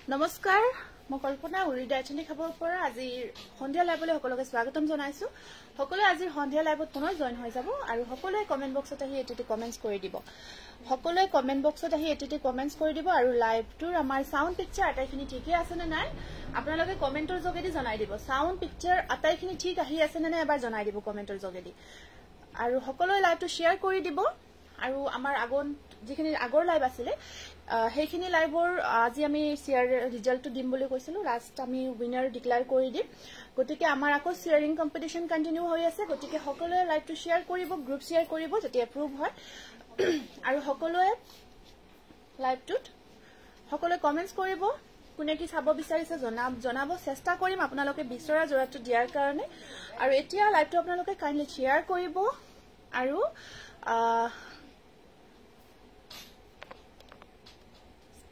নমস্কাৰ মই কল্পনা উৰিদা এচনি খবৰ পৰা আজি সন্ধিয়া লাইভলৈ সকলোকে স্বাগতম জনাইছো সকলোৱে আজি সন্ধিয়া লাইভত পুনৰ জয়েন হৈ যাব আৰু সকলোৱে কমেন্ট বক্সত আহি এটিটি কমেন্টস কৰি দিব সকলোৱে কমেন্ট বক্সত আহি এটিটি কমেন্টস কৰি দিব আৰু লাইভটোৰ আমাৰ সাউন্ড পিকচাৰ আটাইখিনি ঠিকই আছে নে নাই আপোনালোকে কমেন্টৰ যোগেদি জনাই দিব সাউন্ড পিকচাৰ আটাইখিনি ঠিক আহি আছে নে নাই এবাৰ জনাই দিব কমেন্টৰ যোগেদি আৰু সকলোৱে লাইভটো শেয়াৰ কৰি দিব আৰু আমাৰ আগন যিখিনি আগৰ লাইভ আছিলে হেখিনি লাইভৰ আজি আমি শেয়াৰ ৰিজাল্টটো দিম বুলি কৈছিলো লাষ্ট আমি উইনাৰ ডিক্লেয়াৰ কৰি দিম গতিকে আমাৰ আকৌ শেয়াৰিং কম্পিটিশন কন্টিনিউ হৈ আছে গতিকে সকলোৱে লাইভটো শেয়াৰ কৰিব গ্ৰুপ শেয়াৰ কৰিব যেতি এপ্ৰুভ হয় আৰু সকলোৱে লাইভটোত সকলোৱে কমেন্টস কৰিব কোনে কি চাব বিচাৰিছে জনাব চেষ্টা কৰিম আপোনালোকে বিচৰা জোৰাটো দিয়াৰ কাৰণে আৰু এতিয়া লাইভটো আপোনালোকে কাইন্ডলি শেয়াৰ কৰিব আৰু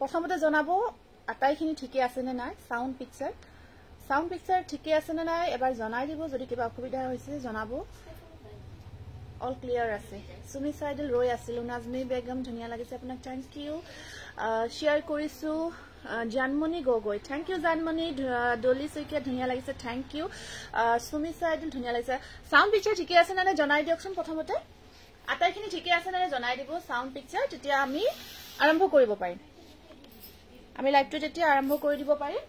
প্ৰথমতে জনাব আটাইখিনি ঠিকে আছে নে নাই সাউন্ড পিকচাৰ ঠিকে আছে নে নাই এবাৰ জনাই দিব যদি কিবা অসুবিধা হৈছে জনাব অল ক্লিয়াৰ আছে সুমি সাইডল ৰৈ আছিল নাজমি বেগম ধুনিয়া লাগিছে আপোনাক থ্যাংক ইউ শেয়াৰ কৰিছো জানমণি গগৈ থ্যাংক ইউ জানমণি ডলি সৈকিয়া ধুনিয়া লাগিছে থ্যাংক ইউ সুমি সাইডল ধুনিয়া লাগিছে সাউন্ড পিকচাৰ ঠিকে আছে নে জনাই দিয়কচোন প্ৰথমতে আটাইখিনি ঠিকে আছে নে জনাই দিব সাউন্ড পিকচাৰ তেতিয়া আমি আৰম্ভ কৰিব পাৰিম আমি লাইভটো যেতিয়া আৰম্ভ কৰি দিব পাৰিম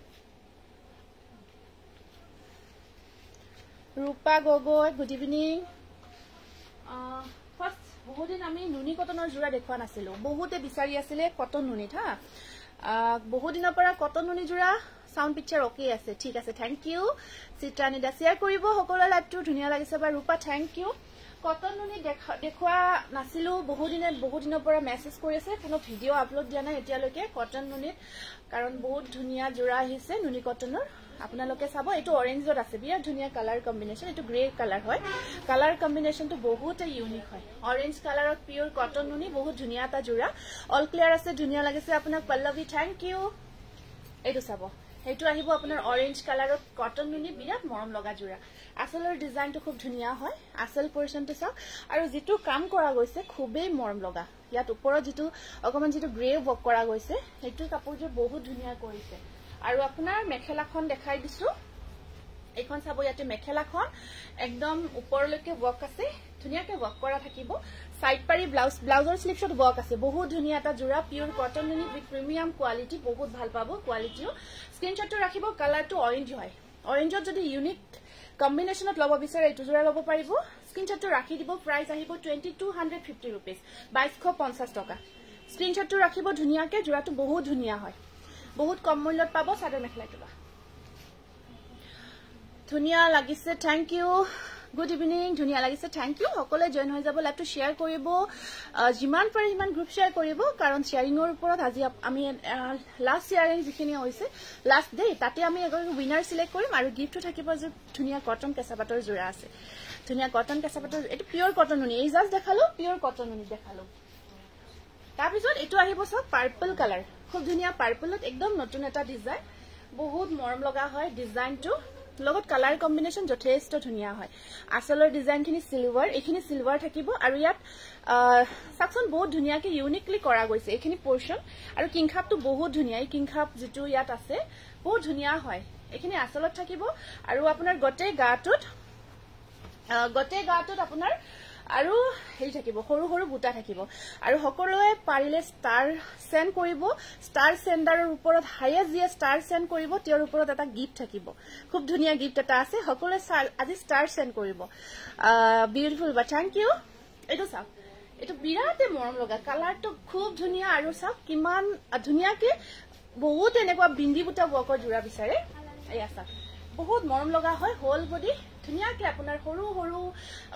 ৰূপা গগৈ গুড ইভিনিং ফাৰ্স্ট বহুদিন আমি নুনি কটনৰ জোৰা দেখুৱা নাছিলো বহুতে বিচাৰি আছিলে কটন নুনিত হা বহুদিনৰ পৰা কটন নুনি জোৰা সাউন্ড পিকচাৰ ওকে আছে ঠিক আছে থ্যাংক ইউ চিত্ৰানী দা শেয়াৰ কৰিব সকলো লাইভটো ধুনিয়া লাগিছে বা ৰূপা থ্যাংক ইউ কটন নুনি দেখুৱা নাছিলো বহুদিনৰ পৰা মেসেজ কৰি আছে কোনো ভিডিও আপলোড দিয়া নাই এতিয়ালৈকে কটন নুনিত কাৰণ বহুত ধুনিয়া জোৰা আহিছে নুনি কটনৰ আপোনালোকে চাব এটো অৰেঞ্জত আছে বিৰাট ধুনিয়া কালাৰ কম্বিনেশন এটো গ্ৰে কালাৰ হয় কালাৰ কম্বিনেশনটো বহুত ইউনিক হয় অৰেঞ্জ কালাৰত পিওৰ কটন নুনি বহুত ধুনিয়া তা জোৰা অল ক্লিয়াৰ আছে ধুনিয়া লাগিছে আপোনাক পল্লৱী থ্যাংক ইউ এটো চাব হেতু আহিব আপোনাৰ অৰেঞ্জ কালাৰত কটন নুনি বিৰাট মৰম লগা জোৰা আসলৰ ডিজাইনটো খুব ধুনিয়া হয় আসল পোৰশনটো চাওক আৰু যেটো কাম কৰা গৈছে খুবেই মৰম লগা ইয়াত ওপৰত যেটো অকমান যেটো গ্ৰে ওয়াৰ্ক কৰা গৈছে হেতু কাপোৰটো বহুত ধুনিয়া কৰিছে আৰু আপোনাৰ মেখেলাখন দেখাই দিছো এখন চাব ইয়াতে মেখেলাখন একদম ওপৰলৈকে ওয়াৰ্ক আছে ধুনিয়াকে ওয়াৰ্ক কৰা থাকিব সাইড পাৰি ব্লাউজৰ স্লিপছত ওয়াৰ্ক আছে বহুত ধুনিয়া এটা জোৰা পিওৰ কটন নুনি উইথ প্ৰিমিয়াম কোয়ালিটি বহুত ভাল পাব কোয়ালিটিও স্ক্ৰিনশটটো ৰাখিব কালাৰটো অৰেঞ্জ হয় অৰেঞ্জত যদি ইউনিক কম্বিনেশনত লব বিচাৰে এটো জোৰা লব পাৰিব স্ক্ৰিনশটটো ৰাখি দিব প্ৰাইস আহিব 2250 रुपीस 2250 টকা স্ক্ৰিনশটটো ৰাখিব ধুনিয়াকে জোৰাটো বহুত ধুনিয়া হয় বহুত কম মূল্যত পাব সাদৰ মেখেলাটো ধুনিয়া লাগিছে থ্যাংক ইউ গুড ইভিনিং ধুনিয়া লাগিছে থ্যাংক ইউ সকলে জয়েন হৈ যাব লাইভটো শেয়াৰ কৰিব জিমান পাৰে ইমান গ্ৰুপ শেয়াৰ কৰিব কাৰণ শেয়াৰিংৰ ওপৰত আজি আমি লাষ্ট শেয়াৰিং যিখিনি হৈছে লাষ্ট ডে তাতে আমি এগৰ উইনাৰ সিলেক্ট কৰিম আৰু গিফটটো থাকিব যে ধুনিয়া কটন কেঁচাপাতৰ জোৰা আছে ধুনিয়া কটন কেঁচাপাতৰ এটো পিওৰ কটন নুনি এই জাস্ট দেখালো পিওৰ কটন নুনি দেখালো তাৰপিছত এটো আহিব সব পাৰ্পল কালাৰ খুব ধুনিয়া পাৰ্পলত একদম নতুন এটা ডিজাইন বহুত মৰম লগা হয় ডিজাইনটো লগত কালাৰ কম্বিনেশন যথেষ্ট ধুনিয়া হয় আসলৰ ডিজাইনখিনি সিলভাৰ এখিনি সিলভাৰ থাকিব আৰু ইয়াত সাকশন বহুত ধুনিয়াকে ইউনিকলি কৰা গৈছে এখিনি পোৰশন আৰু কিংখাপটো বহুত ধুনিয়া এই কিংখাপ যেটো ইয়াত আছে বহুত ধুনিয়া হয় এখিনি আসলত থাকিব আৰু আপোনাৰ গটে গাটোত আপোনাৰ আৰু হেৰি থাকিব সৰু সৰু বুটা থাকিব আৰু সকলোৱে পাৰিলে ষ্টাৰ সেন্ড কৰিব ষ্টাৰ সেন্ডাৰৰ ওপৰত হাইয়েষ্ট যে ষ্টাৰ সেন্ড কৰিব তেওঁৰ ওপৰত এটা গিফট থাকিব খুব ধুনিয়া গিফট এটা আছে সকলোৱে আজি ষ্টাৰ সেন্ড কৰিব বিউটিফুল বা থ্যাংক ইউ এটো চাওক এটো বিৰাতে মৰম লগা কালাৰটো খুব ধুনিয়া আৰু চাওক কিমান ধুনিয়াকে বহুত এনেকুৱা বিন্দি বুটা ওয়াৰ্কৰ জোৰা বিচাৰে এয়া চাওক বহুত মৰম লগা হয় হোল বডি ধুনিয়াকে আপোনাৰ সৰু সৰু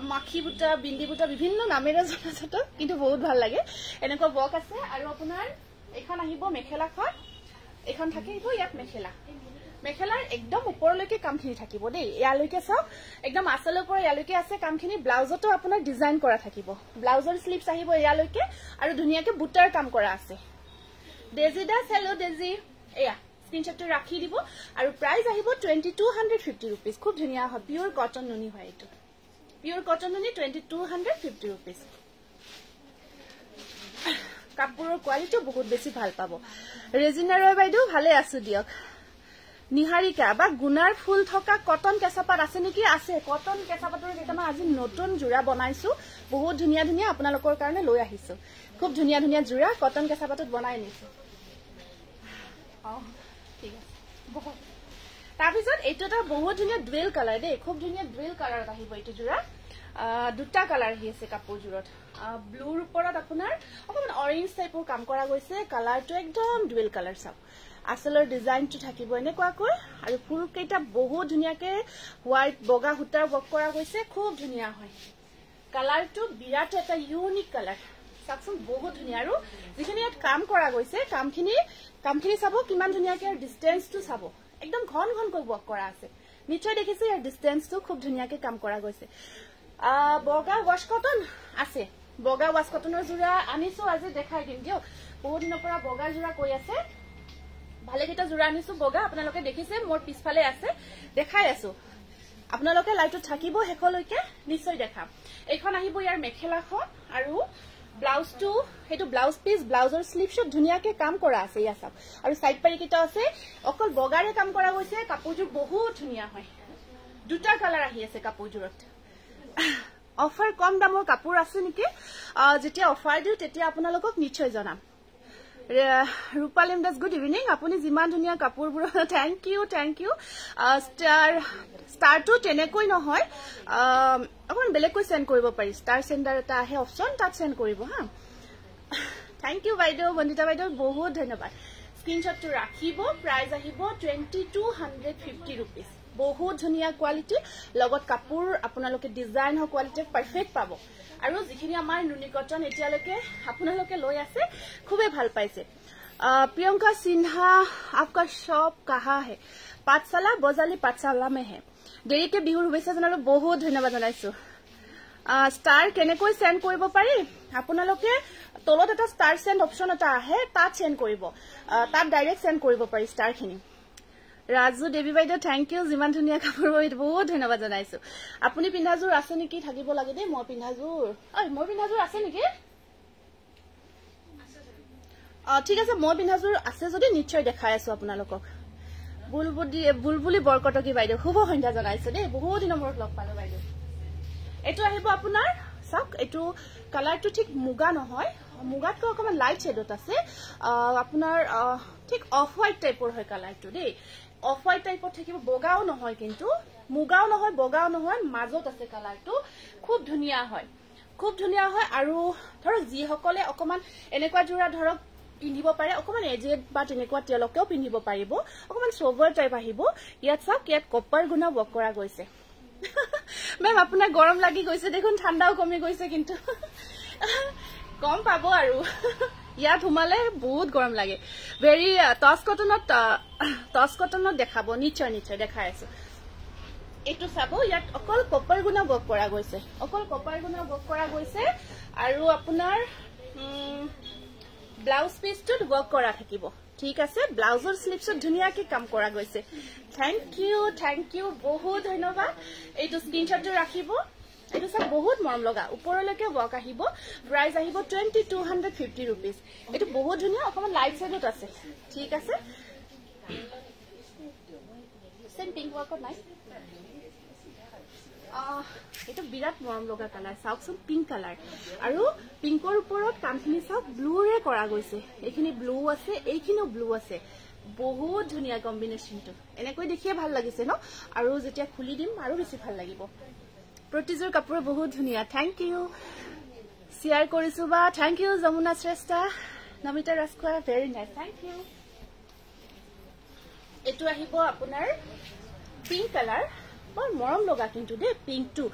মাখি বুটা বিন্দি বুটা বিভিন্ন নামেৰে জনাজাত কিন্তু বহুত ভাল লাগে এনেকুৱা ওয়াৰ্ক আছে আৰু আপোনাৰ এখন আহিব মেখেলাখন এখন থাকিব ইয়াত মেখেলা মেখেলাৰ একদম ওপৰলৈকে কামখিনি থাকিব দেই ইয়ালৈকে চাওক একদম আঁচলৰ পৰা ইয়ালৈকে আছে কামখিনি ব্লাউজতো আপোনাৰ ডিজাইন কৰা থাকিব ব্লাউজৰ স্লিপছ আহিব ইয়ালৈকে আৰু ধুনীয়াকে বুটাৰ কাম কৰা আছে ডেজি দাস হেল্ল' ডেজি এয়া স্ক্ৰিনশ্বটটো ৰাখি দিব আৰু প্ৰাইস আহিব 2250 rupees খুব ধুনীয়া হয় পিওৰ কটন নুনি হয় এটো পিওৰ কটন নুনি 2250 rupees কাপোৰৰ কোৱালিটি বহুত বেছি ভাল পাব ৰেজিনা ৰয় বাইদেউ ভালে আছো দিয়ক নিহাৰিকা বা গুনাৰ ফুল থকা কটন কেঁচাপাত আছে নেকি আছে কটন কেঁচাপাতৰ কেইটামান আজি নতুন জোৰা বনাইছো বহুত ধুনীয়া ধুনীয়া আপোনালোকৰ কাৰণে লৈ আহিছো খুব ধুনীয়া ধুনীয়া জোৰা কটন কেঁচাপাতত বনাই নিছো ঠিক আছে বহুত তাৰপিছত এইটো এটা বহুত ধুনীয়া ডুৱেল কালাৰ দেই খুব ধুনীয়া ডুৱেল কালাৰত আহিব এইটো জোৰা দুটা কালাৰ আহি আছে কাপোৰজোৰত ব্লুৰ ওপৰত আপোনাৰ অকমান অৰেঞ্জ টাইপৰ কাম কৰা গৈছে কালাৰটো একদম ডুৱেল কালাৰ চাওক আসলৰ ডিজাইনটো থাকিব এনেকুৱাকৈ আৰু ফুল কেইটা বহুত ধুনীয়াকে হোৱাইট বগা সূতাৰ ৱৰ্ক কৰা গৈছে খুব ধুনীয়া হয় কালাৰটো বিৰাট এটা ইউনিক কালাৰ চাকচোন বহুত ধুনীয়া আৰু যিখিনি ইয়াত কাম কৰা গৈছে কামখিনি চাব কিমান ধুনীয়াকে ডিষ্টেন্সটো চাব একদম ঘন ঘনকৈ ৱৰ্ক কৰা আছে নিশ্চয় দেখিছে ইয়াৰ ডিষ্টেন্সটো খুব ধুনীয়াকে কাম কৰা গৈছে বগা ৱাশ কটন আছে বগা ৱাশ কটনৰ জোৰা আনিছো আজি দেখাই দিম দিয়ক বহুত দিনৰ পৰা বগা জোৰা কৈ আছে ভালে কেইটা জোৰা আনিছো বগা আপোনালোকে দেখিছে মোৰ পিছফালে আছে দেখাই আছো আপোনালোকে লাইটত থাকিব হেকলৈকে নিশ্চয় দেখাম এইখন আহিব ইয়াৰ মেখেলাখন আৰু ব্লাউজটো হেতু ব্লাউজ পিস ব্লাউজৰ স্লিপছত ধুনীয়াকে কাম কৰা আছে ইয়া সব আৰু সাইড পাৰি কিটা আছে অকল বগাৰে কাম কৰা গৈছে কাপোৰজোৰ বহুত ধুনীয়া হয় দুটা কালাৰ আহি আছে কাপোৰজোৰত অফাৰ কম দামৰ কাপোৰ আছে নেকি যেতিয়া অফাৰ দিও তেতিয়া আপোনালোকক নিশ্চয় জনাম ৰূপালিম দাস গুড ইভিনিং আপুনি যিমান ধুনীয়া কাপোৰবোৰ থ্যাংক ইউ ষ্টাৰটো তেনেকৈ নহয় অকমান বেলেগকৈ সেন্ড কৰিব পাৰি ষ্টাৰ সেন্ডাৰ এটা আহে অপচন তাত সেন্ড কৰিব হা থ্যাংক ইউ বাইদেউ বন্দিতা বাইদেউ বহুত ধন্যবাদ স্ক্ৰিনশ্বটটো ৰাখিব প্ৰাইস আহিব 2250 rupees বহুত ধুনীয়া কোৱালিটি লগত কাপোৰ আপোনালোকে ডিজাইন হ কোৱালিটি পাৰফেক্ট পাব আৰু যিখিনি আমাৰ নুনি কটন এতিয়ালৈকে আপোনালোকে লৈ আছে খুবে ভাল পাইছে প্ৰিয়ংকা সিনহা आपका शॉप कहां है पाठशाला बजाली पाठशाला में है देरी के बिहुर शुभेच्छा জনালো বহুত ধন্যবাদ জনাইছো ষ্টাৰ কেনেকৈ সেন্ড কৰিব পাৰি আপোনালোকে তলত এটা ষ্টাৰ সেন্ড অপচন এটা আহে তাত সেন্ড কৰিব তাত ডাইৰেক্ট সেন্ড কৰিব পাৰি ষ্টাৰখিনি ৰাজু দেৱী বাইদেউ থ্যাংক ইউ যিমান ধুনীয়া কাপোৰ বহুত ধন্যবাদ জনাইছো আপুনি পিন্ধাজোৰ আছে নেকি থাকিব লাগে দেই মই পিন্ধাজোৰ আছে নেকি ঠিক আছে মই পিন্ধাজোৰ আছে যদি নিশ্চয় দেখাই আছো আপোনালোকক বুলবুলি বৰকটকি বাইদেউ শুভ সন্ধ্যা জনাইছো দেই বহুত দিনৰ মূৰত লগ পালো বাইদেউ এটো আহিব আপোনাৰ চাওক এটো কালাৰটো ঠিক মুগা নহয় মুগাতকৈ অকমান লাইট শেডত আছে আপোনাৰ ঠিক অফ হোৱাইট টাইপৰ হয় কালাৰটো দেই অফ হোৱাইট টাইপৰ থাকিব বগাও নহয় কিন্তু মুগাও নহয় বগাও নহয় মাজত আছে কালাৰটো খুব ধুনীয়া হয় আৰু ধৰক যি সকলে অকমান এনেকুৱা জোৰা ধৰক পিন্ধিব পাৰে অকমান এজেড বা তেনেকুৱা তেওঁলোকেও পিন্ধিব পাৰিব অকমান সোভাৰ টাইপ আহিব ইয়াত চাওক ইয়াত কপাৰ গুণা ৱৰ্ক কৰা গৈছে মেম আপোনাৰ গৰম লাগি গৈছে দেখোন ঠাণ্ডাও কমি গৈছে কিন্তু কম পাব আৰু ইয়াত হুমালে বহুত গৰম লাগে ভেৰি টস কটনত দেখাব নিশ্চয় দেখাই আছে এটো চাব ইয়াত অকল কপাৰ গুণা ৱৰ্ক কৰা গৈছে আৰু আপোনাৰ ব্লাউজ পিসটোত ৱৰ্ক কৰা থাকিব ঠিক আছে ব্লাউজৰ স্লিপছত ধুনীয়াকে কাম কৰা গৈছে থ্যাংক ইউ বহুত ধন্যবাদ এইটো স্ক্ৰিনশ্বটটো ৰাখিব এইটো সব বহুত মৰম লগা ওপৰলৈকে ৱৰ্ক আহিব প্ৰাইস আহিব 2250 rupees এইটো বহুত ধুনীয়া অকমান লাইট শেডত আছে ঠিক আছে সেম পিংক ৱৰ্কত নাই এটা বিৰাট মৰম লগা কালাৰ চাওকচোন পিংক কালাৰ আৰু পিংকৰ ওপৰত কামখিনি চাওক ব্লুৰে কৰা গৈছে এইখিনি ব্লু আছে এইখিনিও ব্লু আছে বহুত ধুনীয়া কম্বিনেশনটো এনেকৈ দেখিয়ে ভাল লাগিছে ন আৰু যেতিয়া খুলি দিম আৰু বেছি ভাল লাগিব প্ৰতিজোৰ কাপোৰ বহুত ধুনীয়া থ্যাংক ইউ শেয়াৰ কৰিছো বা thank you Jamuna Shrestha Namita Rajkhowa very nice thank you এটো আহিব আপোনাৰ পিংক কালাৰ বৰ মৰম লগা কিন্তু দে পিংকটো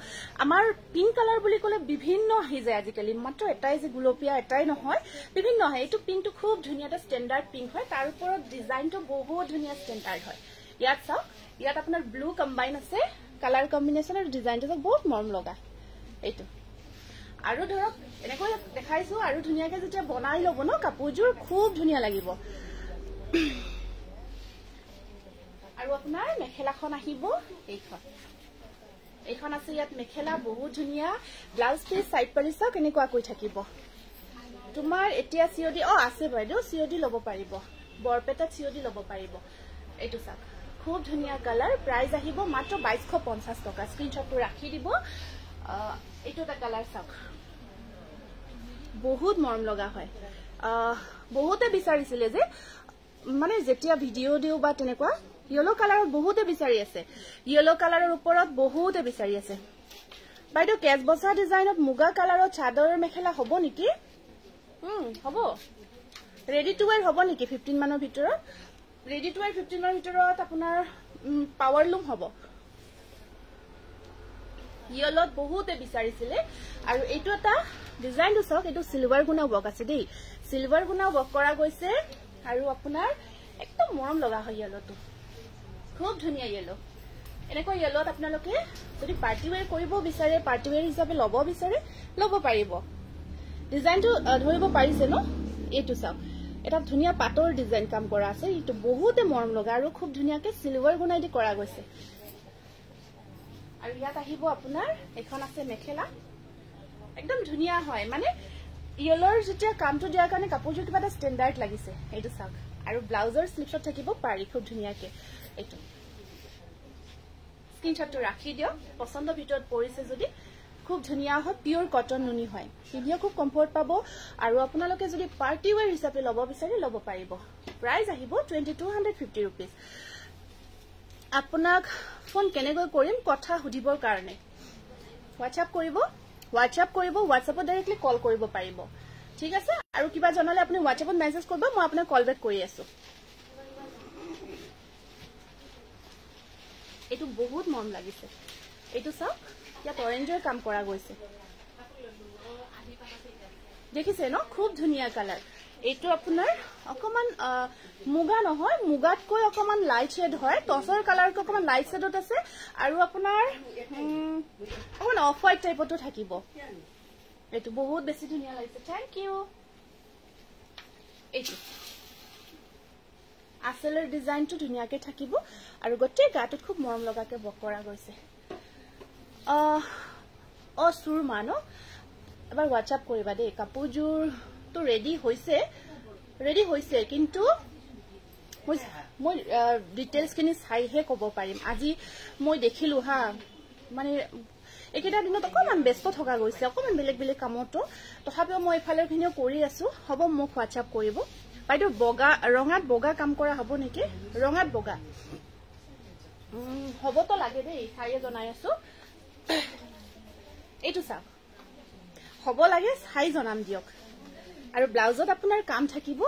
আমাৰ পিংক কালাৰ বুলি ক'লে বিভিন্ন আহি যায় আজিকালি মাত্ৰ এটাই যে গুলপীয়া এটাই নহয় বিভিন্ন আহে এইটো পিংকটো খুব ধুনীয়া এটা ষ্টেণ্ডাৰ্ড পিংক হয় তাৰ ওপৰত ডিজাইনটো বহুত ধুনীয়া ষ্টেণ্ডাৰ্ড হয় ইয়াত চাওক ইয়াত আপোনাৰ ব্লু কম্বাইন আছে কালাৰ কম্বিনেশ্যন আৰু ডিজাইনটো বহুত মৰম লগা এইটো আৰু ধৰক এনেকৈ দেখাইছো আৰু ধুনীয়াকে যেতিয়া বনাই ল'ব ন কাপোৰযোৰ খুব ধুনীয়া লাগিব আৰু আপোনাৰ মেখেলাখন আহিব এইখন আছে ইয়াত মেখেলা বহুত ধুনীয়া ব্লাউজ পিস সাইড পাৰি চাওক এনেকুৱা কৈ থাকিব তোমাৰ এতিয়া সিওডি আছে বাইদেউ সিওডি ল'ব পাৰিব বৰপেটা সিওডি ল'ব পাৰিব এইটো চাওক খুব ধুনীয়া কালাৰ প্ৰাইস আহিব মাত্ৰ 2250 টকা স্ক্ৰিনশ্বটটো ৰাখি দিব এইটো এটা কালাৰ চাওক বহুত মৰম লগা হয় বহুতে বিচাৰিছিলে যে মানে যেতিয়া ভিডিও দিও বা তেনেকুৱা ইয়েলো কালাৰৰ বহুতে বিচাৰি আছে ইয়েলো কালাৰৰ ওপৰত বহুতে বিচাৰি আছে বাইদেউ কেজ বসা ডিজাইনত মুগা কালাৰৰ চাদৰ মেখেলা হ'ব নেকি হ'ব ৰেডি টু ওয়্যাৰ হ'ব নেকি 15 মানৰ ভিতৰত ৰেডি টু ওয়্যাৰ 15 মানৰ ভিতৰত আপোনাৰ পাৱাৰ লুম হ'ব ইয়েলোত বহুতে বিচাৰিছিলে আৰু এইটো এটা ডিজাইনটো চাওক এইটো সিলভাৰ গুণা ওয়াৰ্ক আছে দেই সিলভাৰ গুণা ওয়াৰ্ক কৰা গৈছে আৰু আপোনাৰ একদম মৰম লগা হয় ইয়েলোটো খুব ধুনীয়া ইয়েলো এনেকৈ ইয়েলোত আপোনালোকে যদি পাৰ্টি ওয়্যাৰ কৰিব বিচাৰে পাৰ্টি ওয়্যাৰ হিচাপে ল'ব বিচাৰে ল'ব পাৰিব ডিজাইনটো ধৰিব পাৰিছে ন এইটো চাওক এটা ধুনীয়া পাটৰ ডিজাইন কাম কৰা আছে এইটো বহুতে মৰম লগা আৰু খুব ধুনীয়াকে সিলভাৰ গুণাই দি কৰা গৈছে আৰু ইয়াত আহিব আপোনাৰ এখন আছে মেখেলা একদম ধুনীয়া হয় মানে ইয়েলোৰ যেতিয়া কামটো দিয়াৰ কাৰণে কাপোৰযোৰ কিবা এটা ষ্টেণ্ডাৰ্ড লাগিছে এইটো চাওক আৰু ব্লাউজৰ স্লিপছত থাকিব পাৰি খুব ধুনীয়াকে এইটো স্ক্ৰিনশ্বটটো ৰাখি দিয়ক পছন্দৰ ভিতৰত পৰিছে যদি খুব ধুনীয়া হয় পিওৰ কটন নুনি হয় পিন্ধিও খুব কমফৰ্ট পাব আৰু আপোনালোকে যদি পাৰ্টি ওয়্যাৰ হিচাপে ল'ব বিচাৰে ল'ব পাৰিব প্ৰাইস আহিব 2250 रुपीस আপোনাক ফোন কেনেকৈ কৰিম কথা সুধিবৰ কাৰণে WhatsApp কৰিব WhatsAppত ডাইৰেক্টলি কল কৰিব পাৰিব ঠিক আছে আৰু কিবা জনালে আপুনি WhatsAppত মেছেজ কৰিব মই আপোনাক কল বেক কৰি আছো এইটো বহুত মৰম লাগিছে এইটো চাওক ইয়াত অৰেঞ্জৰ কাম কৰা গৈছে দেখিছে ন খুব ধুনীয়া কালাৰ এইটো আপোনাৰ অকমান মুগা নহয় মুগাতকৈ অকমান লাইট শেড হয় টসৰ কালাৰটো অকমান লাইট শেডত আছে আৰু আপোনাৰ অকমান অফ হোৱাইট টাইপতো থাকিব এইটো বহুত বেছি ধুনীয়া লাগিছে থ্যাংক ইউ এইটো আসলৰ ডিজাইনটো ধুনীয়াকে থাকিব আৰু গোটেই গাটোত খুব মৰম লগাকে বক কৰা গৈছে সুৰমা ন এবাৰ WhatsApp কৰিবা দেই কাপোৰযোৰ তো ৰেডি হৈছে কিন্তু মই ডিটেইলছ খিনি চাইহে ক'ব পাৰিম আজি মই দেখিলো হা মানে একেটা দিনত অকমান ব্যস্ত থকা গৈছে অকমান বেলেগ বেলেগ কামতো তথাপিও মই ইফালৰ খিনিও কৰি আছো হ'ব মোক WhatsApp কৰিব বাইদেউ বগা ৰঙাত বগা কাম কৰা হ'ব নেকি ৰঙাত বগা হ'ব তো লাগে দেই চাইয়ে জনাই আছো এইটো চাওক হ'ব লাগে চাই জনাম দিয়ক আৰু ব্লাউজত আপোনাৰ কাম থাকিব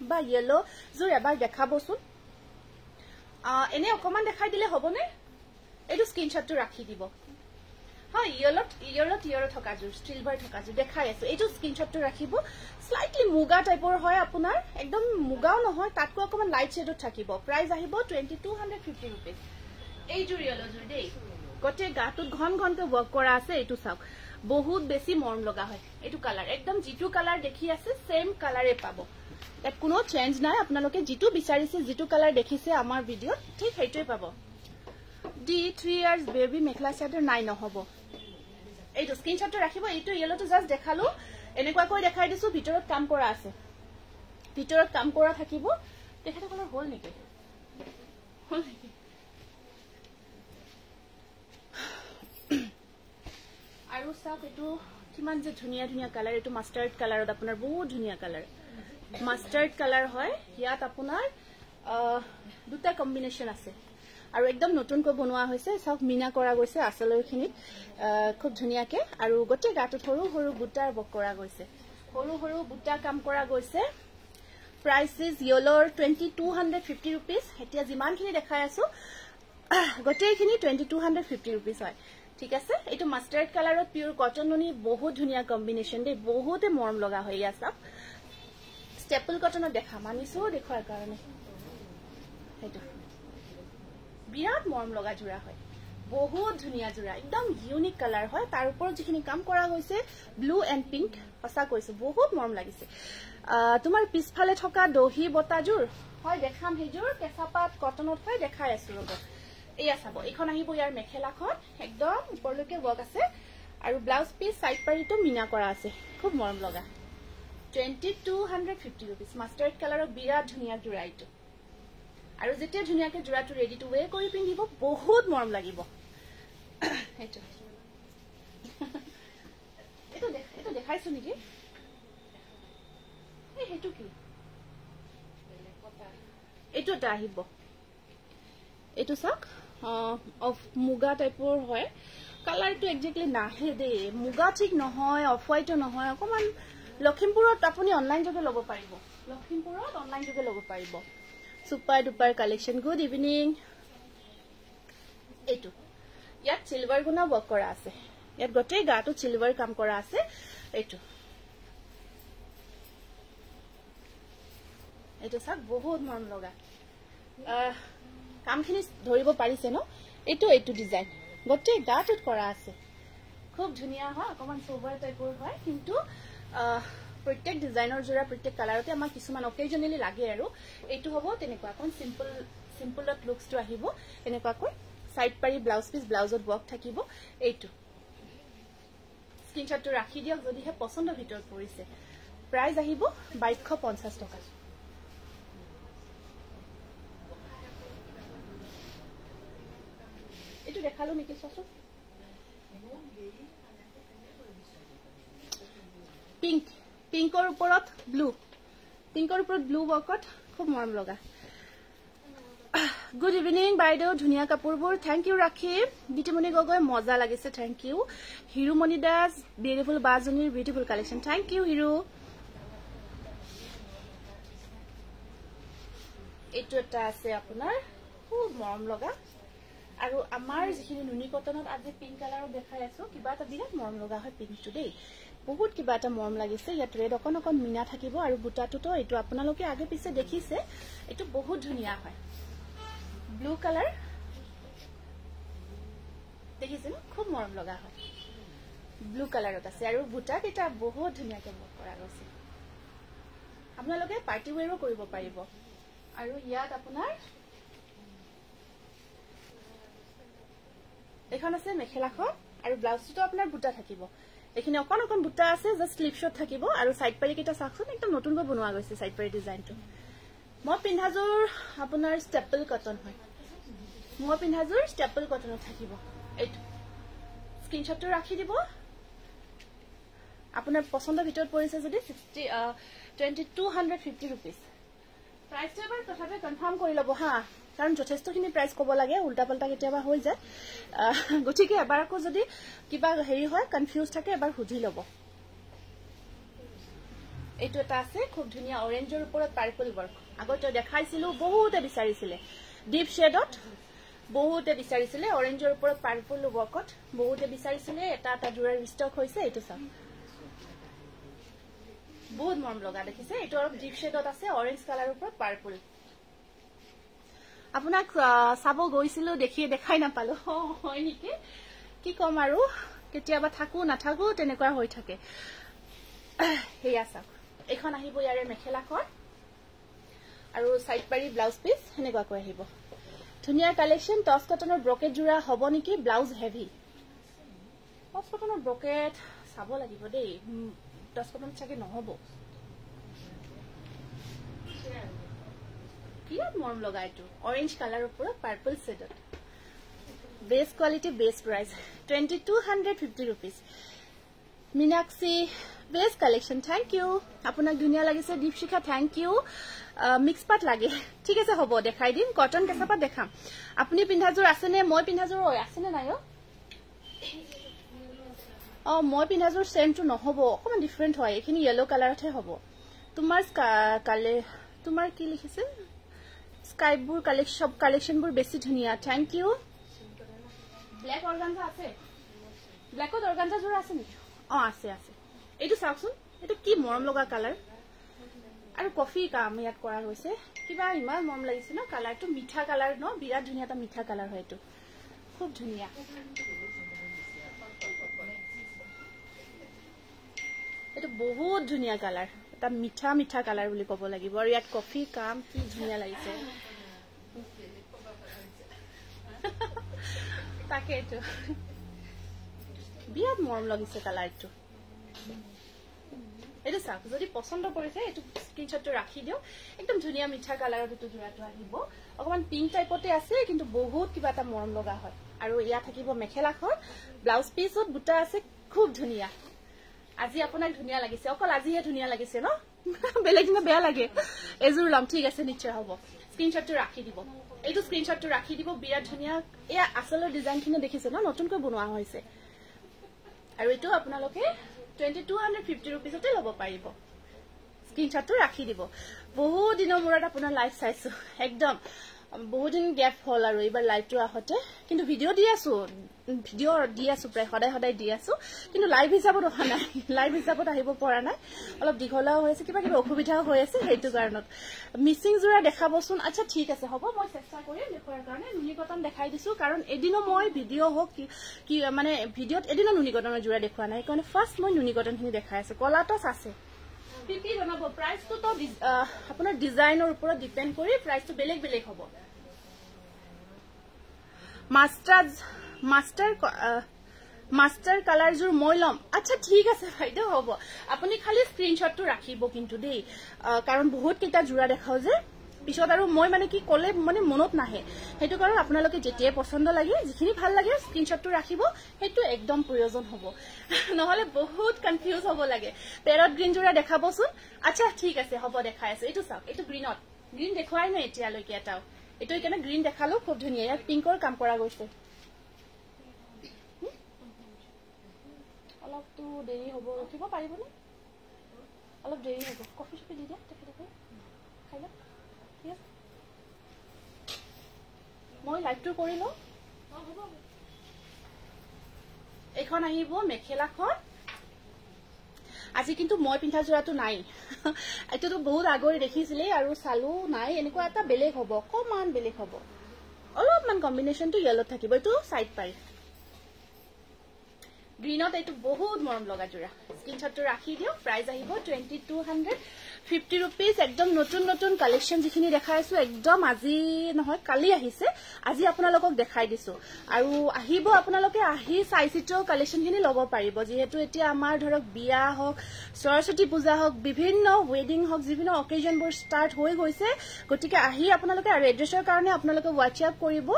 বা ইয়েলো জোৰ এবাৰ দেখাবচোন এনে অকমান দেখাই দিলে হ'বনে এইটো স্ক্ৰিনশ্বটটো ৰাখি দিব হয় ইয়েলো থকা জোৰ সিলভাৰ থকা জোৰ দেখাই আছে এইটো স্ক্ৰিনশ্বটটো ৰাখিব স্লাইটলি মুগা টাইপৰ হয় আপোনাৰ একদম মুগাও নহয় তাতকৈ অকমান লাইট শেডত থাকিব প্ৰাইস আহিব 2250 रुपीस এই জোৰ ইয়েলো জোৰ দেই গোটেই গাটোত ঘন ঘনকে ওয়াৰ্ক কৰা আছে এইটো চাওক বহুত বেছি মৰম লগা হয় এইটো কালাৰ একদম জিটু কালাৰ দেখি আছে সেম কালাৰে পাব ইয়াত কোনো চেঞ্জ নাই আপোনালোকে জিটু বিচাৰিছে জিটু কালাৰ দেখিছে আমাৰ ভিডিঅ ঠিক সেইটোৱে পাব ডি 3 ইয়াৰ্স বেবি মেখলা চাদৰ নাই নহব এইটো স্ক্ৰিনশ্বটটো ৰাখিব এইটো ইয়েলোটো জাস্ট দেখালো এনেকুৱা কৈ দেখাই দিছো ভিতৰত কাম কৰা আছে ভিতৰত কাম কৰা থাকিব দেখাতে কলৰ হল নেকি আৰু চাওক এইটো কিমান যে ধুনীয়া ধুনীয়া কালাৰ এইটো মাষ্টাৰ্ড কালাৰত আপোনাৰ বহুত ধুনীয়া কালাৰ মাষ্টাৰ্ড কালাৰ হয় ইয়াত আপোনাৰ দুটা কম্বিনেশ্যন আছে আৰু একদম নতুনকৈ বনোৱা হৈছে চাওক মিনা কৰা গৈছে আসলৰখিনিত খুব ধুনীয়াকে আৰু গোটেই গাটোত সৰু সৰু বুটাৰ বক কৰা গৈছে সৰু সৰু বুটা কাম কৰা গৈছে প্ৰাইস ইজ ইয়েলোৰ 2250 रुपीस এতিয়া যিমানখিনি দেখাই আছো গোটেইখিনি 2250 rupees হয় ঠিক আছে এটো মাস্টার্ড কালারত পিওর কটন নুনি বহুত ধুনিয়া কম্বিনেশন দে বহুতে মৰম লগা হৈ আছে স্টেপল কটনত দেখা মানিছো দেখাৰ কাৰণে হেটো বিৰাট মৰম লগা জোৰা হয় বহুত ধুনিয়া জোৰা একদম ইউনিক কালাৰ হয় তাৰ ওপৰত যিখিনি কাম কৰা হৈছে ব্লু এন্ড পিংক পছা কৈছো বহুত মৰম লাগিছে তোমাৰ পিছফালে থকা দহি বতাজুৰ হয় দেখাম হেজুৰ কেঁচাপাত কটনত হয় দেখাই আছো ৰব এয়া চাব এখন আহিব ইয়াৰ মেখেলাখন একদম উপৰলৈকে ওয়াৰ্ক আছে আৰু ব্লাউজ পিস সাইড পাৰিটো মিনা কৰা আছে খুব মৰম লগা 2250 rupees মাস্টাৰ্ড কালাৰৰ বিৰাট ধুনিয়া জোৰা ইটো আৰু যেতিয়া ধুনিয়াকে জোৰাটো ৰেডি টু ওয়ে কৰি পিন্ধিব বহুত মৰম লাগিব হেটো এটো দেখাইছো নেকি হেটো কি এটো টা আহিব এটো সাক অফ মুগা টাইপৰ হয় কালাৰটো এক্স্যাক্টলি নাহে দে মুগা ঠিক নহয় অফ হোৱাইটো নহয় অকমান লখিমপুৰত আপুনি অনলাইন যোগে ল'ব পাৰিব লখিমপুৰত অনলাইন যোগে ল'ব পাৰিব super duper collection good evening এটো ইয়াত সিলভাৰ গুনা ওয়াৰ্ক কৰা আছে ইয়াত গটে গাটো সিলভাৰ কাম কৰা আছে এটো এটো সাক বহুত মৰম লগা কামখিনি ধৰিব পাৰিছে ন এটো ডিজাইন গটে গাটোত কৰা আছে খুব ধুনিয়া হয় অকমান সোভাৰ টাইপৰ হয় কিন্তু প্ৰত্যেক ডিজাইনৰ জোৰা প্ৰত্যেক কালাৰতে আমাৰ কিছুমান অকেজনেলি লাগে আৰু এটো হ'ব তেনেকুৱা কোন সিম্পলত লুকসটো আহিব এনেকুৱা কৈ সাইড পাৰি ব্লাউজ পিস ব্লাউজত ওয়াৰ্ক থাকিব এটো স্ক্ৰিনশটটো ৰাখি দিয়ক যদিহে পছন্দৰ ভিতৰত পৰিছে প্ৰাইস আহিব 2250 টকা এটো দেখালো নেকি সসু পিংকৰ ওপৰত ব্লু ওয়াৰ্কত খুব মৰম লগা গুড ইভিনিং বাইদেউ ধুনিয়া কাপোৰবোৰ থ্যাংক ইউ ৰাখি বিটিমনি গগৈ মজা লাগিছে thank you Hirumoni Das beautiful বাজনীৰ beautiful collection thank you Hiru এটো এটা আছে আপোনাৰ খুব মৰম লগা আৰু আমাৰ যিখিনি নুনি কটনত আজি পিংক কালাৰ দেখাই আছো কিবা এটা বিৰাট মৰম লগা হয় পিংকটো দেই বহুত কিবা এটা মৰম লাগিছে ইয়াত ৰেড অকন মিনা থাকিব আৰু বুটাটোতো এটো আপোনালোকে আগে পিছে দেখিছে এটো বহুত ধুনিয়া হয় ব্লু কালাৰ দেখিছেন খুব মৰম লগা হয় ব্লু কালাৰত আছে আৰু বুটা এটা বহুত ধুনিয়াকে ওয়াৰ্ক কৰা গৈছে আপোনালোকে পাৰ্টি ওৱেৰো কৰিব পাৰিব আৰু ইয়াত আপোনাৰ এখন আছে মেখেলাখন আৰু ব্লাউজটো আপোনাৰ বুটা থাকিব এখিনি অকন বুটা আছে জাস্ট স্লিপ শট থাকিব আৰু সাইড পাৰি কিটা সাকছন একদম নতুনকৈ বনোৱা গৈছে সাইড পাৰি ডিজাইনটো মই পিন্ধাজুৰ আপোনাৰ স্টেপল কটন হয় মই পিন্ধাজুৰ স্টেপল কটনত থাকিব এইটো স্ক্ৰিনশটটো ৰাখি দিব আপোনাৰ পছন্দৰ ভিতৰত পৰিছে যদি 2250 rupees প্ৰাইসটো এবাৰ তথাপি কনফাৰ্ম কৰি লব হা কাৰণ যথেষ্টখিনি প্ৰাইস ক'ব লাগে উল্টা পাল্টা কেতিয়াবা হৈ যায় গটিকে এবাৰ আকৌ যদি কিবা হেৰি হয় কনফিউজ থাকে এবাৰ সুধি লব এইটো এটা আছে খুব ধুনিয়া অৰেঞ্জৰ ওপৰত পাৰ্পল ওয়াৰ্ক আগতে দেখাইছিলো বহুতে বিচাৰিছিলে ডিপ শেডত বহুতে বিচাৰিছিলে অৰেঞ্জৰ ওপৰত পাৰ্পল ওয়াৰ্কত বহুতে বিচাৰিছিলে এটা জোৰাৰ ষ্টক হৈছে এইটো চাও বহুত মৰম লগা দেখিছে এইটো অলপ ডিপ শেডত আছে অৰেঞ্জ কালাৰৰ ওপৰত পাৰ্পল আপোনাক সাব গৈছিল দেখাই নাপালো হয় নেকি কি কম আৰু কেতিয়াবা থাকো নাথাকো তেনেকুৱা হৈ থাকে হেয়া চাক এখন আহিব ইয়াৰে মেখেলাখন আৰু সাইড পাৰি ব্লাউজ পিস হেনেকুৱা কৈ আহিব ধুনিয়া কালেকশন টস কটনৰ ব্ৰকেট জোৰা হ'ব নেকি ব্লাউজ হেভি টস কটনৰ ব্ৰকেট চাব লাগিব দেই টস কটন চাগে নহব বিৰাট মৰম লগা এইটো অৰেঞ্জ কালাৰৰ ওপৰত পাৰ্পল শেডত best quality best price 2250 rupees Meenakshi best collection thank you आपनाक धुनिया लागिसे दीपशिखा थैंक यू मिक्स पाट लागे ठीक আছে হ'ব দেখাই দিম কটন কেঁচা পাট দেখাম আপুনি পিন্ধাজুৰ আছে নে মই পিন্ধাজুৰ আছে নে নাই মই পিন্ধাজুৰ সেন্টটো নহব অকমান ডিফাৰেন্ট হয় এখিনি ইয়েলো কালাৰতহে হ'ব তোমাৰ কালে তোমাৰ কি লিখিছে স্কাইবুৰ কালেকশন বেছি ধুনিয়া থ্যাংক ইউ ব্ল্যাক অৰ্গানজা আছে ব্ল্যাকত অৰ্গানজা জোৰা আছে নেকি আছে আছে এইটো চাওকচোন এটা কি মৰম লগা কালাৰ আৰু কফি কাম ইয়াত কৰা হৈছে কিবা ইমান মৰম লাগিছে ন কালাৰটো মিঠা কালাৰ ন বিৰাট ধুনীয়া এটা মিঠা কালাৰ হয় এইটো খুব ধুনীয়া এইটো বহুত ধুনীয়া কালাৰ এটা মিঠা মিঠা কালাৰ বুলি ক'ব লাগিব আৰু ইয়াত কফি কাম কি ধুনীয়া লাগিছে তাকে এইটো বিৰাট মৰম লাগিছে কালাৰটো এইটো চাওক যদি পছন্দ কৰিছে এইটো স্ক্ৰীনশ্বটটো ৰাখি দিও একদম ধুনীয়া মিঠা কালাৰৰ এইটো জোৰাটো আহিব অকমান পিংক টাইপতে আছে কিন্তু বহুত কিবা এটা মৰম লগা হয় আৰু ইয়া থাকিব মেখেলাখন ব্লাউজ পিছত বুটা আছে খুব ধুনীয়া আজি আপোনাক ধুনীয়া লাগিছে অকল আজিহে ধুনীয়া লাগিছে ন বেলেগ দিনা বেয়া লাগে এজোৰ লম ঠিক আছে নিশ্চয় হ'ব স্ক্ৰীনশ্বটটো ৰাখি দিব এইটো স্ক্ৰীনশ্বটটো ৰাখি দিব বিৰাট ধুনীয়া এয়া আসলৰ ডিজাইনখিনি দেখিছে ন নতুনকৈ বনোৱা হৈছে আৰু এইটো আপোনালোকে 2250 रुपीसতে ল'ব পাৰিব স্ক্ৰীনশ্বটটো ৰাখি দিব বহুত দিনৰ মূৰত আপোনাৰ লাইভ চাইছো একদম বহুত দিন গ্যাপ হ'ল আৰু এইবাৰ লাইভটো আহতে কিন্তু ভিডিঅ' দি আছো প্ৰায় সদায় দি আছো কিন্তু লাইভ হিচাপত অহা নাই লাইভ হিচাপত আহিব পৰা নাই অলপ দীঘলাও হৈছে কিবা অসুবিধাও হৈ আছে সেইটো কাৰণত মিচিং জোৰা দেখাবচোন আচ্ছা ঠিক আছে হ'ব মই চেষ্টা কৰিম দেখুৱাৰ কাৰণে নুনি কটন দেখাই দিছো কাৰণ এদিনো মই ভিডিঅ' হওক কি মানে ভিডিঅ'ত এদিনো নুনি কটনৰ জোৰা দেখুৱা নাই কাৰণ ফাৰ্ষ্ট মই নুনি কটনখিনি দেখাই আছো কলাটছ আছে পিপি বনাব প্ৰাইচটো তো আপোনাৰ ডিজাইনৰ ওপৰত ডিপেন্ড কৰি প্ৰাইচটো বেলেগ বেলেগ হ'ব মাস্টাৰ কালাৰ জোৰ মই লম আচ্ছা ঠিক আছে ভাইদেউ হ'ব আপুনি খালি স্ক্ৰীনশ্বটটো ৰাখিব কিন্তু দেই কাৰণ বহুত কেইটা জোৰা দেখাও যে পিছত আৰু মই মানে কি ক'লে মানে মনত নাহে সেইটো কাৰণ আপোনালোকে যেতিয়াই পছন্দ লাগে যিখিনি ভাল লাগে স্ক্ৰীনশ্বটটো ৰাখিব সেইটো একদম প্ৰয়োজন হ'ব নহলে বহুত কনফিউজ হ'ব লাগে পেৰট গ্ৰীণ জোৰা দেখাবচোন আচ্ছা ঠিক আছে হ'ব দেখাই আছে এইটো চাওক এইটো গ্ৰীণ দেখুৱাই নাই এতিয়ালৈকে এটাও এইটো একেনে গ্ৰীণ দেখালো খুব ধুনীয়া ইয়াত পিংকৰ কাম কৰা গৈছে অলপটো দেৰি হ'ব ৰখিব পাৰিবনে অলপ দেৰি হ'ব কফি চফি দি দিয়া তেখেতক খাই লওক মই লাইভটো কৰি লওঁ এইখন আহিব মেখেলাখন আজি কিন্তু মই পিন্ধা জোৰাটো নাই এইটোতো বহুত আগৰে দেখিছিলে আৰু চালো নাই এনেকুৱা এটা বেলেগ হ'ব অকমান বেলেগ হ'ব অলপমান কম্বিনেশ্যনটো ইয়েলত থাকিব এইটো সাইড পাৰি গ্ৰীনত এইটো বহুত মৰম লগা জোৰা স্ক্ৰীনশ্বটটো ৰাখি দিও প্ৰাইস আহিব 2250 रुपीस একদম নতুন কালেকশন যিখিনি দেখাইছো একদম আজি নহয় কালি আহিছে আজি আপোনালোকক দেখাই দিছো আৰু আহিব আপোনালোকে আহি সাইচিটো কালেকশনখিনি ল'ব পাৰিব যেহেতু এতিয়া আমাৰ ধৰক বিয়া হওক সৰস্বতী পূজা হওক বিভিন্ন ওয়েডিং হওক বিভিন্ন অকেশনবোৰ ষ্টাৰ্ট হৈ গৈছে গতিকে আহি আপোনালোকে আৰু এড্ৰেছৰ কাৰণে আপোনালোকে WhatsApp কৰিব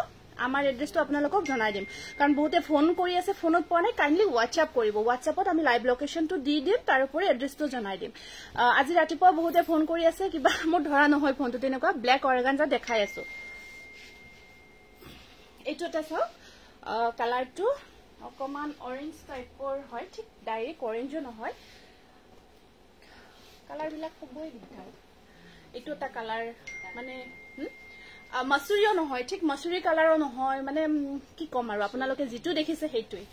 আমাৰ এড্ৰেছটো আপোনালোকক জনাই দিম কাৰণ বহুতে ফোন কৰি আছে ফোনত পোৱা নাই কাইন্ডলি WhatsApp কৰিব WhatsAppত আমি লাইভ লোকেশনটো দি দিম তাৰ উপৰি এড্ৰেছটো জনাই দিম আজি ৰাতিপুৱা বহুতে ফোন কৰি আছে কিবা মোৰ ধৰা নহয় ফোনটো তেনেকুৱা ব্ল্যাক অৰ্গানজা দেখাই আছো এইটো এটা চাওক কালাৰটো অকমান অৰেঞ্জ টাইপৰ হয় ঠিক ডাইৰেক্ট অৰেঞ্জো নহয় কালাৰ বিলাক খুবই দিগদাৰ এইটো এটা কালাৰ মানে মাসুৰিও নহয় ঠিক মাসুৰি কালাৰো নহয় মানে কি কম আৰু আপোনালোকে যেটো দেখিছে হেইটোই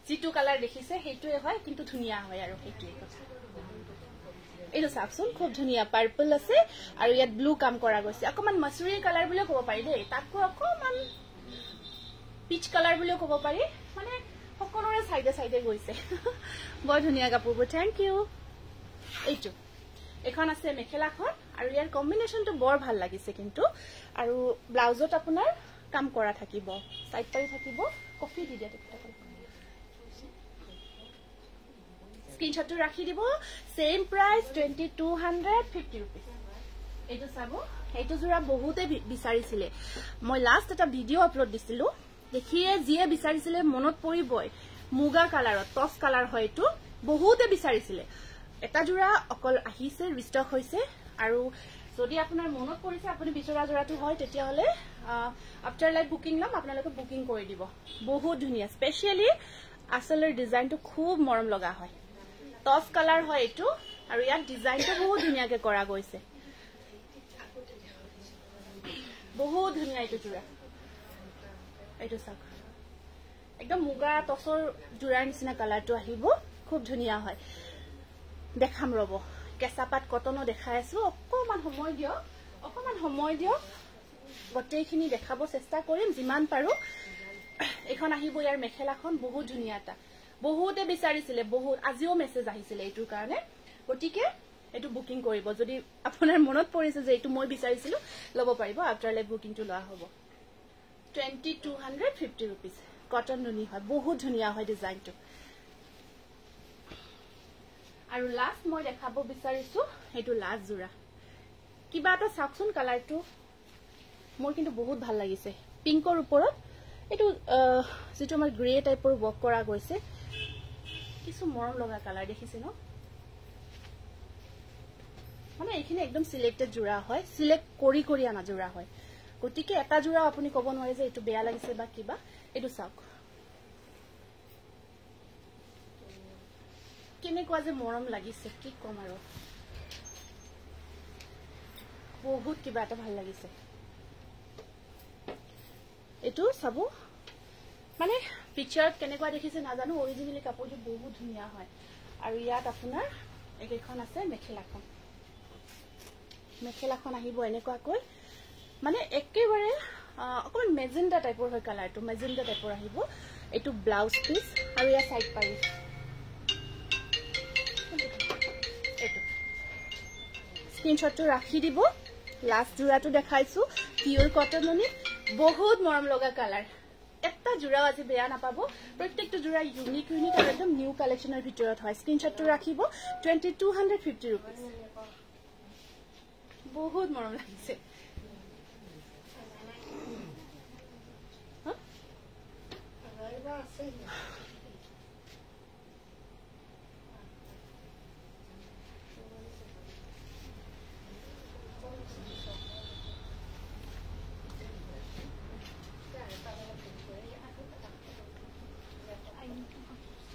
যেটো কালাৰ দেখিছে হেইটোই হয় কিন্তু ধুনিয়া হয় আৰু হেইটোই কথা এইটো চাওকচোন খুব ধুনিয়া পাৰ্পল আছে আৰু ইয়াত ব্লু কাম কৰা গৈছে অকমান মাসুৰি কালাৰ বুলি ক'ব পাৰি দেই তাকো অকমান পিচ কালাৰ বুলি ক'ব পাৰি মানে সকলোৰে সাইডে গৈছে বৰ ধুনিয়া কাপোৰবোৰ থ্যাংক ইউ এইটো এখন আছে মেখেলাখন আৰু ইয়াৰ কম্বিনেশনটো বৰ ভাল লাগিছে কিন্তু আৰু ব্লাউজত আপোনাৰ কাম কৰা থাকিব সাইড পাৰি থাকিব কফি দি দিয়া তেখেতক স্ক্ৰীনশ্বটটো ৰাখি দিব সেম প্ৰাইস 2250 रुपीस এইটো চাব এইটো জোৰা বহুতে বিচাৰিছিলে মই লাষ্ট এটা ভিডিও আপলোড দিছিলো দেখিয়ে যিয়ে বিচাৰিছিলে মনত পৰিবই মুগা কালাৰত টস কালাৰ হয় এইটো বহুতে বিচাৰিছিলে এটা জোৰা অকল আহিছে ৰিষ্টক হৈছে আৰু যদি আপোনাৰ মনত পৰিছে আপুনি বিচৰা জোৰাটো হয় তেতিয়া হলে আফটাৰ লাইভ বুকিং লম আপোনালোকে বুকিং কৰি দিব বহুত ধুনিয়া স্পেশালি আসলৰ ডিজাইনটো খুব মৰম লগা হয় টস কালাৰ হয় এইটো আৰু ইয়াৰ ডিজাইনটো বহুত ধুনিয়াকে কৰা গৈছে বহুত ধুনিয়া এইটো জোৰা এইটো চাওক একদম মুগা টছৰ জোৰাৰ নিচিনা কালাৰটো আহিব খুব ধুনীয়া হয় দেখাম ৰব কেঁচাপাত কটনো দেখাই আছো অকমান সময় দিয়ক গোটেইখিনি দেখাব চেষ্টা কৰিম যিমান পাৰো এখন আহিব ইয়াৰ মেখেলাখন বহুত ধুনীয়া এটা বহুতে বিচাৰিছিলে বহুত আজিও মেছেজ আহিছিলে এইটোৰ কাৰণে গতিকে এটো বুকিং কৰিব যদি আপোনাৰ মনত পৰিছে যে এটো মই বিচাৰিছিলো লব পাৰিব আফটাৰ লাইভ বুকিংটো লোৱা হ'ব 2250 rupees কটন নুনি হয় বহুত ধুনীয়া হয় ডিজাইনটো আৰু লাষ্ট মই দেখাব বিচাৰিছো এটো লাষ্ট জোৰা কিবা এটা সাকচন কালাৰটো মোৰ কিন্তু বহুত ভাল লাগিছে পিংকৰ ওপৰত এটো যেটো আমাৰ গ্ৰে টাইপৰ ওয়াৰ্ক কৰা গৈছে কিছু মৰম লগা কালাৰ দেখিছে ন মানে এইখিনি একদম সিলেক্টেড জোৰা হয় সিলেক্ট কৰি আনা জোৰা হয় গতিকে এটা জোৰা আপুনি কব নোৱাৰে যে এটো বেয়া লাগিছে বা কিবা এটো চাওক কেনেকুৱা যে মৰম লাগিছে কি কম আৰু বহুত কিবা এটা ভাল লাগিছে এটো চাবো মানে পিকচাৰত কেনেকুৱা দেখিছে নাজানো অৰিজিনালি কাপোৰটো বহুত ধুনীয়া হয় আৰু ইয়াত আপোনাৰ একেখন আছে মেখেলাখন আহিব এনেকুৱাকৈ মানে একেবাৰে অকমান মেজেন্টা টাইপৰ হয় কালাৰটো মেজেন্টা টাইপৰ আহিব এটো ব্লাউজ পিস আৰু ইয়া সাইড পাৰি এটো স্ক্ৰিনশ্বটটো ৰাখি দিব লাষ্ট জোৰাটো দেখাইছো পিওৰ কটননি বহুত মৰম লগা কালাৰ এটা জোৰা আজি বেয়া নাপাব প্ৰত্যেকটো জোৰা ইউনিক আৰু একদম নিউ কালেকশনৰ ভিতৰত হয় স্ক্ৰিনশ্বটটো ৰাখিব 2250 rupees বহুত মৰম লাগিছে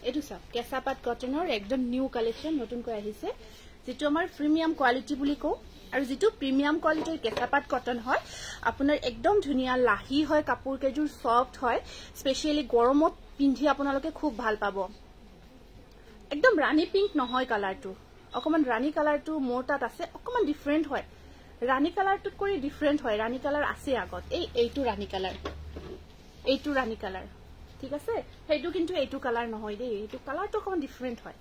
এটো সব কেঁচাপাত কটনৰ একদম নিউ কালেকশন নতুনকৈ আহিছে যেটো আমাৰ প্ৰিমিয়াম কোৱালিটি বুলি কও আৰু যেটো প্ৰিমিয়াম কোৱালিটিৰ কেঁচাপাত কটন হয় আপোনাৰ একদম ধুনীয়া লাহি হয় কাপোৰ কেজুৰ সফট হয় স্পেশালি গৰমত পিন্ধি আপোনালোকে খুব ভাল পাব একদম ৰানী পিংক নহয় কালাৰটো অকমান ৰানী কালাৰটো মোৰ তাত আছে অকমান ডিফাৰেন্ট হয় ৰানী কালাৰটোত কৰি ডিফাৰেন্ট হয় ৰানী কালাৰ আছে আগত এইটো ৰানী কালাৰ ঠিক আছে হেইটো কিন্তু এইটো কালাৰ নহয় দেই এইটো কালাৰটো অকমান ডিফাৰেন্ট হয়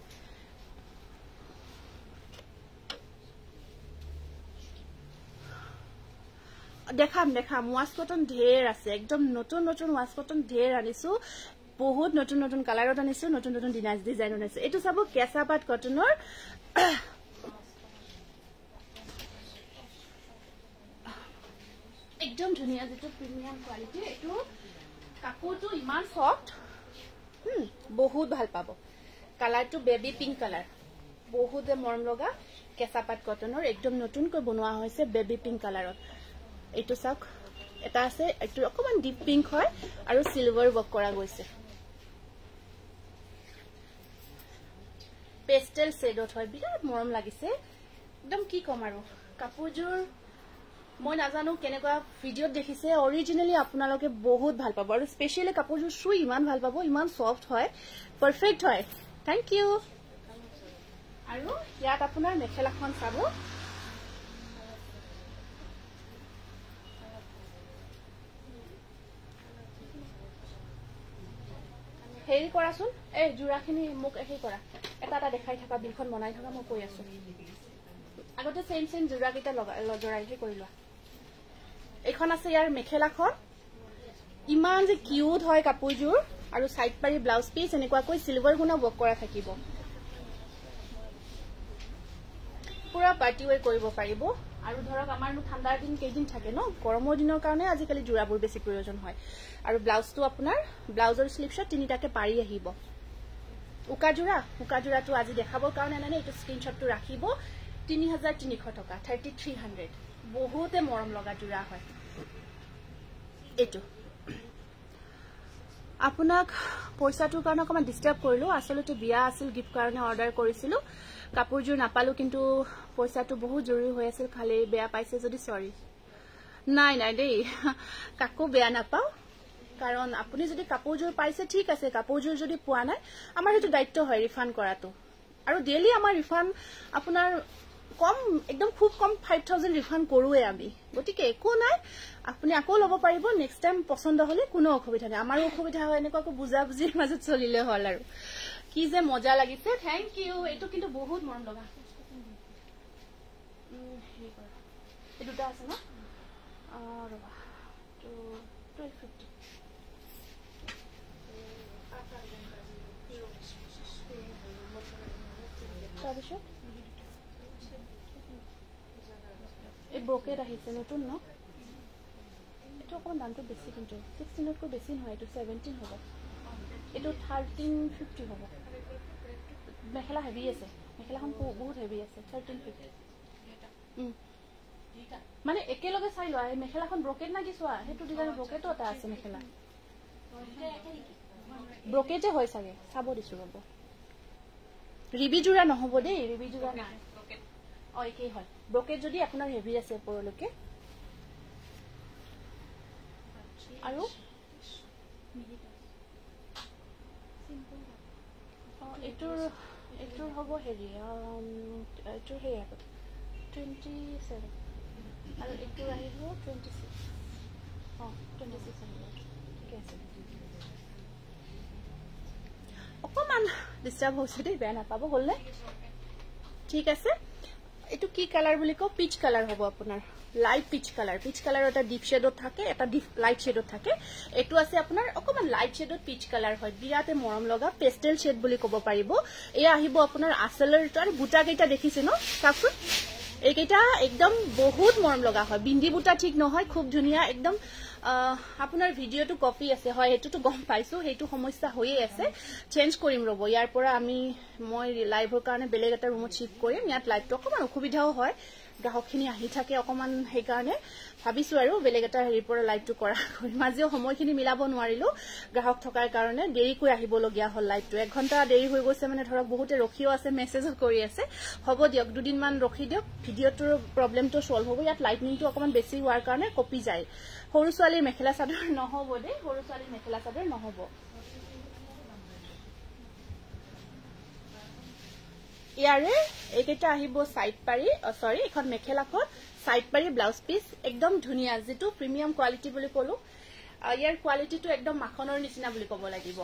দেখাম ওয়াশ কটন ঢেৰ আছে একদম নতুন ওয়াশ কটন ঢেৰ আনিছো বহুত নতুন কালাৰত আনিছো নতুন ডিজাইন আনিছো এটো চাব কেঁচাপাত কটনৰ একদম ধুনীয়া যেটো প্ৰিমিয়াম কোৱালিটি এটো কাপোৰটো ইমান সফট বহুত ভাল পাব কালাৰটো বেবি পিংক কালাৰ বহুতে মৰম লগা কেঁচাপাত কটনৰ একদম নতুনকৈ বনোৱা হৈছে বেবি পিংক কালাৰত এটো চাওক এটা আছে এটো অকমান ডিপ পিংক হয় আৰু সিলভাৰ ওয়াৰ্ক কৰা গৈছে পেস্টেল শেডত হয় বিৰাট মৰম লাগিছে একদম কি কম আৰু কাপোৰজোৰ মই নাজানো কেনেকুৱা ভিডিঅত দেখিছে অৰিজিনালি আপোনালোকে বহুত ভাল পাব আৰু স্পেশালি কাপোৰজোৰ সুই ইমান ভাল পাব ইমান সফট হয় পাৰফেক্ট হয় থ্যাংক ইউ আৰু ইয়াত আপোনাৰ মেখেলাখন চাব হেৰি কৰাচোন এই জোৰাখিনি মোক হেৰি কৰা এটা দেখাই থকা বিলখন বনাই থকা মই কৈ আছো আগতে সেম জোৰা কিটা জৰাই কৰি লোৱা এখন আছে ইয়াৰ মেখেলাখন ইমান যে কিউট হয় কাপোৰজোৰ আৰু সাইড পাৰি ব্লাউজ পিস এনেকুৱাকৈ সিলভাৰ গুণা ওয়াৰ্ক কৰা থাকিব পুৰা পাৰ্টি ওয়াৰ কৰিব পাৰিব আৰু ধৰক আমাৰনো ঠাণ্ডাৰ দিন কেইদিন থাকে ন গৰমৰ দিনৰ কাৰণে আজিকালি জোৰাবোৰ বেছি প্ৰয়োজন হয় আৰু ব্লাউজটো আপোনাৰ ব্লাউজৰ স্লিপছত তিনিটাকে পাৰি আহিব উকা জোৰাটো আজি দেখাবৰ কাৰণে নানে এইটো স্ক্ৰিনশ্বটটো ৰাখিব 3300 টকা 3300 বহুতে মৰম লগা জোৰা হয় এটো আপোনাক পইচাটোৰ কাৰণে অকমান ডিস্টাৰ্ব কৰিলো আসলতে বিয়া আছিল গিফট কাৰণে অৰ্ডাৰ কৰিছিলো কাপোৰজোৰ নাপালো কিন্তু পইচাটো বহুত জৰুৰী হৈ আছিল খালি বেয়া পাইছে যদি সৰি নাই দেই কাকো বেয়া নাপাও কাৰণ আপুনি যদি কাপোৰযোৰ পাইছে ঠিক আছে কাপোৰযোৰ যদি পোৱা নাই আমাৰ হেতু দায়িত্ব হয় ৰিফান্ড কৰাটো আৰু ডেইলি আমাৰ ৰিফান্ড আপোনাৰ কম একদম খুব কম 5000 ৰিফান্ড কৰোৱে আমি গতিকে একো নাই আপুনি আকৌ ল'ব পাৰিব নেক্সট টাইম পছন্দ হলে কোনো অসুবিধা নাই আমাৰো অসুবিধা হয় এনেকুৱাকৈ বুজা বুজিৰ মাজত চলিলে হ'ল আৰু কি যে মজা লাগিছে থ্যাংক ইউ এটো কিন্তু বহুত মৰম লগা এই দুটা আছে না ৰবা তো 1250 তাৰপিছত এই ব্ৰকেট আহিছে নতুন ন এটো অকমান দামটো বেছি কিন্তু 16 তকৈ বেছি নহয় এটো 17 হ'ব এটো 1350 হ'ব মেখেলা হেভি আছে মেখেলাখন বহুত হেভি আছে 1350 মানে একেলগে চাই লোৱা এই মেখেলাখন ব্ৰকেট না কি চোৱা হেতু ডিজাইন ব্ৰকেটও এটা আছে মেখেলা ব্ৰকেটে হয় চাগে চাব দিছো ৰব ৰিবি জোৰা নহব দেই ৰিবি জোৰা না একেই হয় ব্ৰকেট যদি আপোনাৰ হেভি আছে পৰলৈকে আৰু এটোৰ হ'ব হেৰি এটোৰ হে 27 আৰু এটোৰ আহিব 26 26 আহিব ঠিক আছে অকমান ডিস্টার্ব হৈছে দেই বেয়া নাপাব হলনে ঠিক আছে এটো কি কালার বুলি কো পিচ কালার হ'ব আপোনাৰ লাইট পিচ কালার এটা ডিপ শেডত থাকে এটা ডিপ লাইট শেডত থাকে এটো আছে আপোনাৰ অকমান লাইট শেডত পিচ কালাৰ হয় বিৰাতে মৰম লগা পেস্টেল শেড বুলি ক'ব পাৰিব এয়া আহিব আপোনাৰ আসলৰ আৰু বুটা কেইটা দেখিছে ন চাকু এইকেইটা একদম বহুত মৰম লগা হয় বিন্দি বুটা ঠিক নহয় খুব ধুনিয়া একদম আপোনাৰ ভিডিওটো কপি আছে হয় এটোটো গম পাইছো হেতু সমস্যা হৈয়ে আছে চেঞ্জ কৰিম ৰব ইয়াৰ পৰা মই লাইভৰ কাৰণে বেলেগ এটা ৰুমত শিফট কৰিম ইয়াত লাইভটো অকমান অসুবিধাও হয় গ্ৰাহকখিনি আহি থাকে অকমান সেই কাৰণে ভাবিছো আৰু বেলেগ এটা হেৰিৰ পৰা লাইভটো কৰা মাজেও সময়খিনি মিলাব নোৱাৰিলো গ্ৰাহক থকাৰ কাৰণে দেৰি কৈ আহিব লগিয়া হল লাইভটো 1 ঘণ্টা দেৰি হৈ গৈছে মানে ধৰক বহুতে ৰখিও আছে মেছেজও কৰি আছে হ'ব দিয়ক দুদিন মান ৰখি দিয়ক ভিডিওটোৰ প্ৰবলেমটো সলভ হ'ব ইয়াত লাইটনিংটো অকমান বেছি হোৱাৰ কাৰণে কপি যায় সৰু ছোৱালীৰ মেখেলা চাদৰ নহব দেই সৰু ছোৱালীৰ মেখেলা চাদৰ নহব ইয়াৰে এইকেইটা আহিব সাইড পাৰি সৰি এখন মেখেলাখন সাইড পাৰি ব্লাউজ পিস একদম ধুনিয়া যেটো প্ৰিমিয়াম কোৱালিটি বুলি কলো ইয়াৰ কোৱালিটিটো একদম মাখনৰ নিচিনা বুলি ক'ব লাগিব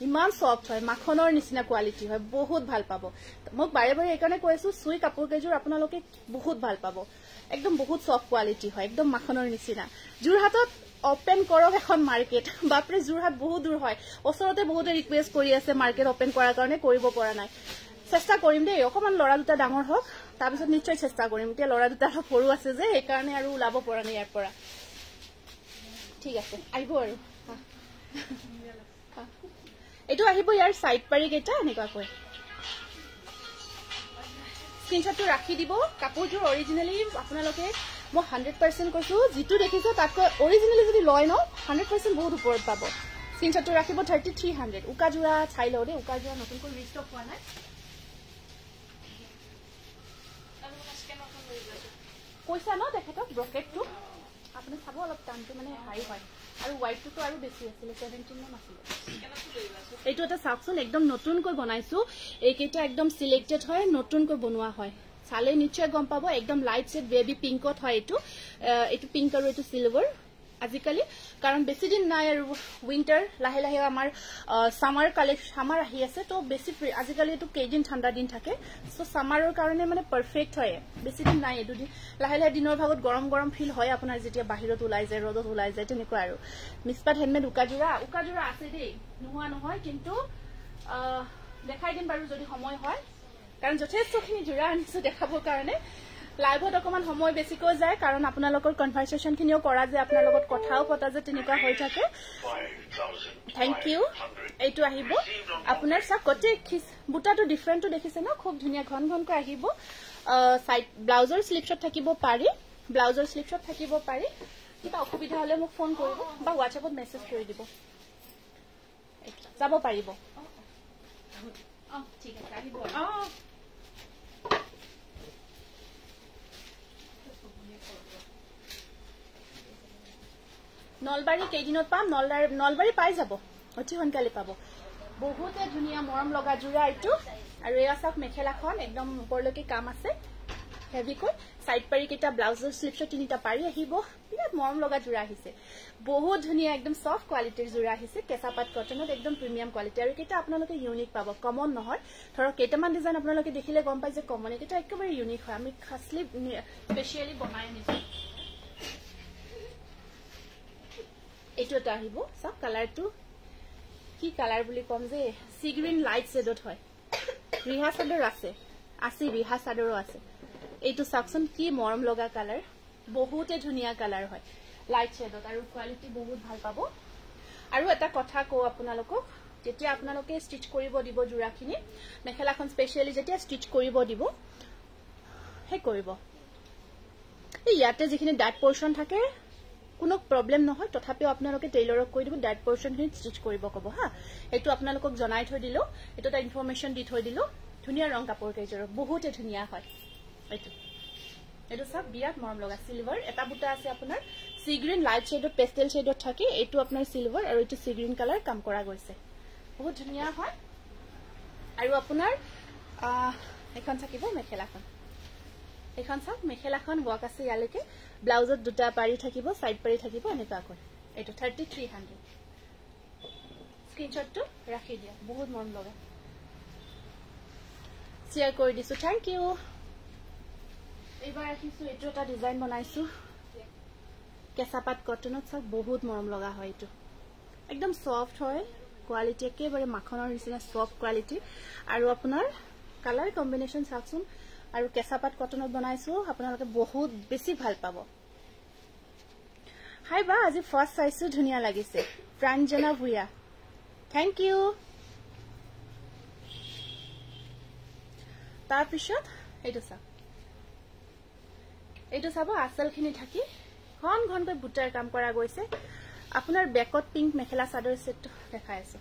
ইমান সফট হয় মাখনৰ নিচিনা কোৱালিটি হয় বহুত ভাল পাব মোক বাৰে বাৰে এইকাৰণে কৈছো সুই কাপোৰ কেজুৰ আপোনালোকে বহুত ভাল পাব একদম বহুত সফট কোৱালিটি হয় একদম মাখনৰ নিচিনা জুৰহাটত ওপেন কৰক এখন মাৰ্কেট বাপৰে জুৰহাট বহুত দূৰ হয় ওচৰতে বহুতে ৰিকুৱেষ্ট কৰি আছে মাৰ্কেট ওপেন কৰাৰ কাৰণে কৰিব পৰা নাই চেষ্টা কৰিম দেই অকমান লৰা দুটা ডাঙৰ হওক তাৰ পিছত নিশ্চয় চেষ্টা কৰিম এতিয়া লৰা দুটা সৰু আছে যে এই কাৰণে আৰু উলাব পৰা নাই ইয়াৰ পৰা ঠিক আছে আহিব আৰু এটো আহিব ইয়াৰ সাইড পাৰি কেটা এনেকা কয় স্ক্ৰিনশ্বটটো ৰাখি দিব কাপোৰযোৰ অৰিজিনালি আপোনালোকে মই 100% কৈছো যেটো দেখিছো তাতকৈ অৰিজিনালি যদি লয় ন 100% বহুত ওপৰত পাব স্ক্ৰিনশ্বটটো ৰাখিব 3300 উকাজোৰা চাই লও দে উকাজোৰা নতুনকৈ ৰিষ্টক হোৱা নাই কৈছা ন তেখেতক ব্ৰকেটটো আপুনি চাব অলপ দামটো মানে হাই হয় আৰু হোৱাইটটো আৰু বেছি আছিল 17 মান আছিল এইটো এটা সাকচোন একদম নতুনকৈ বনাইছো এইকেইটা একদম সিলেক্টেড হয় নতুনকৈ বনোৱা হয় চালে নিশ্চয় গম পাব একদম লাইট শেড বেবি পিংকত হয় এইটো পিংক আৰু এইটো সিলভাৰ আজিকালি কাৰণ বেছি দিন নাই আৰু উইন্টাৰ লাহে লাহে আমাৰ সামাৰ কালেকশন সামাৰ আহি আছে তো বেছি আজিকালি এটো কেইদিন ঠাণ্ডা দিন থাকে সো সামাৰৰ কাৰণে মানে পাৰফেক্ট হয় বেছি দিন নাই দুদিন লাহে লাহে দিনৰ ভাগত গৰম গৰম ফিল হয় আপোনাৰ যেতিয়া বাহিৰত ওলাই যায় ৰদত ওলাই যায় তেনেকুৱা আৰু মিছপাত হেণ্ডমেড উকাজোৰা আছে দেই নোহোৱা নহয় কিন্তু দেখাই দিম বাৰু যদি সময় হয় কাৰণ যথেষ্টখিনি জোৰা আনিছো দেখাবৰ কাৰণে লাইভত অকমান সময় বেছিকৈ যায় কাৰণ আপোনালোকৰ কনভাৰসেচন খিনিও কৰা যে আপোনাৰ লগত কথাও পতা যে তেনেকুৱা হৈ থাকে থ্যাংক ইউ এইটো আহিব আপোনাৰ সব কতে বুটাটো ডিফাৰেন্টটো দেখিছে ন খুব ধুনিয়া ঘন ঘনকৈ আহিব সাইড ব্লাউজৰ স্লিপছত থাকিব পাৰি কিবা অসুবিধা হলে মোক ফোন কৰিব বা WhatsAppত মেছেজ কৰি দিব যাব পাৰিব ঠিক আছে আহিব নলবাৰী কেইদিনত পাম নলবাৰী পাই যাব অতি সোনকালে পাব বহুতে ধুনীয়া মৰম লগা জোৰা এইটো আৰু এয়া চাওক মেখেলাখন একদম ওপৰলৈকে কাম আছে হেভি কৈ সাইড পাৰি কেটা ব্লাউজৰ স্লিপছৰ তিনিটা পাৰি আহিব বিৰাট মৰম লগা জোৰা আহিছে বহুত ধুনীয়া একদম সফট কোৱালিটিৰ জোৰা আহিছে কেঁচাপাত কটনত একদম প্ৰিমিয়াম কোৱালিটি আৰু কেটা আপোনালোকে ইউনিক পাব কমন নহয় ধৰক কেইটামান ডিজাইন আপোনালোকে দেখিলে গম পাই যে কমন এটা একেবাৰে ইউনিক হয় আমি খাসলি স্পেশালি বনাই আনিছো এইটো এটা আহিব সব কালাৰটো কি কালাৰ বুলি কম যে সি গ্ৰীন লাইট শেডত হয় ৰিহা চাদৰ আছে ৰিহা চাদৰো আছে এইটো সাকশন কি মৰম লগা কালাৰ বহুতে ধুনীয়া কালাৰ হয় লাইট শেডত আৰু কোৱালিটি বহুত ভাল পাব আৰু এটা কথা কও আপোনালোকক যেতিয়া আপোনালোকে ষ্টিচ কৰিব দিব জোৰাখিনি মেখেলাখন স্পেশালি যেতিয়া ষ্টিচ কৰিব দিব হে কৰিব ইয়াতে যিখিনি ডাট পোৰশন থাকে কোনো প্ৰবলেম নহয় তথাপিও আপোনালোকে টেইলৰক কৈ দিব ডাট পোৰশনখিনি ষ্টিচ কৰিব কব হা এটো আপোনালোকক জনাই থৈ দিলো এটো এটা ইনফৰমেশন দি থৈ দিলো ধুনীয়া ৰং কাপোৰ কেইজৰ বহুতে ধুনীয়া হয় এইটো সব বিৰাট মৰম লগা সিলভাৰ এটা বুটা আছে আপোনাৰ সি গ্ৰীন লাইট শেডত পেস্টেল শেডত থাকে এইটো আপোনাৰ সিলভাৰ আৰু এইটো সি গ্ৰীন কালাৰ কাম কৰা গৈছে বহুত ধুনীয়া হয় আৰু আপোনাৰ এখন থাকিব মেখেলাখন এখন সব মেখেলাখন ওয়াক আছে ইয়ালৈকে ব্লাউজত দুটা পাৰি থাকিব সাইড পাৰি থাকিব এনেকা কৈ এইটো 3300 স্ক্ৰিনশ্বটটো ৰাখি দিয়া বহুত মৰম লগা শেয়াৰ কৰি দিছো থ্যাংক ইউ এবাৰ ৰাখিছো এইটো এটা ডিজাইন বনাইছো কেঁচাপাত কটনত সব বহুত মৰম লগা হয় এইটো একদম সফট হয় কোৱালিটি একেবাৰে মাখনৰ নিচিনা সফট কোৱালিটি আৰু আপোনাৰ কালাৰ কম্বিনেশন চাকচোন আৰু কেঁচাপাত কটনত বনাইছো আপোনালোকে বহুত বেছি ভাল পাব হাই বা আজি ফাৰ্স্ট চাইছো ধুনীয়া লাগিছে প্ৰাঞ্জনা ভুয়া থ্যাংক ইউ তাৰ পিছত এইটো চাব আসলখিনি থাকি ঘনকৈ বুটাৰ কাম কৰা গৈছে আপোনাৰ বেকত পিংক মেখেলা চাদৰ সেট দেখাই আছে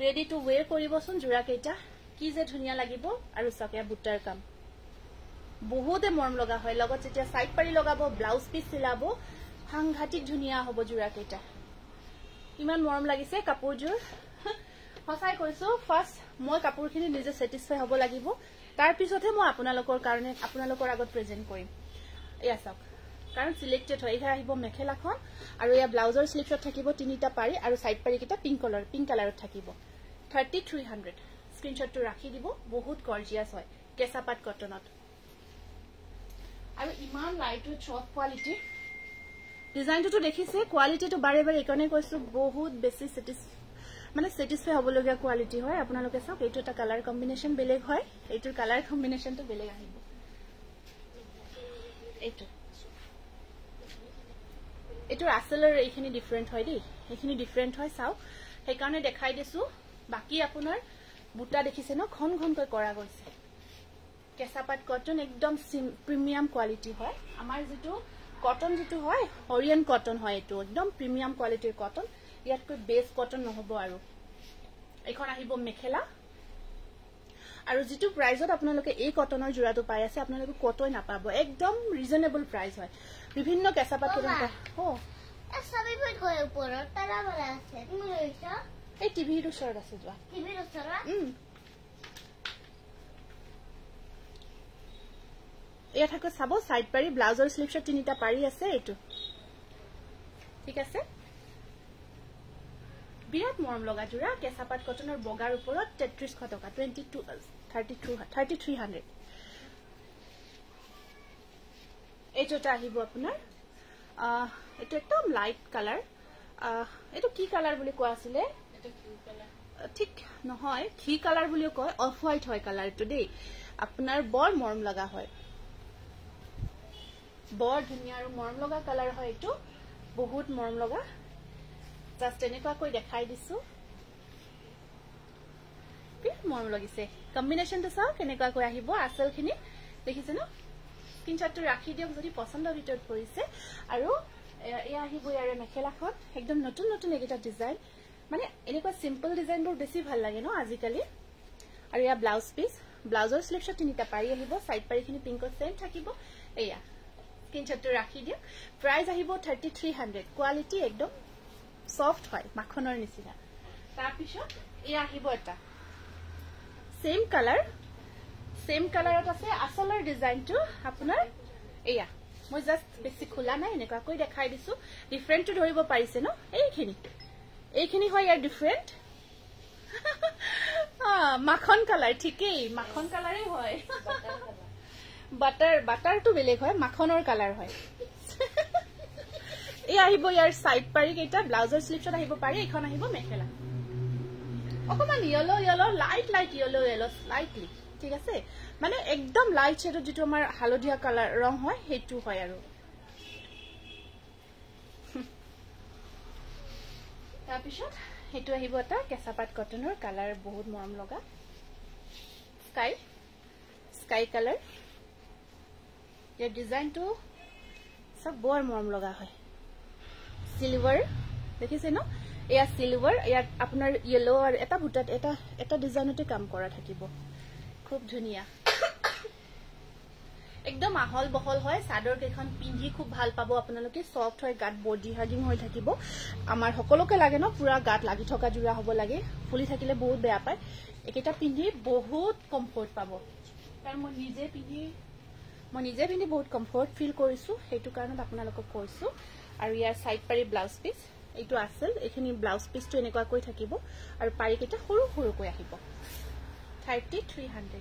ৰেডি টু ওয়্যাৰ কৰিবচোন জোৰা কেইটা কি যে ধুনীয়া লাগিব আৰু সকিয়া বুটাৰ কাম বহুতে মৰম লগা হয় লগত যেতিয়া সাইড পাৰি লগাব ব্লাউজ পিস সিলাব সাংঘাতিক ধুনীয়া হ'ব জোৰা কেইটা ইমান মৰম লাগিছে কাপোৰজোৰ হসাই কৈছো ফাৰ্স্ট মই কাপোৰখিনি নিজে স্যাটিসফাই হ'ব লাগিব তাৰ পিছতহে মই আপোনালোকৰ কাৰণে আপোনালোকৰ আগত প্ৰেজেন্ট কৰিম এয়া চাওক কাৰণ সিলেক্টেড হয় এয়া আহিব মেখেলাখন আৰু এয়া ব্লাউজৰ স্লিপছত থাকিব তিনিটা পাৰি আৰু সাইড পাৰি কিটা পিংক কালাৰত থাকিব 3300 স্ক্ৰিনশ্বটটো ৰাখি দিব বহুত গৰ্জিয়াস হয় কেঁচাপাত কটনত আৰু ইমান লাইট উইথ সফট কোৱালিটি ডিজাইনটো দেখিছে কোৱালিটিটো বাৰে বাৰে ইকনে কৈছো বহুত বেছি স্যাটিসফাই হ'বলগীয়া কোৱালিটি হয় আপোনালোকে চাওক এইটো এটা কালাৰ কম্বিনেশন বেলেগ হয় এইটোৰ কালাৰ কম্বিনেশনটো বেলেগ আহিব এইটোৰ আসলৰ এইখিনি ডিফাৰেন্ট হয় দেই এইখিনি ডিফাৰেন্ট হয় চাও সেইকাৰণে দেখাই দিছো বাকি আপোনাৰ বুটা দেখিছে ন ঘনকৈ কৰা গৈছে কেঁচাপাত কটন একদম প্ৰিমিয়াম কোৱালিটি হয় আমাৰ যেটো কটন যেটো হয় হৰিয়ান কটন হয় এটো একদম প্ৰিমিয়াম কোৱালিটিৰ কটন ইয়াতকৈ বেস কটন নহব আৰু এখন আহিব মেখেলা আৰু যেটো প্ৰাইজত আপোনালোকে এই কটনৰ জোৰাটো পাই আছে আপোনালোকে কতই নাপাব একদম ৰিজনেবল প্ৰাইস হয় বিভিন্ন কেঁচাপাত কটন সবই ভই কই ওপৰত তাৰা বলা আছে তুমি লৈছা এই টিভিৰ ওচৰত আছে যোৱা টিভিৰ ওচৰত এয়া থাকে চাব সাইড পাৰি ব্লাউজৰ স্লিপছত তিনিটা পাৰি আছে এইটো ঠিক আছে বিৰাট মৰম লগা জোৰা কেঁচাপাত কটনৰ বগাৰ ওপৰত 3300 টকা 3300 এইটোটা আহিব আপোনাৰ এটো একদম লাইট কালাৰ এটো কি কালাৰ বুলি কোৱা আছিল এটো কি কালাৰ ঠিক নহয় কি কালাৰ বুলি কয় অফ হোৱাইট হয় কালাৰটো দেই আপোনাৰ বৰ মৰম লগা হয় বৰ ধুনীয়া আৰু মৰম লগা কালাৰ হয় এটো বহুত মৰম লগা জাস্ট এনেকুৱা কৈ দেখাই দিছো বিৰাট মৰম লাগিছে কম্বিনেশনটো চাও কেনেকুৱা কৈ আহিব আসলখিনি দেখিছে ন স্ক্ৰিনশ্বটটো ৰাখি দিয়ক যদি পছন্দৰ ভিতৰত পৰিছে আৰু এয়া আহিব ইয়াৰে মেখেলাখন একদম নতুন এটা ডিজাইন মানে এনেকুৱা সিম্পল ডিজাইনবোৰ বেছি ভাল লাগে ন আজিকালি আৰু ইয়া ব্লাউজ পিস ব্লাউজৰ স্লিপছত তিনিটা পাৰি আহিব সাইড পাৰিখিনি পিংকত সেম থাকিব এয়া স্ক্ৰিনশ্বটটো ৰাখি দিয়ক প্ৰাইস আহিব 3300 কোৱালিটি একদম সফট হয় মাখনৰ নিচিনা তাৰ পিছত এই আহিব এটা সেম কালাৰত আছে আসলৰ ডিজাইনটো আপোনাৰ এয়া মই জাস্ট বেছি খোলা নাই এনেকুৱা কৈ দেখাই দিছো ডিফাৰেন্টটো ধৰিব পাৰিছে ন এইখিনি হয় ইয়াৰ ডিফাৰেন্ট মাখন কালাৰ ঠিকই মাখন কালাৰে হয় বাটাৰটো বেলেগ হয় মাখনৰ কালাৰ হয় এই আহিব ইয়াৰ সাইড পাৰি কেইটা ব্লাউজৰ স্লিপছত আহিব পাৰি এখন আহিব মেখেলা অকমান ইয়েলো লাইট ইয়েলো স্লাইটলি ঠিক আছে মানে একদম লাইট শেডত যেটো আমাৰ হালধীয়া কালাৰ ৰং হয় হেতু হয় আৰু তাৰ পিছত হেতু আহিব এটা কেঁচাপাত কটনৰ কালাৰ বহুত মৰম লগা স্কাই কালাৰ ইয়াৰ ডিজাইনটো সব বৰ মৰম লগা হয় সিলভাৰ দেখিছে ন এয়া সিলভাৰ ইয়াত আপোনাৰ ইয়েলো আৰু এটা বুটাত এটা ডিজাইনতে কাম কৰা থাকিব খুব ধুনিয়া একদম আহল বহল হয় সাদৰ কেখন পিন্ধি খুব ভাল পাবো আপোনালোকে সফট হয় গাত বডি হাগিং হৈ থাকিব আমাৰ সকলোকে লাগে ন পুৰা গাত লাগি থকা জুৰা হ'ব লাগে ফুলি থাকিলে বহুত বেয়া পায় একেটা পিন্ধি বহুত কমফৰ্ট পাব কাৰণ মই নিজে পিন্ধি বহুত কমফৰ্ট ফিল কৰিছো হেতু কাৰণত আপোনালোকক কৈছো আৰু ইয়াৰ সাইড পাৰি ব্লাউজ পিস এইটো আছিল এখিনি ব্লাউজ পিসটো এনেকুৱা কৈ থাকিব আৰু পাৰি কেটা সৰু কৈ আহিব 3300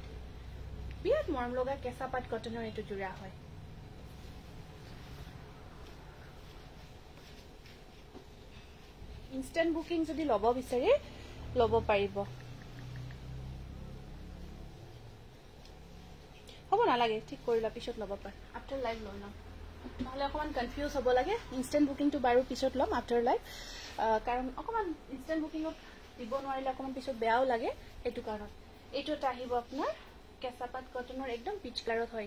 বিৰাট মৰম লগা কেঁচাপাত কটনৰ এইটো জোৰা হয় ইনষ্টেন্ট বুকিং যদি লব বিচাৰে লব পাৰিব হ'ব নালাগে ঠিক কৰিলা পিছত লব পাৰ আফটাৰ লাইভ লৈ লম নহলে অকমান কনফিউজ হ'ব লাগে ইনষ্টেন্ট বুকিংটো বাৰু পিছত লম আফটাৰ লাইভ কাৰণ অকমান ইনষ্টেন্ট বুকিংত দিব নোৱাৰিলে অকমান পিছত বেয়াও লাগে এটো কাৰণ এইটো এটা আহিব আপোনাৰ কেঁচাপাত কটনৰ একদম পিচ কালাৰত হয়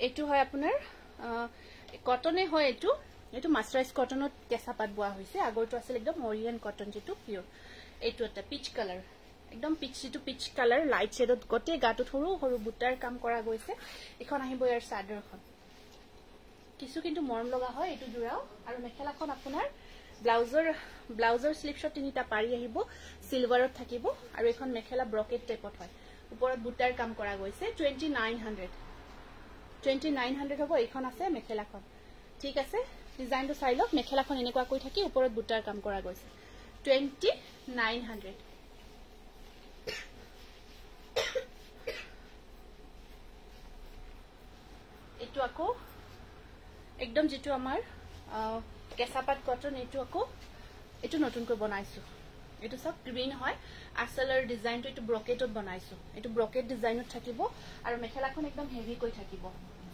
এইটো হয় আপোনাৰ কটনে হয় এইটো মাস্টাৰাইজ কটনত কেঁচাপাত বোৱা হৈছে আগৰটো আছিল একদম অৰিয়েণ্ট কটন যেটো পিওৰ এইটো এটা পিচ কালাৰ একদম পিচ কালাৰ লাইট শেডত গটে গাটো সৰু বুটাৰ কাম কৰা গৈছে এখন আহিব ইয়াৰ চাদৰখন কিছু কিন্তু মৰম লগা হয় এইটো জোৰাও আৰু মেখেলাখন আপোনাৰ ব্লাউজৰ স্লিপছত তিনিটা পাৰি আহিব সিলভাৰত থাকিব আৰু এখন মেখেলা ব্ৰকেট টাইপত হয় ওপৰত বুটাৰ কাম কৰা গৈছে 2900 হ'ব এইখন আছে মেখেলাখন ঠিক আছে ডিজাইনটো চাই লওক মেখেলাখন এনেকুৱা কৈ থাকি ওপৰত বুটাৰ কাম কৰা গৈছে 2900 এইটো আকৌ একদম যেটো আমাৰ কেঁচাপাত কটন এইটো নতুনকৈ বনাইছো এইটো সব গ্ৰীন হয় আসলৰ ডিজাইনটো এইটো ব্ৰকেটত বনাইছো এইটো ব্ৰকেট ডিজাইনত থাকিব আৰু মেখেলাখন একদম হেভি কৈ থাকিব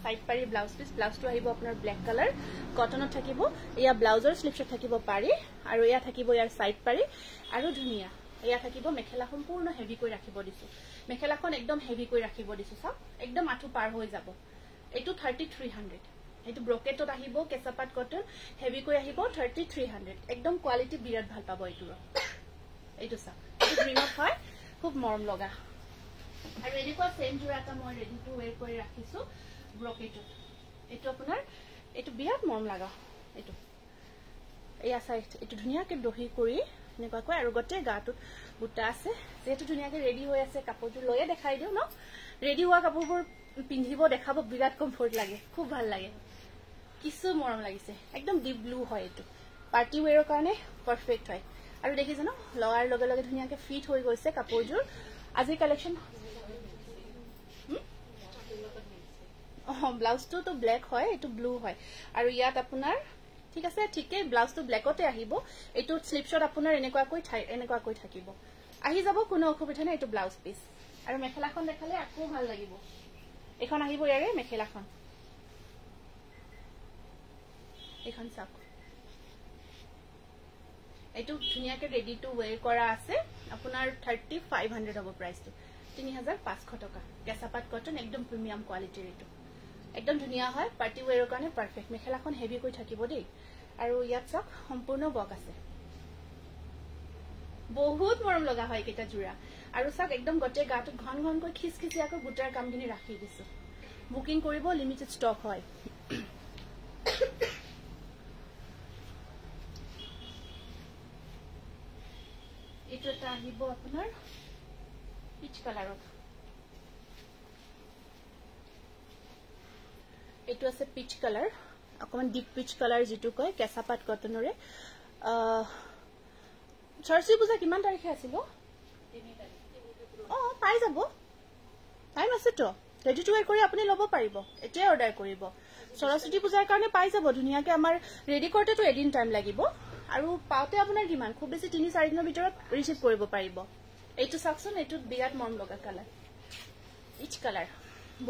সাইড পাৰি ব্লাউজ পিস ব্লাউজটো আহিব আপোনাৰ ব্ল্যাক কালাৰ কটনত থাকিব ইয়া ব্লাউজৰ স্লিপছত থাকিব পাৰি আৰু ইয়া থাকিব ইয়াৰ সাইড পাৰি আৰু ধুনিয়া ইয়া থাকিব মেখেলা সম্পূৰ্ণ হেভি কৈ ৰাখিব দিছো মেখেলাখন একদম হেভি কৈ ৰাখিব দিছো সব একদম আঠু পাৰ হৈ যাব এইটো 3300 এইটো ব্ৰকেটত আহিব কেঁচাপাত কটন হেভি কৈ আহিব 3300 একদম কোৱালিটি বিৰাট ভাল পাব এইটো সব এইটো গ্ৰীনত হয় খুব মৰম লগা আৰু এনেকুৱা সেম জোৰা এটা মই ৰেডি টু ওয়্যাৰ কৰি ৰাখিছো ব্ৰকেটত এইটো আপোনাৰ এইটো বিৰাট মৰম লগা এইটো এয়া সাইড এইটো ধুনিয়াকে দহি কৰি এনেকুৱা কৈ আৰু গটে গাটো বুটা আছে যেটো ধুনিয়াকে ৰেডি হৈ আছে কাপোৰটো লয়ে দেখাই দিও ন ৰেডি হোৱা কাপোৰবোৰ পিন্ধিব দেখাব বিৰাট কমফৰ্ট লাগে খুব ভাল লাগে কিছু মৰম লাগিছে একদম ডিপ ব্লু হয় এইটো পাৰ্টি ওয়্যাৰৰ কাৰণে পাৰফেক্ট হয় আৰু দেখিছে ন লগাৰ লগে লগে ধুনিয়াকে ফিট হৈ গৈছে কাপোৰজোৰ আজি কালেকশন ব্লাউজটো তো ব্ল্যাক হয় এইটো ব্লু হয় আৰু ইয়াত আপোনাৰ ঠিক আছে ঠিকই ব্লাউজটো ব্ল্যাকতে আহিব এইটো স্লিপছত আপোনাৰ এনেকুৱা কৈ থাকিব আহি যাব কোনো অসুবিধা নাই এইটো ব্লাউজ পিস আৰু মেখেলাখন দেখালে আকৌ ভাল লাগিব এখন আহিব ইয়াৰে মেখেলাখন এখন চাওক এইটো ধুনিয়াকে ৰেডি টু ওয়্যাৰ কৰা আছে আপোনাৰ 3500 হ'ব প্ৰাইসটো 3500 টকা কেঁচাপাত কটন একদম প্ৰিমিয়াম কোৱালিটিৰ এইটো একদম ধুনিয়া হয় পাৰ্টি ওয়্যাৰৰ কাৰণে পাৰফেক্ট মেখেলাখন হেভি কৈ থাকিব দেই আৰু ইয়াত চাওক সম্পূৰ্ণ বক আছে বহুত মৰম লগা হয় কেটা জোৰা আৰু চাওক একদম গোটেই গাটো ঘন ঘনকৈ খিচখিচিয়াকৈ গোটাৰ কামখিনি ৰাখি দিছো বুকিং কৰিব লিমিটেড ষ্টক হয় এইটো এটা আহিব আপোনাৰ পিচ কালাৰত এইটো আছে পিচ কালাৰ অকমান ডিপ পিচ কালাৰ যেটো কয় কেঁচা পাট কটনৰে সৰস্বতী পূজা কিমান তাৰিখে আছিল পাই যাব টাইম আছে তো ৰেডি টু ৱেৰ কৰি আপুনি ল'ব পাৰিব এতিয়াই অৰ্ডাৰ কৰিব সৰস্বতী পূজাৰ কাৰণে পাই যাব ধুনীয়াকৈ আমাৰ ৰেডি কৰোঁতেতো এদিন টাইম লাগিব আৰু পাওঁতে আপোনাৰ কিমান খুব বেছি 3-4 দিনৰ ভিতৰত ৰিচিভ কৰিব পাৰিব এইটো চাওকচোন এইটো বিৰাট মৰম লগা কালাৰ ইচ কালাৰ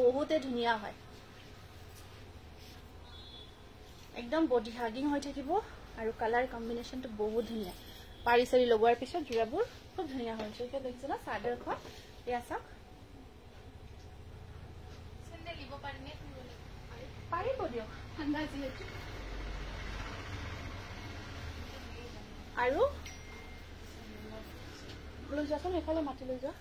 বহুতে ধুনীয়া হয় একদম বডি হাগিং হৈ থাকিব আৰু কালাৰ কম্বিনেশ্যনটো বহুত ধুনীয়া পাৰি চাৰি লগোৱাৰ পিছত জোৰাবোৰ খুব ধুনীয়া হৈছে এতিয়া দেখিছে না চাদৰখন এয়া চাওক পাৰিব দিয়ক ঠাণ্ডা যিহেতু আৰু লৈ যাচোন এইফালে মাতি লৈ যোৱা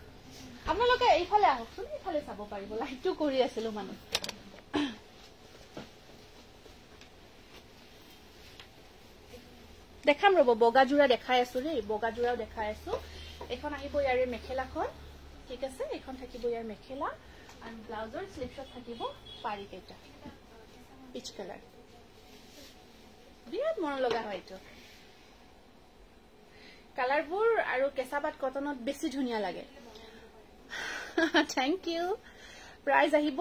আপোনালোকে এইফালে আহকচোন এইফালে চাব পাৰিব লাইটটো কৰি আছিলো মানুহ দেখাম ৰ'ব বগা জোৰা দেখাই আছো দেই বগা জোৰাও দেখাই আছো এখন আহিব ইয়াৰে মেখেলাখন ঠিক আছে এখন থাকিব ইয়াৰ মেখেলা আৰু ব্লাউজৰ স্লিপছত থাকিব পাৰি কেইটা পিচ কালাৰ বিৰাট মৰম লগা হয় এইটো কালাৰবোৰ আৰু কেঁচা পাট কটনত বেছি ধুনীয়া লাগে থেংক ইউ প্ৰাইস আহিব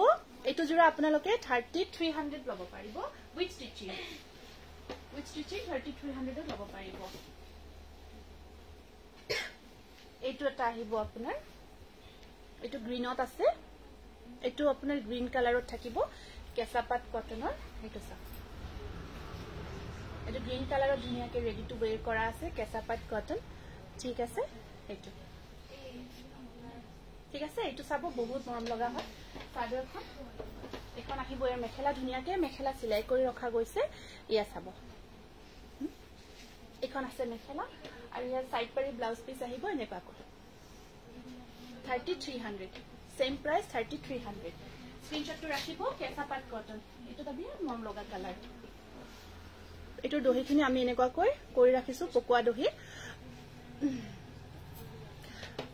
এইটো জোৰা আপোনালোকে 3300 ল'ব পাৰিব উইথ স্টিচিং 3300 ল'ব পাৰিব এইটো এটা আহিব আপোনাৰ এইটো গ্ৰীনত আছে এইটো আপোনাৰ গ্ৰীন কালাৰত থাকিব কেঁচা পাট কটনৰ এইটো চাওক এইটো গ্ৰীন কালাৰত ধুনীয়াকৈ ৰেডি টু ৱেৰ কৰা আছে কেঁচা পাট কটন ঠিক আছে এইটো ঠিক আছে এইটো চাব বহুত মৰম লগা হয় চাদৰখন এখন আহিব ইয়াৰ মেখেলা ধুনীয়াকৈ মেখেলা চিলাই কৰি ৰখা গৈছে ইয়া চাব এখন আছে মেখেলা আৰু ইয়াৰ সাইড পাৰি ব্লাউজ পিস আহিব এনেকুৱাকৈ 3300 সেম প্ৰাইস 3300 স্ক্ৰিনশ্বটটো ৰাখিব কেঁচা পাট কটন এইটো দাবি মৰম লগা কালাৰ এইটো দহিখিনি আমি এনেকুৱাকৈ কৰি ৰাখিছো পকোৱা দহি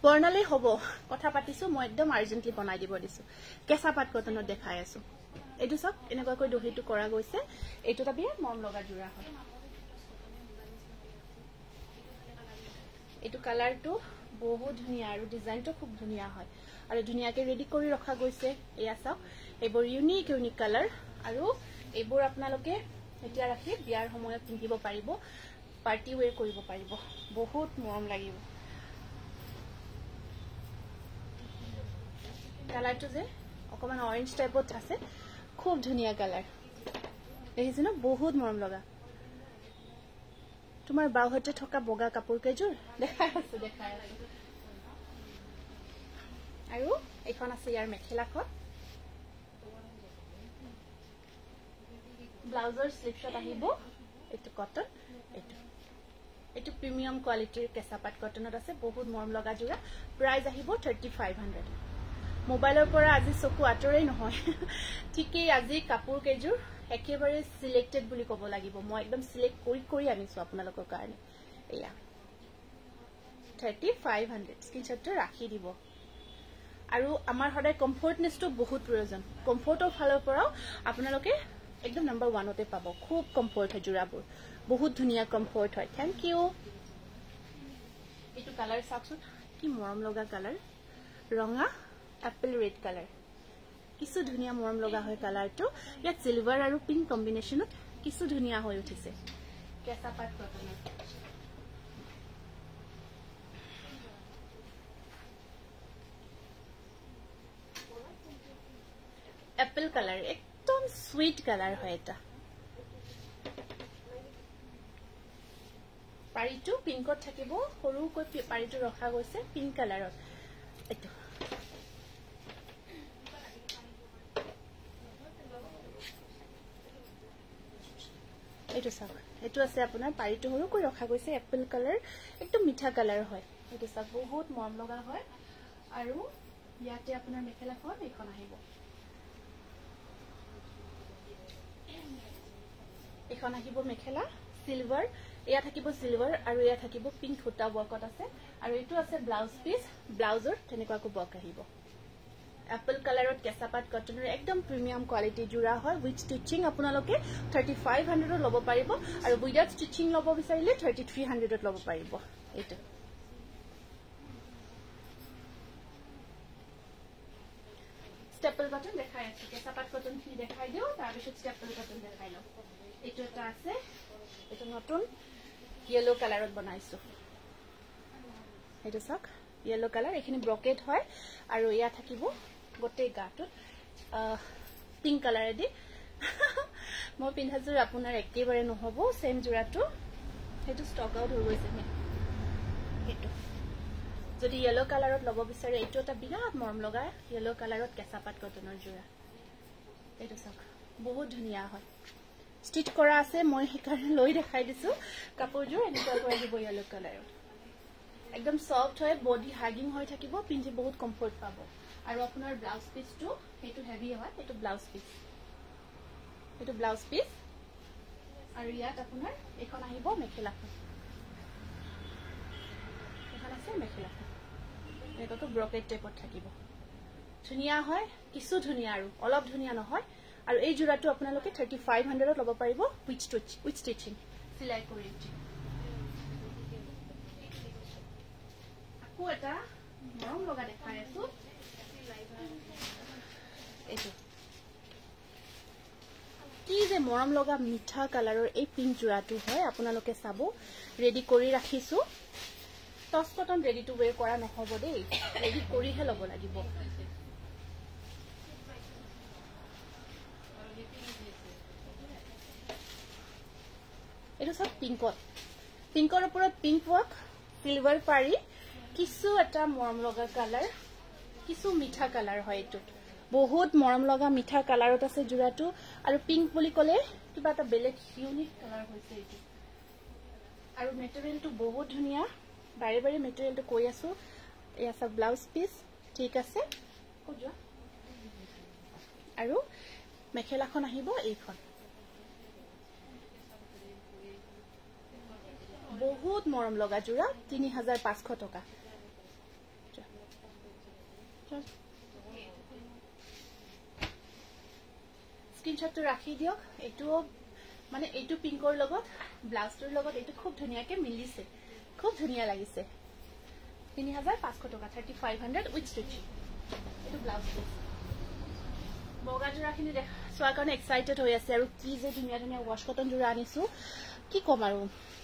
বৰ্ণালে হ'ব কথা পাতিছো মই একদম আৰ্জেন্টলি বনাই দিব দিছো কেঁচা পাট কটনত দেখাই আছো এইটো সব এনেকুৱাকৈ দহিটো কৰা গৈছে এইটো দাবি মৰম লগা জোৰা হয় এইটো কালাৰটো বহুত ধুনীয়া আৰু ডিজাইনটো খুব ধুনীয়া হয় আৰু ধুনীয়াকৈ ৰেডি কৰি ৰখা গৈছে এয়া চাওক এইবোৰ ইউনিক কালাৰ আৰু এইবোৰ আপোনালোকে এতিয়া ৰাখি বিয়াৰ সময়ত পিন্ধিব পাৰিব পাৰ্টি ৱেৰ কৰিব পাৰিব বহুত মৰম লাগিব কালাৰটো যে অকমান অৰেঞ্জ টাইপত আছে খুব ধুনীয়া কালাৰ দেখিছে ন বহুত মৰম লগা তোমাৰ বাহুতে থকা বগা কাপোৰ কেজোৰ দেখাই আছে আৰু এখন আছে ইয়াৰ মেখেলাখন ব্লাউজৰ স্লিপছত আহিব এইটো কটন এইটো প্ৰিমিয়াম কোৱালিটিৰ কেঁচা পাট কটনত আছে বহুত মৰম লগা জোৰা প্ৰাইস আহিব 3500 মোবাইলৰ পৰা আজি চকু আঁতৰেই নহয় ঠিকই আজি কাপোৰ কেজোৰ একেবাৰে সিলেক্টেড বুলি ক'ব লাগিব মই একদম সিলেক্ট কৰি আনিছো আপোনালোকৰ কাৰণে এয়া 3500 স্ক্ৰিনশ্বটটো ৰাখি দিব আৰু আমাৰ সদায় কমফৰ্টনেছটো বহুত প্ৰয়োজন কমফৰ্টৰ ফালৰ পৰাও আপোনালোকে একদম নাম্বাৰ 1তে পাব খুব কমফৰ্ট হয় জোৰাবোৰ বহুত ধুনীয়া কমফৰ্ট হয় থ্যাংক ইউ এইটো কালাৰ চাওকচোন কি মৰম লগা কালাৰ ৰঙা এপল ৰেড কালাৰ কিছু ধুনীয়া মৰম লগা হয় কালাৰটো ইয়াত সিলভাৰ আৰু পিংক কম্বিনেশ্যনত কিছু ধুনীয়া হৈ উঠিছে কেঁচা পাট কটনৰ এপল কালাৰ একদম সুইট কালাৰ হয় এটা পাৰিটো পিংকত থাকিব সৰুকৈ পাৰিটো ৰখা গৈছে পিংক কালাৰত এইটো এইটো চাওক এইটো আছে আপোনাৰ পাৰিটো সৰুকৈ ৰখা গৈছে এপল কালাৰ একদম মিঠা কালাৰ হয় এইটো চাওক বহুত মৰম লগা হয় আৰু ইয়াতে আপোনাৰ মেখেলাখন এইখন আহিব এইখন আহিব মেখেলা সিলভাৰ এয়া থাকিব সিলভাৰ আৰু এয়া থাকিব পিংক সূতা ওয়াৰ্কত আছে আৰু এটো আছে ব্লাউজ পিস ব্লাউজৰ তেনেকুৱাকৈ ওয়াৰ্ক আহিব এপল কালাৰত কেঁচাপাত কটনৰ একদম প্ৰিমিয়াম কোৱালিটি জোৰা হয় উইথ ষ্টিচিং আপোনালোকে 3500 ল'ব পাৰিব আৰু উইদাউট ষ্টিচিং ল'ব বিচাৰিলে 3300 ল'ব পাৰিব এইটো স্টেপল কটন দেখাই আছে কেঁচাপাত কটন কি দেখাই দিও তাৰ পিছত স্টেপল কটন দেখাই লও এইটো এটা আছে এইটো নতুন ইয়েলো কালাৰত বনাইছো এইটো সক ইয়েলো কালাৰ এখিনি ব্ৰকেট হয় আৰু ইয়া থাকিব গোটেই গাটো পিংক কালাৰ দি মই পিন্ধাজুৰ আপোনাৰ একেবাৰে নহব সেম জোৰাটো হেতু ষ্টক আউট হৈ গৈছে নে হেতু যদি ইয়েলো কালাৰত লব বিচাৰে এইটো এটা বিৰাট মৰম লগা ইয়েলো কালাৰত কেঁচাপাত কটনৰ জোৰা এইটো সক বহুত ধুনিয়া হয় স্টিচ কৰা আছে মই হেকাৰণে লৈ দেখাই দিছো কাপোৰজোৰ এনেকুৱা কৰি দিব ইয়েলো কালাৰত একদম সফট হয় বডি হাগিং হৈ থাকিব পিন্ধি বহুত কমফৰ্ট পাব আৰু আপোনাৰ ব্লাউজ পিসটো হেতু হেভি হয় এটো ব্লাউজ পিস আৰু ইয়াত আপোনাৰ এখন আহিব মেখেলাখন এখন আছে মেখেলাখন এটাটো ব্ৰকেট টাইপত থাকিব ধুনিয়া হয় কিছু ধুনিয়া আৰু অলপ ধুনিয়া নহয় আৰু এই জোৰাটো আপোনালোকে 3500 ল'ব পাৰিব উইথ ষ্টিচিং সিলাই কৰি আকো এটা মৰম লগা দেখাই আছো এইটো কি যে মৰম লগা মিঠা কালাৰৰ এই পিংক জোৰাটো হয় আপোনালোকে চাব ৰেডি কৰি ৰাখিছো toss cotton ready to where কৰা নহব দেই ৰেডি কৰিহে ল'ব লাগিব এইটো সব পিংকৰ ওপৰত পিংক ওয়াৰ্ক সিলভাৰ পাৰি কিছু এটা মৰম লগা কালাৰ কিছু মিঠা কালাৰ হয় এটো বহুত মৰম লগা মিঠা কালাৰত আছে জোৰাটো আৰু পিংক বুলি কলে কিবা এটা বেলেগ ইউনিক কালাৰ হৈছে এটো আৰু মেটেৰিয়েলটো বহুত ধুনিয়া বাৰে বাৰে মেটেৰিয়েলটো কৈ আছো এয়া সব ব্লাউজ পিস ঠিক আছে কোজা আৰু মেখেলাখন আহিব এইখন বহুত মৰম লগা জোৰা 3500 টকা স্ক্ৰিনশটটো ৰাখি দিয়ক এটো মানে এটো পিংকৰ লগত ব্লাউজৰ লগত এটো খুব ধুনিয়াকে মিলিছে খুব ধুনিয়া লাগিছে 3500 টকা 3500 উইথ ষ্টিচিং এটো ব্লাউজ বগা জোৰাখিনি চোৱাৰ কাৰণে এক্সাইটেড হৈ আছে আৰু কি যে ধুনিয়া ধুনিয়া ওয়াশ কটন জোৰা আনিছো কি কম আৰু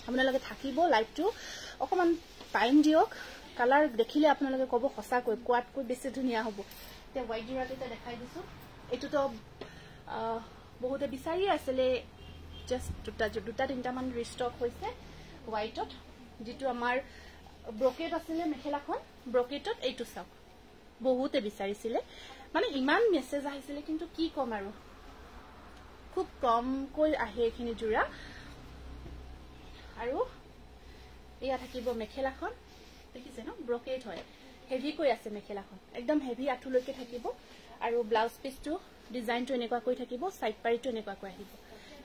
আপোনালোকে থাকিব লাইভটো অকমান টাইম দিয়ক কালাৰ দেখিলে আপোনালোকে কব হসা কৈ কোৱাতকৈ বেছি ধুনিয়া হ'ব তে হোৱাইট জোৰাটো দেখাই দিছো এটো তো বহুতে বিচাৰি আছিলে জাস্ট দুটা তিনটা মান ৰিস্টক হৈছে হোৱাইটত যেটো আমাৰ ব্ৰকেট আছিলে মেখেলাখন ব্ৰকেটত এইটো চাওক বহুতে বিচাৰিছিলে মানে ইমান মেসেজ আহিছিলে কিন্তু কি কম আৰু খুব কম কৈ আহে এখিনি জোৰা আৰু এয়া থাকিব মেখেলাখন দেখিছে ন ব্ৰকেট হয় হেভি কৈ আছে মেখেলাখন একদম হেভি আঠুলৈকে থাকিব আৰু ব্লাউজ পিসটো ডিজাইনটো এনেকুৱা কৈ থাকিব সাইড পাৰিটো এনেকুৱা কৈ আহিব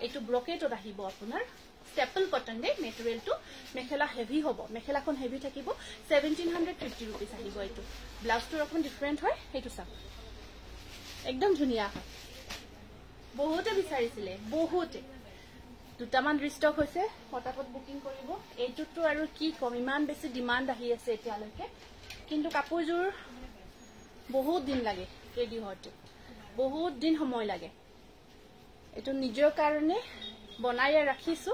এটো ব্ৰকেটত আহিব আপোনাৰ স্টেপল কটন দে মেটেৰিয়েলটো মেখেলা হেভি হ'ব মেখেলাখন হেভি থাকিব 1750 रुपीस আহিব এটো ব্লাউজটো অকন ডিফাৰেন্ট হয় হেতু চাওক একদম ধুনিয়া হয় বহুতে বিচাৰিছিলে বহুতে দুটামান ৰিস্টক হৈছে ফটাফট বুকিং কৰিব এইটোটো আৰু কি কম ইমান বেছি ডিমান্ড আহি আছে এতিয়ালৈকে কিন্তু কাপোৰজোৰ বহুত দিন লাগে ৰেডি হতে বহুত দিন সময় লাগে এটো নিজৰ কাৰণে বনাই ৰাখিছো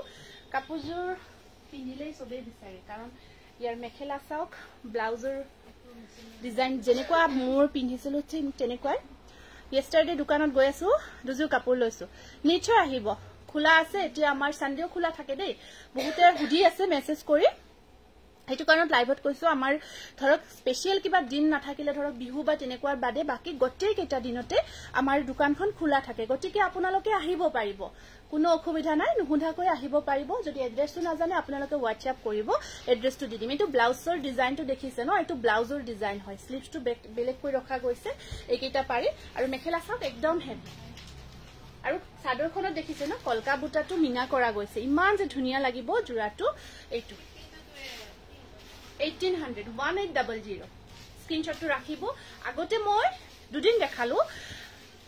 কাপোৰজোৰ পিন্ধিলেই সবে বিচাৰে কাৰণ ইয়াৰ মেখেলা চাওক ব্লাউজৰ ডিজাইন যেনেকুৱা মোৰ পিন্ধিছিলো তেনেকুৱা yesterday দোকানত গৈ আছো দুজোৰ কাপোৰ লৈছো নিশ্চয় আহিব খোলা আছে এতিয়া আমাৰ সানডেও খোলা থাকে দেই বহুতে হুডি আছে মেসেজ কৰি সেইটো কাৰণত লাইভত কৈছো আমাৰ ধৰক স্পেশাল কিবা দিন নাথাকিলে ধৰক বিহু বা তেনেকুৱাৰ বাদে বাকি গটেই কেইটা দিনতে আমাৰ দোকানখন খোলা থাকে গতিকে আপোনালোকে আহিব পাৰিব কোনো অসুবিধা নাই নুহুধাকৈ আহিব পাৰিব যদি এড্ৰেছটো নাজানে আপোনালোকে WhatsApp কৰিব এড্ৰেছটো দি দিম এটো ব্লাউজৰ ডিজাইনটো দেখিছে ন এটো ব্লাউজৰ ডিজাইন হয় স্লিভছটো বেলেগ কৈ ৰখা গৈছে এইকেইটা পাৰি আৰু মেখেলা চাওক একদম হেভি আৰু চাদৰখনত দেখিছে ন কলকা বুটাটো মিনা কৰা গৈছে ইমান যে ধুনিয়া লাগিব জোৰাটো এইটো 1800 স্ক্ৰিনশ্বটটো ৰাখিব আগতে মই দুদিন দেখালো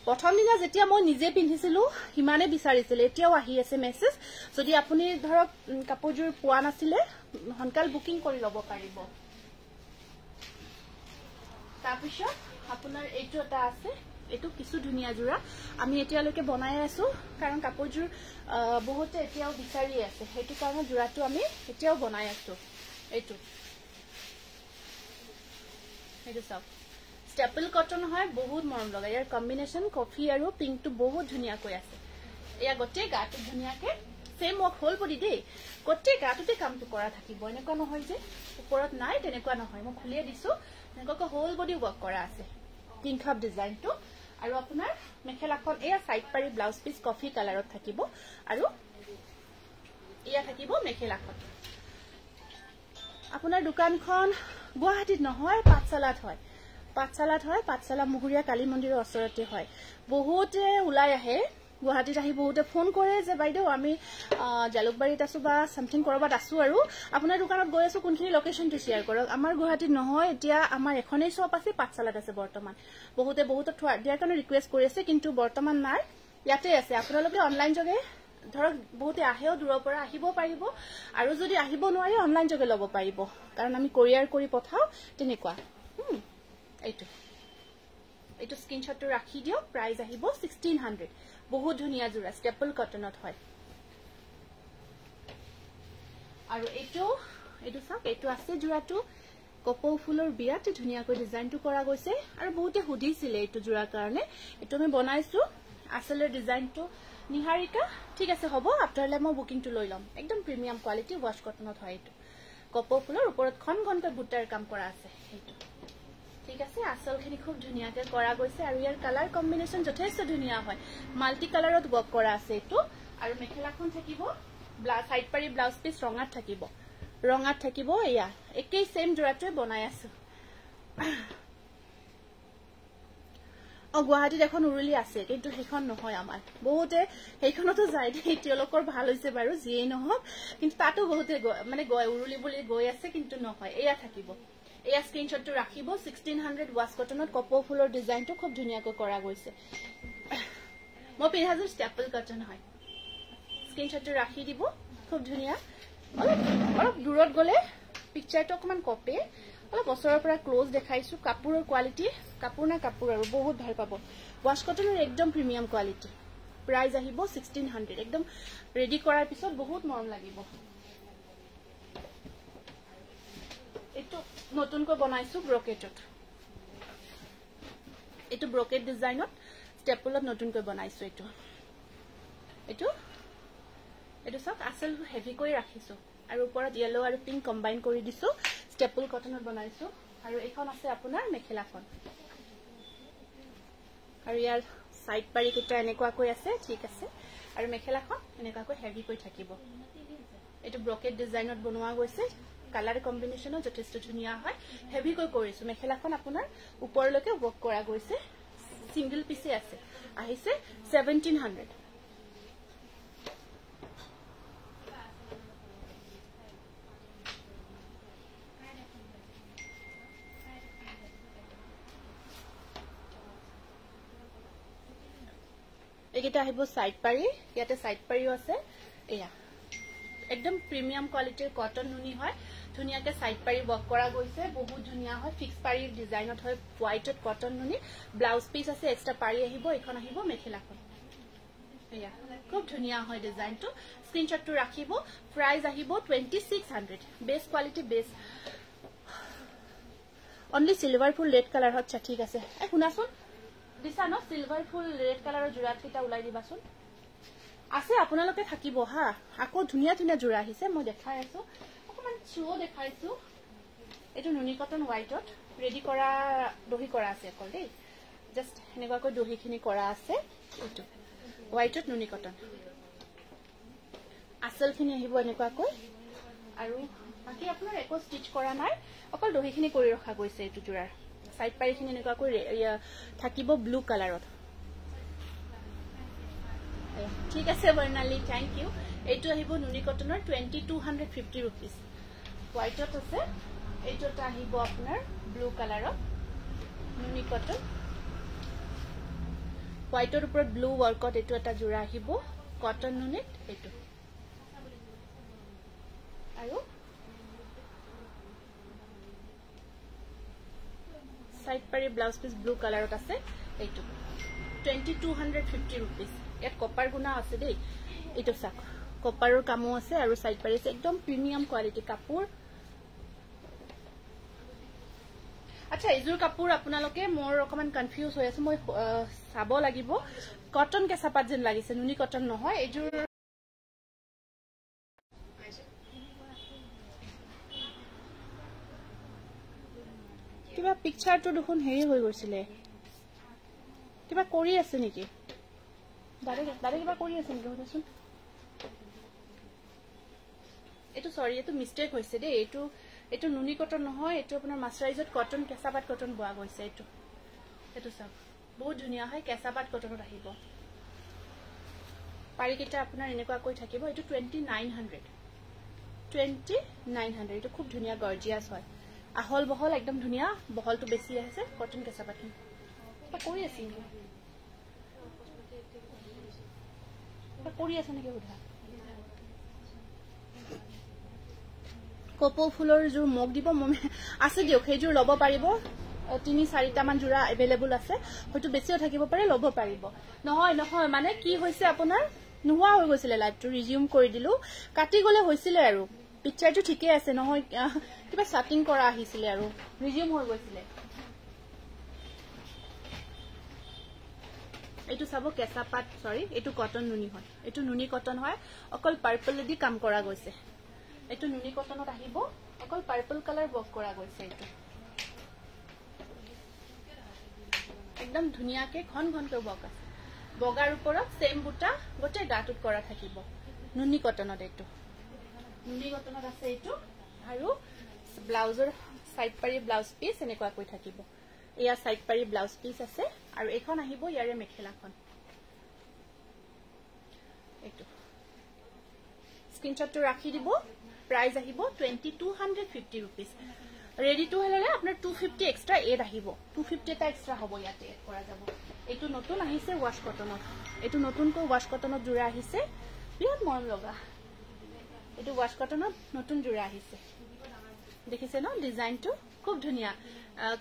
প্ৰথম দিনা যেতিয়া মই নিজে পিন্ধিছিলো হিমানে বিচাৰিছিল এতিয়াও আহি আছে মেছেজ যদি আপুনি ধৰক কাপোৰজোৰ পোৱা নাছিলে হনকাল বুকিং কৰি ল'ব পাৰিব তাৰপিছত আপোনাৰ এইটো এটা আছে এটো কিছু ধুনিয়া জোৰা আমি এতিয়ালৈকে বনাই আছো কাৰণ কাপোৰজোৰ বহুতে এতিয়াও বিচাৰি আছে হেতু কাৰণ জোৰাটো আমি এতিয়াও বনাই আছো এইটো হেতু সব স্টেপল কটন হয় বহুত মৰম লগা ইয়াৰ কম্বিনেশন কফি আৰু পিংক টু বহুত ধুনিয়া কৈ আছে এয়া গটে গাটো ধুনিয়াকে সেম ৱৰ্ক হল পৰি দেই গটে গাটোতে কামটো কৰা থাকিব এনেকুৱা নহয় যে ওপৰত নাই তেনেকুৱা নহয় মই খুলিয়ে দিছো এনেকুৱা হোল বডি ৱৰ্ক কৰা আছে পিংক হাফ ডিজাইনটো আৰু আপোনাৰ মেখেলাখন এয়া সাইড পাৰি ব্লাউজ পিস কফি কালাৰত থাকিব আৰু এয়া থাকিব মেখেলাখন আপোনাৰ দোকানখন গুৱাহাটীত নহয় পাঠশালাত হয় পাঠশালা মুহুৰীয়া কালী মন্দিৰৰ ওচৰতে হয় বহুতে উলাই আহে গুৱাহাটীত আহি বহুতে ফোন কৰে যে বাইদেউ আমি জালুকবাৰীত আছো বা সামথিং কৰবাত আছো আৰু আপোনাৰ দোকানত গৈ আছো কোনখিনি লোকেশনটো শেয়াৰ কৰক আমাৰ গুৱাহাটীত নহয় এতিয়া আমাৰ এখনেই শ্বপ আছে পাঠশালাত আছে বৰ্তমান বহুতে দিয়াৰ কাৰণে ৰিকুৱেষ্ট কৰি আছে কিন্তু বৰ্তমান নাই ইয়াতে আছে আপোনালোকে অনলাইন যোগে ধৰক বহুতে আহেও দূৰৰ পৰা আহিব পাৰিব আৰু যদি আহিব নোৱাৰে অনলাইন যোগে ল'ব পাৰিব কাৰণ আমি কোৰিয়াৰ কৰি পঠাও তেনেকুৱা এইটো স্ক্ৰিনশ্বটটো ৰাখি দিও প্ৰাইস আহিব 1600 বহুত ধুনিয়া জোৰা স্টেপল কটনত হয় আৰু এইটো চাওক এইটো আছে জোৰাটো কপৌ ফুলৰ বিৰাট ধুনিয়াকৈ ডিজাইনটো কৰা গৈছে আৰু বহুতে সুধিছিলে এইটো জোৰাৰ কাৰণে এইটো আমি বনাইছো আসলে ডিজাইনটো নিহাৰিকা ঠিক আছে হ'ব আফটাৰলে মই বুকিংটো লৈ লম একদম প্ৰিমিয়াম কোৱালিটি ওয়াশ কটনত হয় এইটো কপৌ ফুলৰ ওপৰত ঘনকৈ বুটাৰ কাম কৰা আছে এইটো ঠিক আছে আসলখিনি খুব ধুনিয়াকৈ কৰা গৈছে আৰু ইয়াৰ কালাৰ কম্বিনেশন যথেষ্ট ধুনিয়া হয় মাল্টি কালাৰত ৱৰ্ক কৰা আছে এইটো আৰু মেখেলাখন থাকিব সাইড পাৰি ব্লাউজ পিস ৰঙাত থাকিব এয়া একেই সেম জোৰাটোৱে বনাই আছো গুৱাহাটীত এখন উৰুলি আছে কিন্তু সেইখন নহয় আমাৰ বহুতে সেইখনতো যায় তেওঁলোকৰ ভাল হৈছে বাৰু যিয়ে নহওক কিন্তু তাতো বহুতে মানে উৰুলি বুলি গৈ আছে কিন্তু নহয় এয়া থাকিব এয়া স্ক্ৰিনশ্বটটো ৰাখিব 1600 ওয়াশ কটনত কপৌ ফুলৰ ডিজাইনটো খুব ধুনিয়াকৈ কৰা গৈছে মই পিন্ধাজোৰ স্টেপল কটন হয় স্ক্ৰিনশ্বটটো ৰাখি দিব খুব ধুনিয়া অলপ দূৰত গলে পিকচাৰটো অকমান কপে অলপ বছৰৰ পৰা ক্লোজ দেখাইছো কাপোৰৰ কোৱালিটি কাপোৰ আৰু বহুত ভাল পাব ওয়াশ কটনৰ একদম প্ৰিমিয়াম কোৱালিটি প্ৰাইস আহিব 1600 একদম ৰেডি কৰাৰ পিছত বহুত মৰম লাগিব এটো নতুনকৈ বনাইছো ব্ৰকেটত এটো ব্ৰকেট ডিজাইনত স্টেপলত নতুনকৈ বনাইছো এটো সব আসল হেভি কৰি ৰাখিছো আৰু ওপৰত ইয়েলো আৰু পিংক কম্বাইন কৰি দিছো স্টেপল কটনত বনাইছো আৰু এখন আছে আপোনাৰ মেখেলাখন আৰু ইয়াৰ সাইড পাৰি কিটা এনেকুৱাকৈ আছে ঠিক আছে আৰু মেখেলাখন এনেকুৱাকৈ হেভি কৰি থাকিব এটো ব্ৰকেট ডিজাইনত বনোৱা গৈছে কালাৰ কম্বিনেশনো যথেষ্ট ধুনিয়া হয় হেভি কৈ কৰিছো মেখেলাখন আপোনাৰ ওপৰলৈকে ৱৰ্ক কৰা গৈছে সিঙ্গল পিসে আছে আহিছে 1700 একেটা আহিব সাইড পাৰি ইয়াতে সাইড পাৰিও আছে এয়া একদম প্ৰিমিয়াম কোৱালিটিৰ কটন নুনি হয় ধুনিয়াকে সাইড পাৰি ৱৰ্ক কৰা গৈছে বহুত ধুনিয়া হয় ফিক্স পাৰি ডিজাইনত হয় হোৱাইটত কটন নুনি ব্লাউজ পিস আছে এক্সট্ৰা পাৰি আহিব এখন আহিব মেখেলাখন এয়া খুব ধুনিয়া হয় ডিজাইনটো স্ক্ৰিনশ্বটটো ৰাখিব প্ৰাইস আহিব 2600 base quality base only silver ফুল ৰেড কালাৰ হচ্ছে ঠিক আছে শুনাছোন দিছা ন সিলভাৰ ফুল ৰেড কালাৰৰ জোৰাত কিটা উলাই দিবাছোন আছে আপোনালোকে থাকিব হা আকৌ ধুনিয়া জোৰা আহিছে মই দেখাই আছো অকমান চুও দেখাইছো এইটো নুনি কটন হোৱাইটত ৰেডি কৰা দহি কৰা আছে অকল দেই জাষ্ট এনেকুৱাকৈ দহিখিনি কৰা আছে এইটো হোৱাইটত নুনি কটন আচলখিনি আহিব এনেকুৱাকৈ আৰু বাকি আপোনাৰ একো ষ্টিচ কৰা নাই অকল দহিখিনি কৰি ৰখা গৈছে এইটো জোৰাৰ সাইড পাৰিখিনি এনেকুৱাকৈ থাকিব ব্লু কালাৰত ঠিক আছে বৰ্ণালী থ্যাংক ইউ এইটো আহিব নুনি কটনৰ 2250 रुपीस হোৱাইটত আছে এইটোটা আহিব আপোনাৰ ব্লু কালাৰত নুনি কটন হোৱাইটৰ ওপৰত ব্লু ৱৰ্কত এইটো এটা জোৰা আহিব কটন নুনিত এইটো আৰু সাইড পাৰি ব্লাউজ পিস ব্লু কালাৰত আছে এইটো 2250 रुपीस ইয়াত কপাৰ গুণা আছে দেই এইটো চাক কপাৰৰ কামো আছে আৰু সাইড পাৰি আছে একদম প্ৰিমিয়াম কোৱালিটি কাপোৰ আচ্ছা এইজোৰ কাপোৰ আপোনালোকে মোৰ অকমান কনফিউজ হৈ আছে মই চাব লাগিব কটন কেঁচাপাত যেন লাগিছে নুনি কটন নহয় এইজোৰ কিবা পিকচাৰটো দেখোন হেৰি হৈ গৈছিলে কিবা কৰি আছে নেকি দাদা কিবা কৰি আছে নেকি সুধাচোন এইটো সৰি এইটো মিষ্টেক হৈছে দেই এইটো নুনি কটন নহয় এইটো আপোনাৰ মাছৰাইজত কটন কেঁচাপাত কটন বোৱা গৈছে এইটো চাওক বহুত ধুনীয়া হয় কেঁচাপাত কটনত আহিব পাৰিকেইটা আপোনাৰ এনেকুৱাকৈ থাকিব এইটো 2900 এইটো খুব ধুনীয়া গৰ্জিয়াছ হয় আহল বহল একদম ধুনীয়া বহলটো বেছি আছে কটন কেঁচাপাত কৰি আছে কৰি আছে নেকি সুধা কপৌ ফুলৰ জোৰ মোক দিব আছে দিয়ক সেইজোৰ ল'ব পাৰিব 3-4টা মান জোৰা এভেইলেবল আছে হয়তো বেছিও থাকিব পাৰে ল'ব পাৰিব নহয় মানে কি হৈছে আপোনাৰ নোহোৱা হৈ গৈছিলে লাইভটো ৰিজিউম কৰি দিলো কাটি গলে হৈছিলে আৰু পিকচাৰটো ঠিকে আছে নহয় কিবা সেটিং কৰা আহিছিলে আৰু ৰিজিউম হৈ গৈছিলে এইটো চাব কেঁচাপাত সৰি এইটো কটন নুনি হয় এইটো নুনি কটন হয় অকল পাৰ্পল দি কাম কৰা গৈছে এইটো নুনি কটনত আহিব অকল পাৰ্পল কালাৰ ৱৰ্ক কৰা গৈছে এইটো একদম ধুনীয়াকে ঘনকৈ ৱৰ্ক আছে বগাৰ ওপৰত সেম বুটা গোটেই গাটুত কৰা থাকিব নুনি কটনত এইটো নুনি কটনত আছে এইটো আৰু ব্লাউজৰ সাইড পাৰি ব্লাউজ পিস এনেকুৱাকৈ থাকিব এয়া সাইড পাৰি ব্লাউজ পিস আছে আৰু এখন আহিব ইয়াৰে মেখেলাখন এইটো স্ক্ৰিনশ্বটটো ৰাখি দিব প্ৰাইস আহিব 2250 रुपीस ৰেডি টু হলে আপোনাৰ 250 এক্সট্ৰা এড আহিব 250 টা এক্সট্ৰা হ'ব ইয়াতে এড কৰা যাব এইটো নতুন আহিছে ওয়াশ কটনত এইটো নতুনকৈ ওয়াশ কটনত জোৰা আহিছে বিৰাট মৰম লগা এইটো ওয়াশ কটনত নতুন জোৰা আহিছে দেখিছে ন ডিজাইনটো খুব ধুনীয়া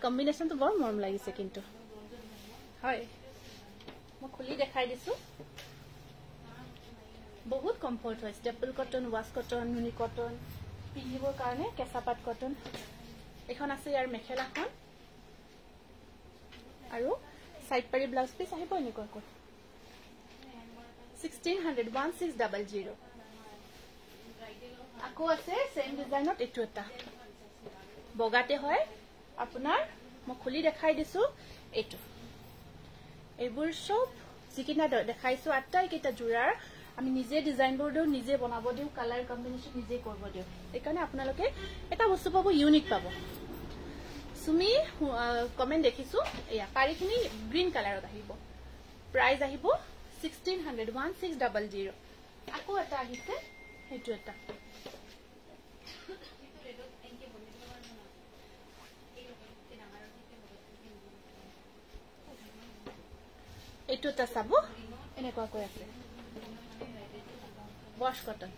কম্বিনেশনটো বৰ মৰম লাগিছে কিন্তু হয় মই খুলি দেখাই দিছো বহুত কমফৰ্ট হয় ষ্টেপল কটন ওয়াশ কটন নুনি কটন পিন্ধিবৰ কাৰণে কেঁচাপাত কটন এখন আছে ইয়াৰ মেখেলাখন আৰু সাইড পাৰি ব্লাউজ পিস আহিব এনেকুৱাকৈ 1600 আকৌ আছে সেম ডিজাইনত এইটো এটা বগাতে হয় আপোনাৰ মই খুলি দেখাই দিছো এইটো এইবোৰ সব যিকিনা দেখাইছো আটাই কেইটা জোৰাৰ আমি নিজে ডিজাইন বোৰ দিও নিজে বনাব দিও কালাৰ কম্বিনেশন নিজে কৰিব দিও এইকাৰণে আপোনালোকে এটা বস্তু পাব ইউনিক পাব সুমি কমেন্ট দেখিছো এয়া পাৰিখিনি গ্ৰীন কালাৰত আহিব প্ৰাইস আহিব 1600 আকৌ এটা আহিছে হেতু এটা এইটো এটা চাব এনেকুৱাকৈ আছে ওয়াশ কটন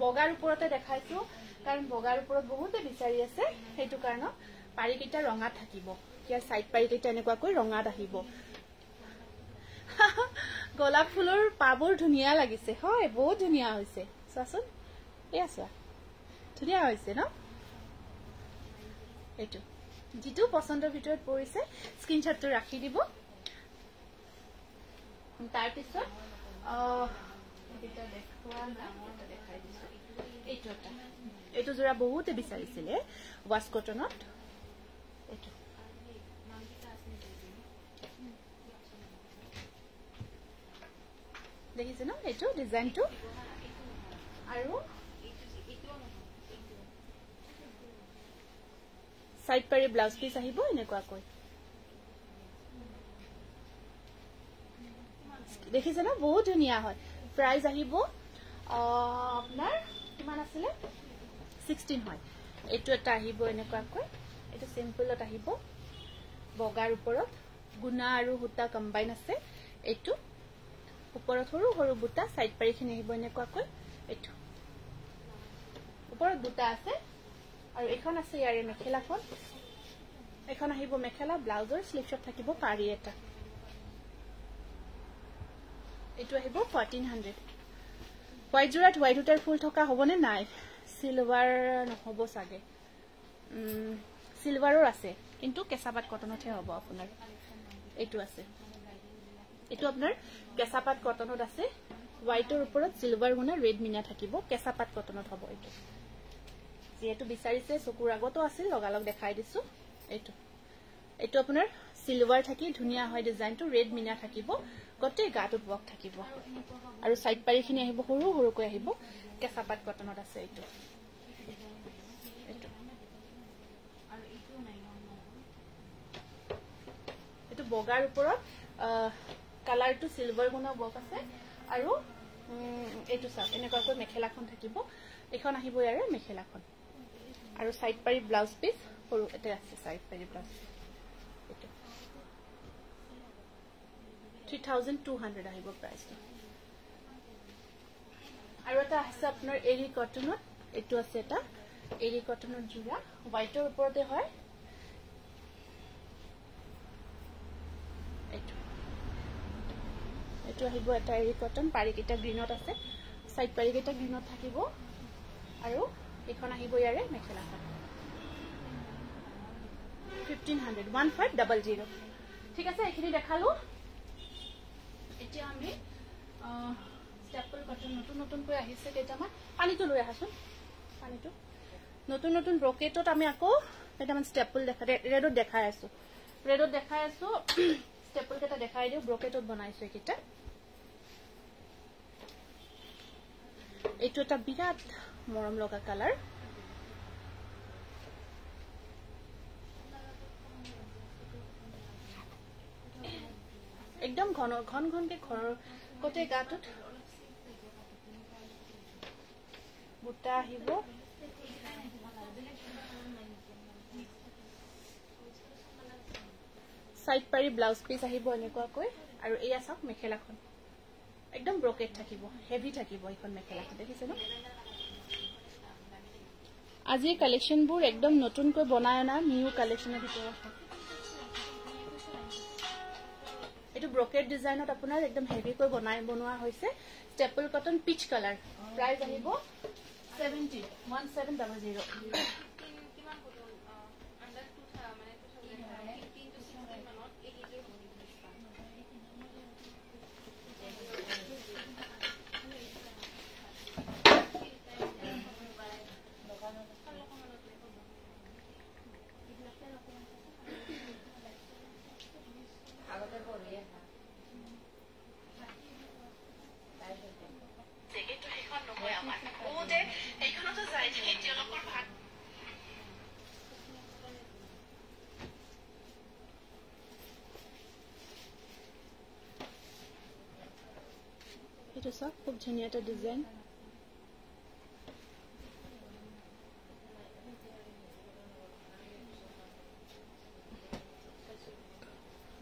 বগাৰ ওপৰতে দেখাইছো কাৰণ বগাৰ ওপৰত বহুতে বিচাৰি আছে হেতু কাৰণ পাৰিকেইটা ৰঙা থাকিব ইয়াৰ সাইড পাৰিকেইটা এনেকুৱাকৈ ৰঙাত আহিব গোলাপ ফুলৰ পাবোৰ ধুনীয়া লাগিছে হয় বহুত ধুনীয়া হৈছে চাচোন এয়া চোৱা ধুনীয়া হৈছে ন এইটো যেটো পছন্দৰ ভিতৰত পৰিছে স্ক্ৰিনশ্বটটো ৰাখি দিব তাৰ পিছত এটা দেখুৱা না এটা দেখাই দিছো এইটো এটা এইটো জোৰা বহুতে বিচাৰিছিলে ৱাছ কটনত এইটো দেখিছে ন এইটো ডিজাইনটো আৰু সাইড পাৰি ব্লাউজ পিস আহিব এনেকুৱাকৈ দেখিছে না বহুত ধুনিয়া হয় প্ৰাইস আহিব আপোনাৰ কিমান আছিল 16 হয় এটো এটা আহিব এনেকুৱাকৈ এটা সিম্পলত আহিব বগাৰ ওপৰত গুনা আৰু হুতা কম্বাইন আছে এটো ওপৰত সৰু সৰু বুটা সাইড পাৰিখিনি আহিব এনেকুৱাকৈ এটো ওপৰত বুটা আছে আৰু এখন আছে ইয়াৰে মেখেলাখন এখন আহিব মেখেলা ব্লাউজৰ স্লিভ শট থাকিব পাৰি এটা এটো আহিব 1400 হোয়াইট জোৰাত হোয়াইট উটাৰ ফুল থকা হবনে নাই সিলভাৰ নহব সাগে সিলভাৰৰ আছে কিন্তু কেঁচাপাত কটনতহে হ'ব আপোনাৰ এটো আছে এটো আপোনাৰ কেঁচাপাত কটনত আছে হোয়াইটৰ ওপৰত সিলভাৰ গুণা ৰেড মিনা থাকিব কেঁচাপাত কটনত হ'ব এটো যেহেতু বিচাৰিছে চকুৰ আগতো আছিল লগালগ দেখাই দিছো এটো এটো আপোনাৰ সিলভাৰ থাকি ধুনিয়া হয় ডিজাইনটো ৰেড মিনা থাকিব গটে গাটো বক থাকিব আৰু সাইড পাৰিখিনি আহিব সৰু সৰুকৈ আহিব কেঁচাপাত কটনত আছে এটো এটো বগাৰ ওপৰত কালাৰটো সিলভাৰ গুণা বক আছে আৰু এটো চাওক এনেকুৱাকৈ মেখেলাখন থাকিব এখন আহিব ইয়াৰে মেখেলাখন আৰু সাইড পাৰি ব্লাউজ পিস সৰু এটা আছে সাইড পাৰি ব্লাউজ এটো 3200 আহিব প্ৰাইসটো আৰু এটা আছে আপোনাৰ এৰি কটনত এটো আছে এটা এৰি কটনৰ জোৰা হোয়াইটৰ ওপৰতে হয় এটো আহিব এটা এৰি কটন পাৰিকিটা গ্ৰীনত আছে সাইড পাৰিকিটা গ্ৰীনত থাকিব আৰু এখন আহিব ইয়াৰে মেখেলাখন 1500 1500 ঠিক আছে এখিনি দেখালো এতিয়া আমি স্টেপল কটন নতুন নতুন কৈ আহিছে কেইটামান পানীটো লৈ আহাচোন পানীটো নতুন নতুন ব্ৰকেটত আমি আকৌ কেইটামান স্টেপল ৰেডত দেখাই আছো স্টেপল কেটা দেখাই দিও ব্ৰকেটত বনাইছো এইকেইটা এইটো এটা বিৰাট মৰম লগা কালাৰ একদম ঘন ঘনকে ঘৰৰ কোটে গাটত বুটা আহিব সাইড পাৰি ব্লাউজ পিস আহিব এনেকুৱাকৈ আৰু এয়া চাওক মেখেলাখন একদম ব্ৰকেট থাকিব হেভি থাকিব এখন মেখেলাখন দেখিছে ন আজি কালেকশনবোৰ একদম নতুনকৈ বনায় না নিউ কালেকশনৰ ভিতৰত এটো ব্ৰকেট ডিজাইনত আপোনাৰ একদম হেভি কৈ বনোৱা হৈছে staple cotton piece colour price আহিব 1700 এটো সব খুব ধুনিয়া এটা ডিজাইন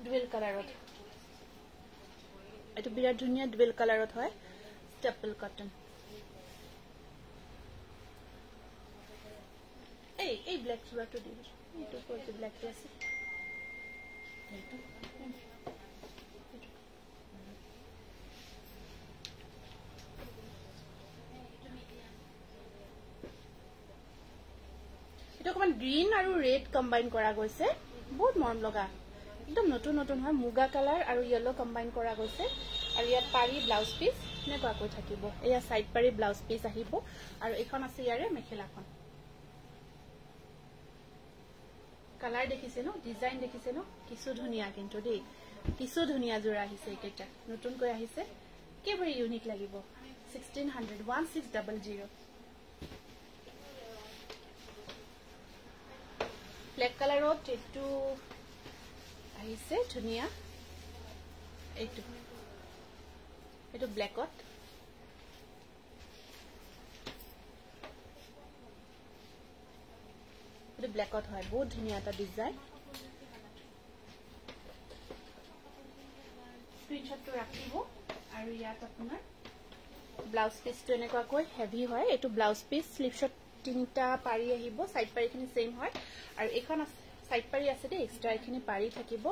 ডুৱেল কালাৰত এটো বিৰাট ধুনিয়া ডুৱেল কালাৰত হয় স্টেপল কটন এই ব্ল্যাক জোড়াটো দিও এটো কোতে ব্ল্যাক আছে এটো অকমান গ্ৰীন আৰু ৰেড কম্বাইন কৰা গৈছে বহুত মৰম লগা একদম নতুন নতুন হয় মুগা কালাৰ আৰু ইয়েলো কম্বাইন কৰা গৈছে আৰু ইয়াত পাৰি ব্লাউজ পিচ এনেকুৱাকৈ থাকিব এয়া সাইড পাৰি ব্লাউজ পিচ আহিব আৰু এখন আছে ইয়াৰে মেখেলাখন কালাৰ দেখিছে ন ডিজাইন দেখিছে ন কিছু ধুনিয়া কিন্তু দেই কিছু ধুনিয়া জোৰা আহিছে এইকেইটা নতুনকৈ আহিছে কেবৰি ইউনিক লাগিব 1600 1600 ব্ল্যাক কালাৰত এটো আহিছে ধুনিয়া এটো ব্ল্যাকত এটো ব্ল্যাকত হয় বহুত ধুনিয়া এটা ডিজাইন স্ক্রিনশটটো ৰাখিব আৰু ইয়াত আপোনাৰ ব্লাউজ পিচটো এনেকুৱাকৈ হেভি হয় এটো ব্লাউজ পিচ স্লিভ শট তিনিটা পাৰি আহিব সাইড পাৰিখিনি সেম হয় আৰু এখন সাইড পাৰি আছে দে এক্সট্ৰা এখিনি পাৰি থাকিব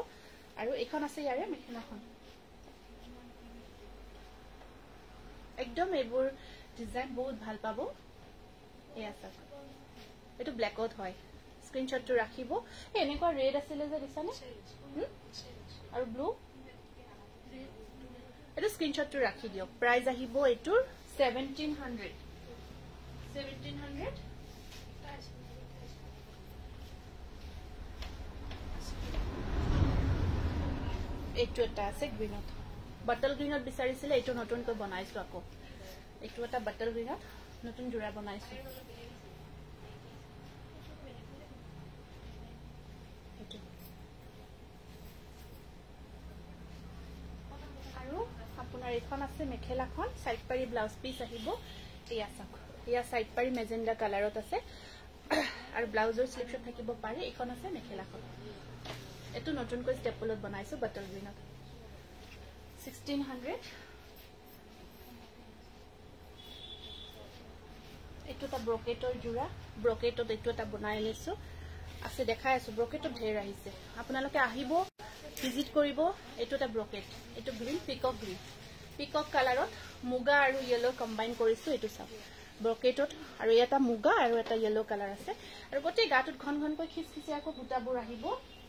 আৰু এখন আছে ইয়াৰে মেখেলাখন একদম এবোৰ ডিজাইন বহুত ভাল পাব এয়া চাওক এটো ব্ল্যাকত হয় স্ক্ৰিনশটটো ৰাখিব এনেকুৱা ৰেড আছিল যে দিছানে আৰু ব্লু এটো স্ক্ৰিনশটটো ৰাখি দিও প্ৰাইস আহিব এটোৰ 1700 এটো এটা আছে গ্ৰীনত বটল গ্ৰীনত বিচাৰিছিলে এটো নতুনকৈ বনাইছো আকৌ এটো এটা বটল গ্ৰীনত নতুন জোৰা বনাইছো আৰু আপোনাৰ এখন আছে মেখেলাখন সাইড পাৰি ব্লাউজ পিচ আহিব এয়া চাওক এয়া সাইড পাৰি মেজেন্ডা কালাৰত আছে আৰু ব্লাউজৰ স্লিভ শট থাকিব পাৰি এখন আছে মেখেলাখন এটো নতুনকৈ ষ্টেপলত বনাইছো বটল গ্ৰীনত 1600 এটো এটা ব্ৰকেটৰ জোৰা ব্ৰকেটত এটো এটা বনাই লৈছো আছে দেখাই আছো ব্ৰকেটত ঢেৰ আহিছে আপোনালোকে আহিব ভিজিট কৰিব এটো এটা ব্ৰকেট এটো গ্ৰীন পিকক কালাৰত মুগা আৰু ইয়েলো কম্বাইন কৰিছো এটো চাওক ব্ৰকেটত আৰু এটা মুগা আৰু এটা ইয়েলো কালাৰ আছে আৰু গোটেই গাটোত ঘন ঘনকৈ খিচখিচিয়াকৈ বুটাবোৰ আহিব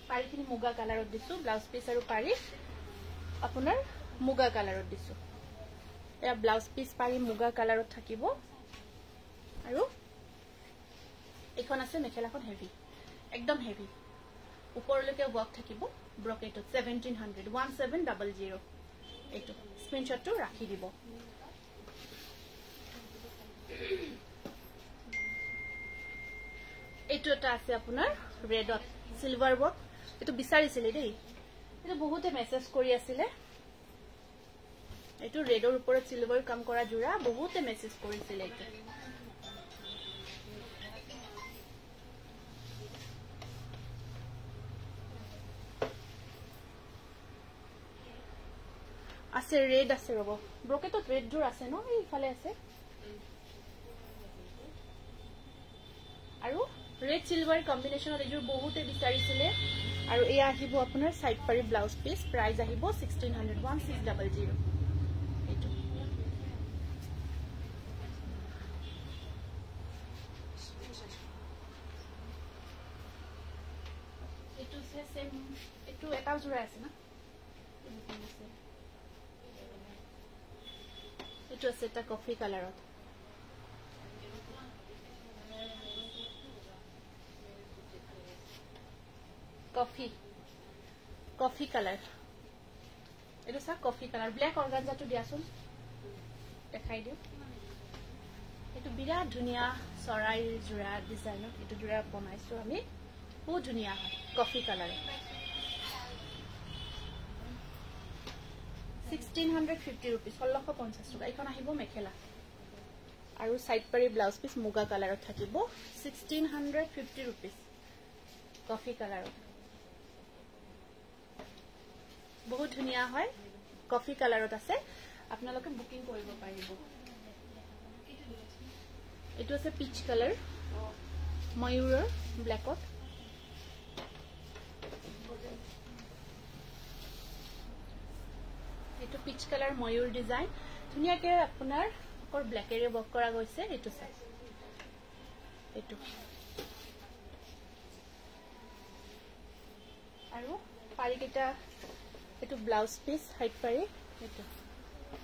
পাৰিখিনি মুগা কালাৰত দিছো ব্লাউজ পিচ আৰু পাৰি আপোনাৰ মুগা কালাৰত দিছো এয়া ব্লাউজ পিচ পাৰি মুগা কালাৰত থাকিব আৰু এখন আছে মেখেলাখন হেভি একদম হেভি উপৰলৈকে ওয়াৰ্ক থাকিব ব্ৰকেটত 1700 1700 এটো স্ক্ৰিনশটটো ৰাখি দিব এটো এটা আছে আপোনাৰ ৰেডত সিলভাৰ ওয়াৰ্ক এটো বিচাৰিছিলে দেই এটো বহুতে মেসেজ কৰি আছিলে এটো ৰেডৰ ওপৰত সিলভাৰ কাম কৰা জোৰা বহুতে মেসেজ কৰিছিলে এটো আছে ৰেড আছে ৰব ব্ৰকেটত ৰেড জোৰ আছে ন এইফালে আছে আৰু ৰেড সিলভাৰ কম্বিনেশনত এজোৰ বহুতে বিচাৰিছিলে আৰু এয়া আহিব আপোনাৰ সাইড পাৰি ব্লাউজ পিচ প্ৰাইস আহিব 1600 1600 এটো এটো সেম এটো এটা জোৰা আছে না এটো আছে এটা কফি কালাৰত কফি কালাৰ এটো সা কফি কালাৰ ব্ল্যাক অৰ্গানজাটো দিয়াছোন দেখাই দিও এটো বিৰাট ধুনিয়া সৰাইৰ জোৰা ডিজাইনত এটো জোৰা বনাইছো আমি বহুত ধুনিয়া হয় কফি কালাৰ 1650 rupees 1650 টকা এখন আহিব মেখেলা আৰু সাইড পাৰি ব্লাউজ পিচ মুগা কালাৰত থাকিব 1650 rupees কফি কালাৰত বহুত ধুনিয়া হয় কফি কালাৰত আছে আপোনালোকে বুকিং কৰিব পাৰিব এটো আছে পিচ কালাৰ ময়ূৰৰ ব্ল্যাকত এটো পিচ কালাৰ ময়ূৰ ডিজাইন ধুনিয়াকে আপোনাৰ অকল ব্ল্যাকেৰে ওয়াৰ্ক কৰা গৈছে এটো চাই এটো আৰু পাৰি কেটা এটো ব্লাউজ পিচ হাইট পাৰি এটো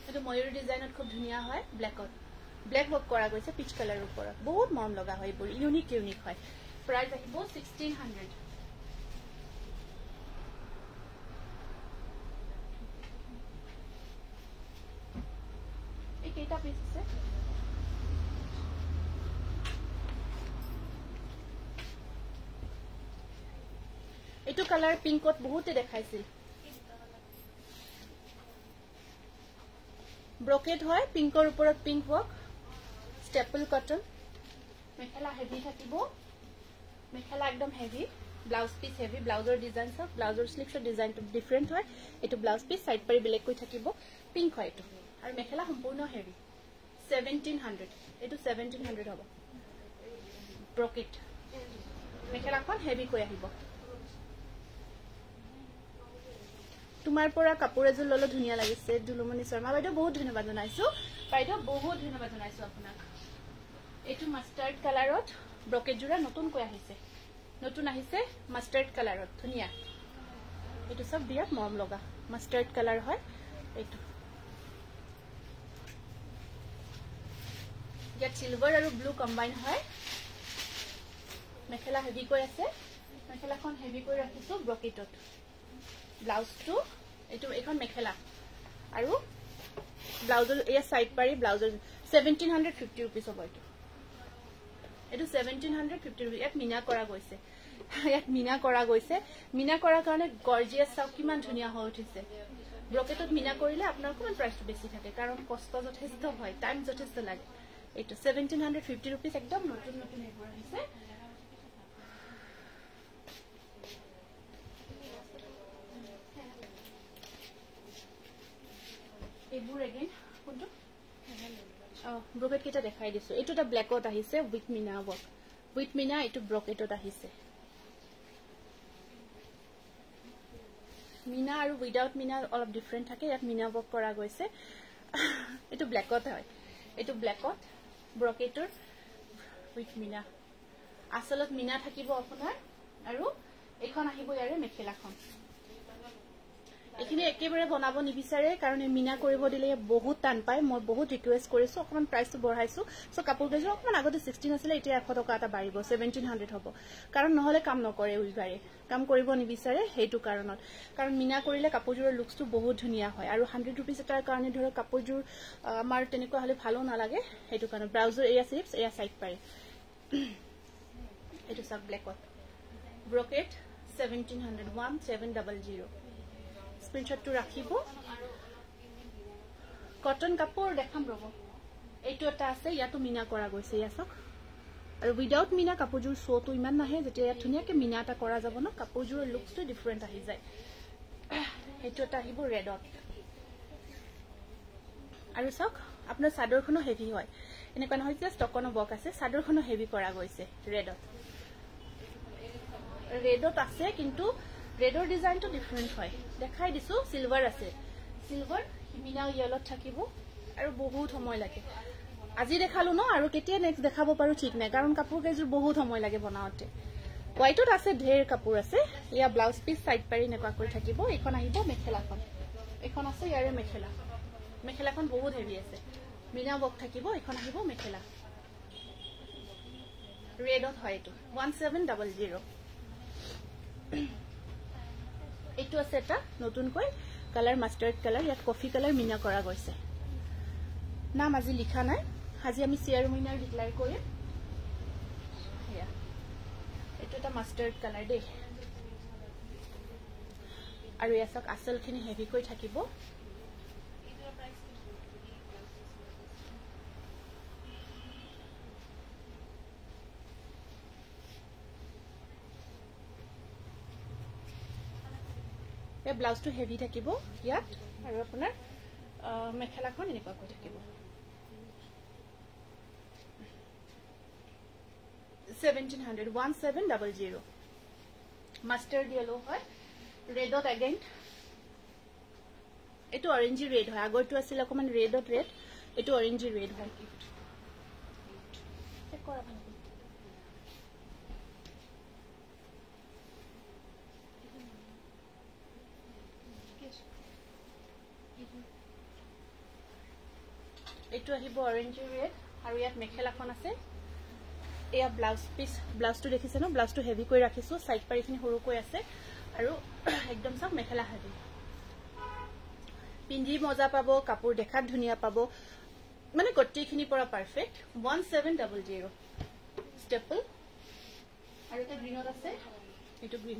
এটো ময়ূৰ ডিজাইনত খুব ধুনিয়া হয় ব্ল্যাকত ব্ল্যাক ওয়াৰ্ক কৰা গৈছে পিচ কালাৰৰ ওপৰত বহুত মৰম লগা হয় বড় ইউনিক হয় প্ৰাইস আহিব 1600 এই কেইটা পিস আছে এটো কালাৰ পিঙ্কত বহুতে দেখাইছিল ব্ৰোকেড হয় পিঙ্কৰ ওপৰত পিঙ্ক ওয়ার্ক স্টেপল কটন মেখেলা হেভি থাকিব মেখেলা একদম হেভি ব্লাউজ পিস হেভি ব্লাউজৰ ডিজাইন সব ব্লাউজৰ স্লিভছৰ ডিজাইনটো ডিফাৰেন্ট হয় এটো ব্লাউজ পিস সাইড পাৰি বেলেগ কৈ থাকিব পিঙ্ক হয় এটো আৰু মেখেলা সম্পূৰ্ণ হেভি 1700 এটো 1700 হ'ব ব্ৰোকেড মেখেলাখন হেভি কৈ আহিব তোমাৰ পৰা কাপোৰ এজোৰ ললো ধুনিয়া লাগিছে দুলুমনি শৰ্মা বাইদেউ বহুত ধন্যবাদ জনাইছো বাইদেউ বহুত ধন্যবাদ জনাইছো আপোনাক এটো মাস্টার্ড কালারত ব্রোকেড জোড়া নতুন কৈ আহিছে নতুন আহিছে মাস্টার্ড কালারত ধুনিয়া এটো সব বিয়াত মৰম লগা মাস্টাৰ্ড কালাৰ হয় এটো ইয়াত সিলভাৰ আৰু ব্লু কম্বাইন হয় মেখেলা হেভি কৈ আছে মেখেলাখন হেভি কৈ ৰাখিছো ব্ৰোকেডত ব্লাউজ টু এটো এখন মেখেলা আৰু ব্লাউজৰ এই সাইড পাৰি ব্লাউজৰ 1750 रुपीस হ'ব এটো 1750 रुपीस ইয়াত মিনা কৰা গৈছে মিনা কৰাৰ কাৰণে গৰ্জিয়াস চাও কিমান ধুনিয়া হৈ উঠিছে ব্ৰোকেটত মিনা কৰিলে আপোনাৰ কোন প্ৰাইসটো বেছি থাকে কাৰণ কষ্ট যথেষ্ট হয় টাইম যথেষ্ট লাগে এটো 1750 रुपीस একদম নতুন নতুন এবোৰ আহিছে এবোৰ এগেইন কোনটো ব্রোকেট কেটা দেখাই দিছো এটোটা ব্ল্যাকত আহিছে with meena work with meena এটো ব্রোকেটত আহিছে মিনা আৰু উইদাউট মিনা অলপ ডিফাৰেন্ট থাকে ইয়াত মিনা ওয়াৰ্ক কৰা গৈছে এটো ব্ল্যাকত হয় এটো ব্ল্যাকত ব্ৰোকেটৰ উইথ মিনা আসলত মিনা থাকিব আপোনাৰ আৰু এখন আহিব ইয়াৰে মেখেলাখন এখিনি একেবাৰে বনাব নিবিচাৰে কাৰণ মিনা কৰিব দিলে বহুত টান পায় মই বহুত ৰিকুৱেষ্ট কৰিছো অকমান প্ৰাইসটো বঢ়াইছো সো কাপোৰ গেজৰ অকমান আগতে 16 আছিল এতিয়া 100 টকা এটা বাঢ়িব 1700 হ'ব কাৰণ নহলে কাম নকৰে উইগাৰে কাম কৰিব নিবিচাৰে হেতু কাৰণত কাৰণ মিনা কৰিলে কাপোৰজোৰৰ লুকসটো বহুত ধুনিয়া হয় আৰু 100 रुपीस এটাৰ কাৰণে ধৰ কাপোৰজোৰ আমাৰ তেনেকুৱা হলে ভালো নালাগে হেতু কাৰণ ব্লাউজৰ এয়া স্লিভছ এয়া সাইড পাৰি এটো সব ব্ল্যাকত ব্ৰোকেট 1700 স্ক্ৰিনশট টু ৰাখিব কটন কাপোৰ দেখাম ৰব এইটো এটা আছে ইয়াতো মিনা কৰা গৈছে ইয়াসক আৰু উইদাউট মিনা কাপোৰজোৰ শোটো ইমান নাহে যেতিয়া ইয়াত ধুনিয়াকে মিনা এটা কৰা যাব ন কাপোৰজোৰৰ লুকসটো ডিফাৰেন্ট আহি যায় এইটো এটা আহিব ৰেডত আৰু সক আপোনাৰ চাদৰখনো হেভি হয় এনেকুৱা নহয় যে ষ্টকনো বক আছে চাদৰখনো হেভি কৰা গৈছে ৰেডত আছে কিন্তু ৰেডৰ ডিজাইনটো ডিফাৰেন্ট হয় দেখাই দিছো সিলভাৰ আছে সিলভাৰ মিনা ইয়েলত থাকিব আৰু বহুত সময় লাগে আজি দেখালো ন আৰু কেতিয়া নেক্সট দেখাব পাৰো ঠিক নাই কাৰণ কাপোৰ কেজুৰ বহুত সময় লাগে বনাওতে হোৱাইটত আছে ঢেৰ কাপোৰ আছে ইয়া ব্লাউজ পিস সাইড পাৰি নেকুৱা কৰি থাকিব এখন আহিব মেখেলাখন এখন আছে ইয়াৰে মেখেলাখন বহুত হেভি আছে মিনা বক থাকিব এখন আহিব মেখেলা ৰেডত হয় এটো 1700 এটো আছে এটা নতুন কৈ কালাৰ মাস্টাৰ্ড কালাৰ ইয়াত কফি কালাৰ মিনা কৰা গৈছে নাম আজি লিখা নাই আজি আমি শেয়াৰ উইনাৰ ডিক্লেয়াৰ কৰিম এটো এটা মাস্টাৰ্ড কালাৰ দে আৰু ইয়াক আসলখিনি হেভি কৈ থাকিব ব্লাউজ টু হেভি থাকিব ইয়াত আৰু আপোনাৰ মেখেলাখন এনেকুৱা কৈ থাকিব 1700 মাস্টাৰ্ড ইয়েলো হয় ৰেডত এগেইন এটো অৰেঞ্জি ৰেড হয় আগৰটো আছিল অকমান ৰেডত ৰেড এটো অৰেঞ্জি ৰেড হয় চেক কৰা ভাল এইটো আহিব অৰেঞ্জ ৰেড আৰু ইয়াত মেখেলাখন আছে এয়া ব্লাউজ পিস ব্লাউজটো দেখিছে ন ব্লাউজটো হেভি কৰি ৰাখিছো সাইড পাৰিখিনি সৰুকৈ আছে আৰু একদম সব মেখেলা হেভি পিন্ধি মজা পাবো কাপোৰ দেখাত ধুনিয়া পাবো মানে গট্টিখিনি পৰা পাৰফেক্ট 1700 স্টেপল আৰু এটা গ্ৰীনত আছে এটো গ্ৰীন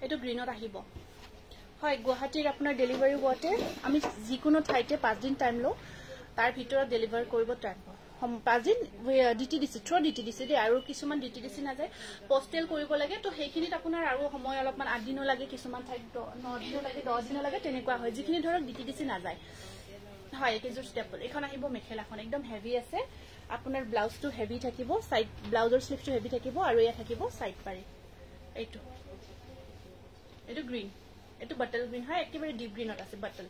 এটো গ্ৰীনত আহিব হয় গুৱাহাটীৰ আপোনাৰ ডেলিভাৰী হোৱাতে আমি যিকোনো ঠাইতে 5 দিন টাইম লো তাৰ ভিতৰত ডেলিভাৰ কৰিব টাইম 5 দিন ডিটিডিসি থ্ৰু ডিটিডিসি দে আৰু কিছুমান ডিটিডিসি না যায় পোস্টেল কৰিব লাগে তো সেইখিনিত আপোনাৰ আৰু সময় অলপমান 8 দিন লাগে কিছুমান ঠাইত 9 দিন লাগে 10 দিন লাগে তেনেকুৱা হয় যিখিনি ধৰক ডিটিডিসি না যায় হয় একেজোৰ স্টেপল এখন আহিব মেখেলাখন একদম হেভি আছে আপোনাৰ ব্লাউজটো হেভি থাকিব সাইড ব্লাউজৰ স্লিভটো হেভি থাকিব আৰু ইয়া থাকিব সাইড পাৰি এইটো এটো গ্ৰীন এটো বাটল গ্ৰীন হয় একেবাৰে ডিপ গ্ৰীনত আছে বাটল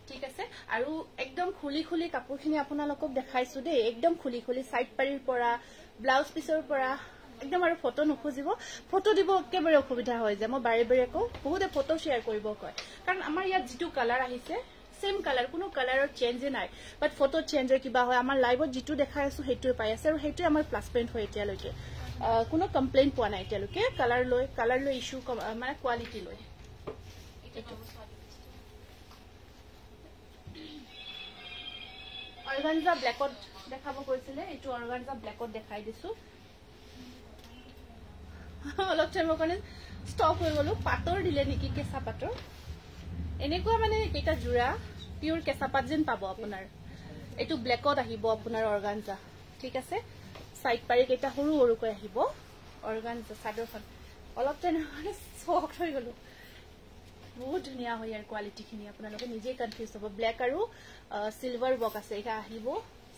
ঠিক আছে আৰু একদম খুলি খুলি কাপোৰখিনি আপোনালোকক দেখাইছো দে একদম খুলি খুলি সাইড পাৰিৰ পৰা ব্লাউজ পিছৰ পৰা একদম আৰু ফটো নখুজিব ফটো দিব একেবাৰে অসুবিধা হৈ যায় মই বাৰে বাৰে কো বহুতে ফটো শেয়াৰ কৰিব কয় কাৰণ আমাৰ ইয়াত যেটো কালাৰ আহিছে সেম কালাৰ কোনো কালাৰৰ চেঞ্জ নাই বাট ফটো চেঞ্জ হয় কিবা হয় আমাৰ লাইভত যেটো দেখাই আছো হেইটো পাই আছে আৰু হেইটো আমাৰ প্লাস পইণ্ট হয় এতিয়ালৈকে কোনো কমপ্লেইন পোৱা নাই এতিয়ালৈকে কালাৰ লৈ ইস্যু মানে কোৱালিটি লৈ অৰ্গানজা ব্ল্যাকত দেখাব কৈছিলে এটো অৰ্গানজা ব্ল্যাকত দেখাই দিছো অলপ টাইমৰ কাৰণে ষ্টপ হৈ গলো পাতৰ দিলে নেকি কেঁচা পাতৰ এনেকুৱা মানে কেটা জোৰা পিওৰ কেঁচা পাত যেন পাব আপোনাৰ এটো ব্ল্যাকত আহিব আপোনাৰ অৰ্গানজা ঠিক আছে সাইড পাৰি কেটা সৰু সৰুকৈ আহিব অৰ্গানজা সাদৰখন অলপ টাইমৰ কাৰণে শক হৈ গলো বহুত ধুনিয়া হয় ইয়াৰ কোৱালিটিখিনি আপোনালোকে নিজে কনফিউজ হ'ব ব্ল্যাক আৰু সিলভাৰ বক আছে এটা আহিব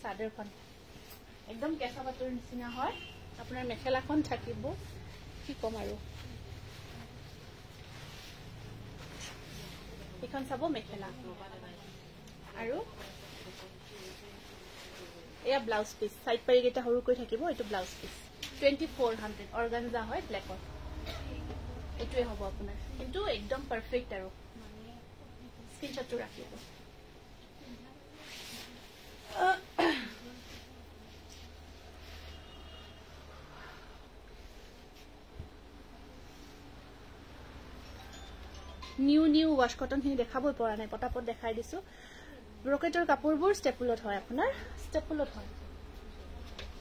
সাদৰখন একদম কেঁচা পাতৰ নিচিনা হয় আপোনাৰ মেখেলাখন থাকিব কি কম আৰু এখন চাব মেখেলা আৰু এয়া ব্লাউজ পিস সাইড পাৰি কেটা সৰুকৈ থাকিব এটো ব্লাউজ পিস 2400 অৰ্গানজা হয় ব্ল্যাকত এটোৱে হ'ব আপোনাৰ কিন্তু একদম পাৰফেক্ট আৰু স্ক্ৰিনশ্বটটো ৰাখিব নিউ ওয়াশ কটন খিনি দেখাবই পৰা নাই পটাপট দেখাই দিছো ব্ৰকেটৰ কাপোৰবোৰ ষ্টেপলত হয় আপোনাৰ ষ্টেপলত হয়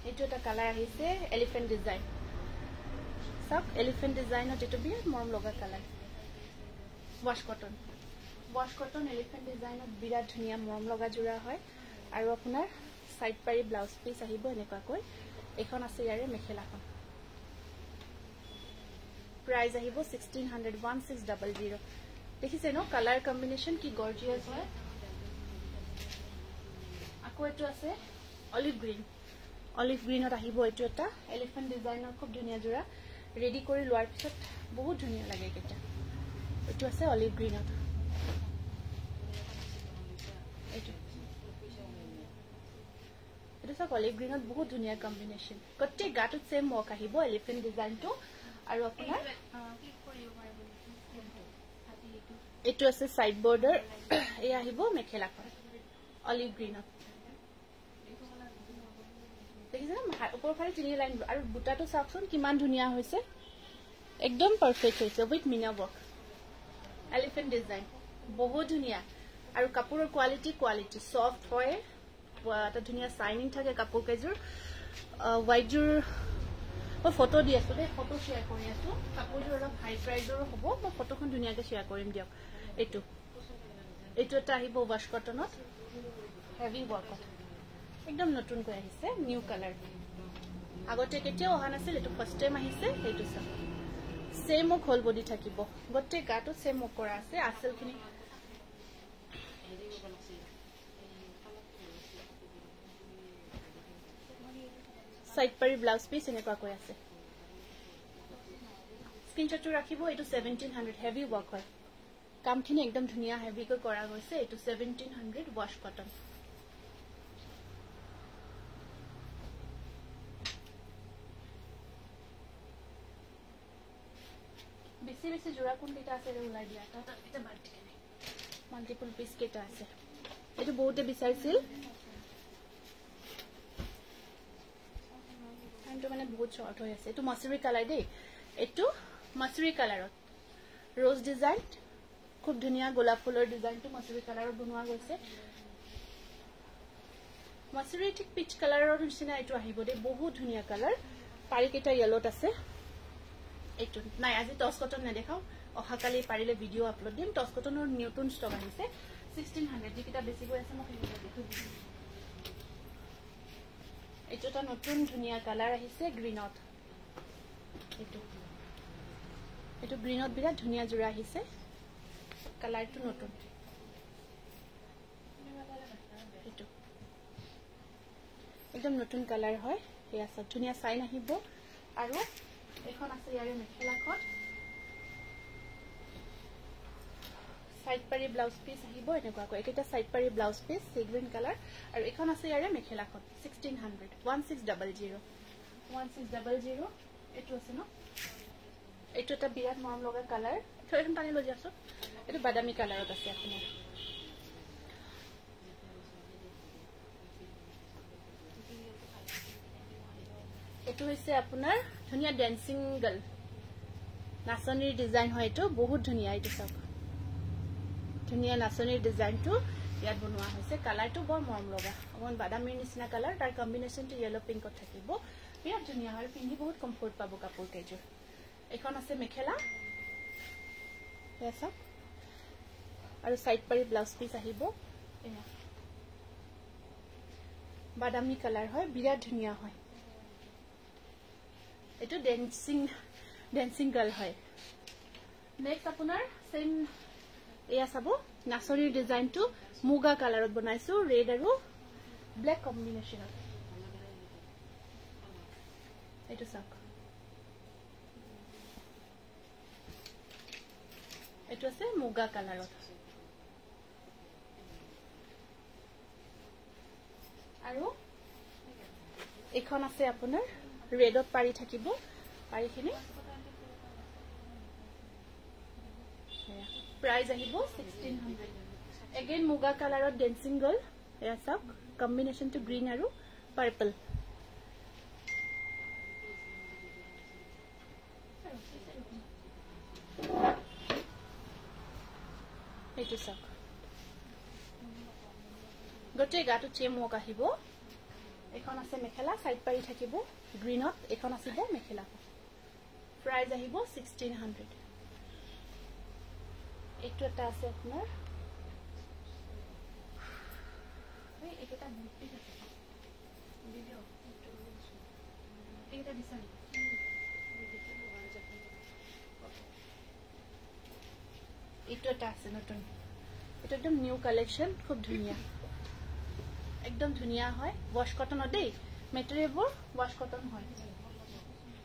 এটো এটা কালাৰ আহিছে এলিফেন্ট ডিজাইন সব এলিফেন্ট ডিজাইনত এটো বিৰাট মৰম লগা কালাৰ ওয়াশ কটন এলিফেন্ট ডিজাইনত বিৰাট ধুনিয়া মৰম লগা জোৰা হয় আৰু আপোনাৰ সাইড পাৰি ব্লাউজ পিস আহিব এনেকুৱাকৈ এখন আছে ইয়াৰে মেখেলাখন প্ৰাইস আহিব 1600 দেখিছে ন কালাৰ কম্বিনেশন কি গৰ্জিয়াস হয় আকৌ এটো আছে অলিভ গ্ৰীনত আহিব এটো এটা এলিফেন্ট ডিজাইনৰ খুব ধুনিয়া জোৰা ৰেডি কৰি লোৱাৰ পিছত বহুত ধুনিয়া লাগে কেটা এটো আছে অলিভ গ্ৰীনত এটো সব অলিভ গ্ৰীনত বহুত ধুনিয়া কম্বিনেশন কটে গাটত সেম মক আহিব এলিফেন্ট ডিজাইনটো আৰু আপোনাৰ এটো আছে সাইড বৰ্ডাৰ এই আহিব মেখেলাখন অলিভ গ্ৰীনত দেখিছে ওপৰ ফালে তিনি লাইন আৰু বুটাটো চাওকচোন কিমান ধুনিয়া হৈছে একদম পাৰফেক্ট হৈছে with meena work elephant design বহুত ধুনিয়া আৰু কাপোৰৰ কোৱালিটি সফট হয় এটা ধুনিয়া শাইনিং থাকে কাপোৰ কেজুৰ হোৱাইট জুৰ মই ফটো দি আছো দেই ফটো শেয়াৰ কৰি আছো কাপোৰজোৰ অলপ হাই প্ৰাইজৰ হ'ব মই ফটোখন ধুনিয়াকৈ শেয়াৰ কৰিম দিয়ক এটো এটা আহিব ওয়াশ কটনত হেভি ওয়াৰ্কত একদম নতুনকৈ আহিছে নিউ কালাৰ আগতে কেতিয়াও অহা নাছিল এটো ফাৰ্স্ট টাইম আহিছে এইটো সব সেম হোল বডি থাকিব গটে গাটো সেম কৰা আছে আসলখিনি সাইড পাৰি ব্লাউজ পিস এনেকুৱাকৈ আছে স্ক্ৰিনশ্বটটো ৰাখিব এটো 1700 হেভি ওয়াৰ্ক হয় কামখিনি একদম ধুনিয়া হেভিকৈ কৰা গৈছে এটো 1700 ওয়াশ কটন বেছি জোড়া কোনটা আছে ৰে উলাই দিয়া এটা মাল্টিপল পিস কেটা আছে এটো বহুতে বিচাৰিছিল এটো মানে বহুত শৰ্ট হৈ আছে এটো মাসুৰী কালাৰ দেই এটো মাসুৰী কালাৰত ৰোজ ডিজাইন খুব ধুনিয়া গোলাপ ফুলৰ ডিজাইনটো মাসুৰী কালাৰত বনোৱা গৈছে মাসুৰী ঠিক পিচ কালাৰৰ নিচিনা এটো আহিব দে বহুত ধুনিয়া কালাৰ পাৰি কেটা ইয়েলোত আছে এটো নাই আজি টস কটন নেদেখাও অহাকালি পাৰিলে ভিডিও আপলোড দিম টস কটনৰ নিউটন ষ্টক আহিছে 1600 যিকিটা বেছি গৈ আছে মই সেইটো দেখো এটোটা নতুন ধুনিয়া কালাৰ আহিছে গ্ৰীনত এটো গ্ৰীনত বিৰাট ধুনিয়া জোৰা আহিছে কালাৰটো নতুন এটো একদম নতুন কালাৰ হয় এয়া সব ধুনিয়া সাইন আহিব আৰু এখন আছে ইয়াৰে মেখেলাখন সাইড পাৰি ব্লাউজ পিস আহিব এনেকুৱা কৈ এটা সাইড পাৰি ব্লাউজ পিস সি গ্ৰীন কালাৰ আৰু এখন আছে ইয়াৰে মেখেলাখন 1600 1600 এটো আছে ন এটো এটা বিৰাট মৰম লগা কালাৰ থৈখন টানি লৈ যাছো এটো বাদামী কালাৰত আছে আপোনাৰ এটো হৈছে আপোনাৰ ধুনিয়া ড্যান্সিং গাৰ্ল নাচনিৰ ডিজাইন হয় এটো বহুত ধুনিয়া এটো সব ধুনিয়া নাচনিৰ ডিজাইনটো ইয়াত বনোৱা হৈছে কালাৰটো বৰ মৰম লগা অকন বাদামীৰ নিচিনা কালাৰ তাৰ কম্বিনেশনটো ইয়েলো পিংকত থাকিব বিৰাট ধুনিয়া হয় পিন্ধি বহুত কমফৰ্ট পাব কাপোৰ কেজৰ এখন আছে মেখেলা এসব আৰু সাইড পাৰি ব্লাউজ পিস আহিব এয়া বাদামী কালাৰ হয় বিৰাট ধুনিয়া হয় এটো ড্যান্সিং গাৰ্ল হয় নেক্সট আপোনাৰ সেম এয়া চাবো নাচনিৰ ডিজাইনটো মুগা কালাৰত বনাইছো ৰেড আৰু ব্ল্যাক কম্বিনেশনত এটো চাওক এটো আছে মুগা কালাৰত আৰু এখন আছে আপোনাৰ ৰেডত পাৰি থাকিব পাৰিখিনি प्राइस আহিব 1600 अगेन मुगा कलरत डांसिंग गर्ल या सब कॉम्बिनेशन टू ग्रीन আৰু पर्पल এটো সব গটে গাটো চেমক আহিব এখন আছে মেখেলা সাইড পাৰি থাকিব গ্ৰীনত এখন আছিল মেখেলা प्राइस আহিব 1600 এটো এটা আছে আপোনাৰ এই এটা বুটি আছে ভিডিও এটা ডিজাইন এটো এটা আছে নতুন এটা একদম নিউ কালেকশন খুব ধুনিয়া একদম ধুনিয়া হয় ওয়াশ কটন দেই মেটেৰিয়েলবোৰ ওয়াশ কটন হয়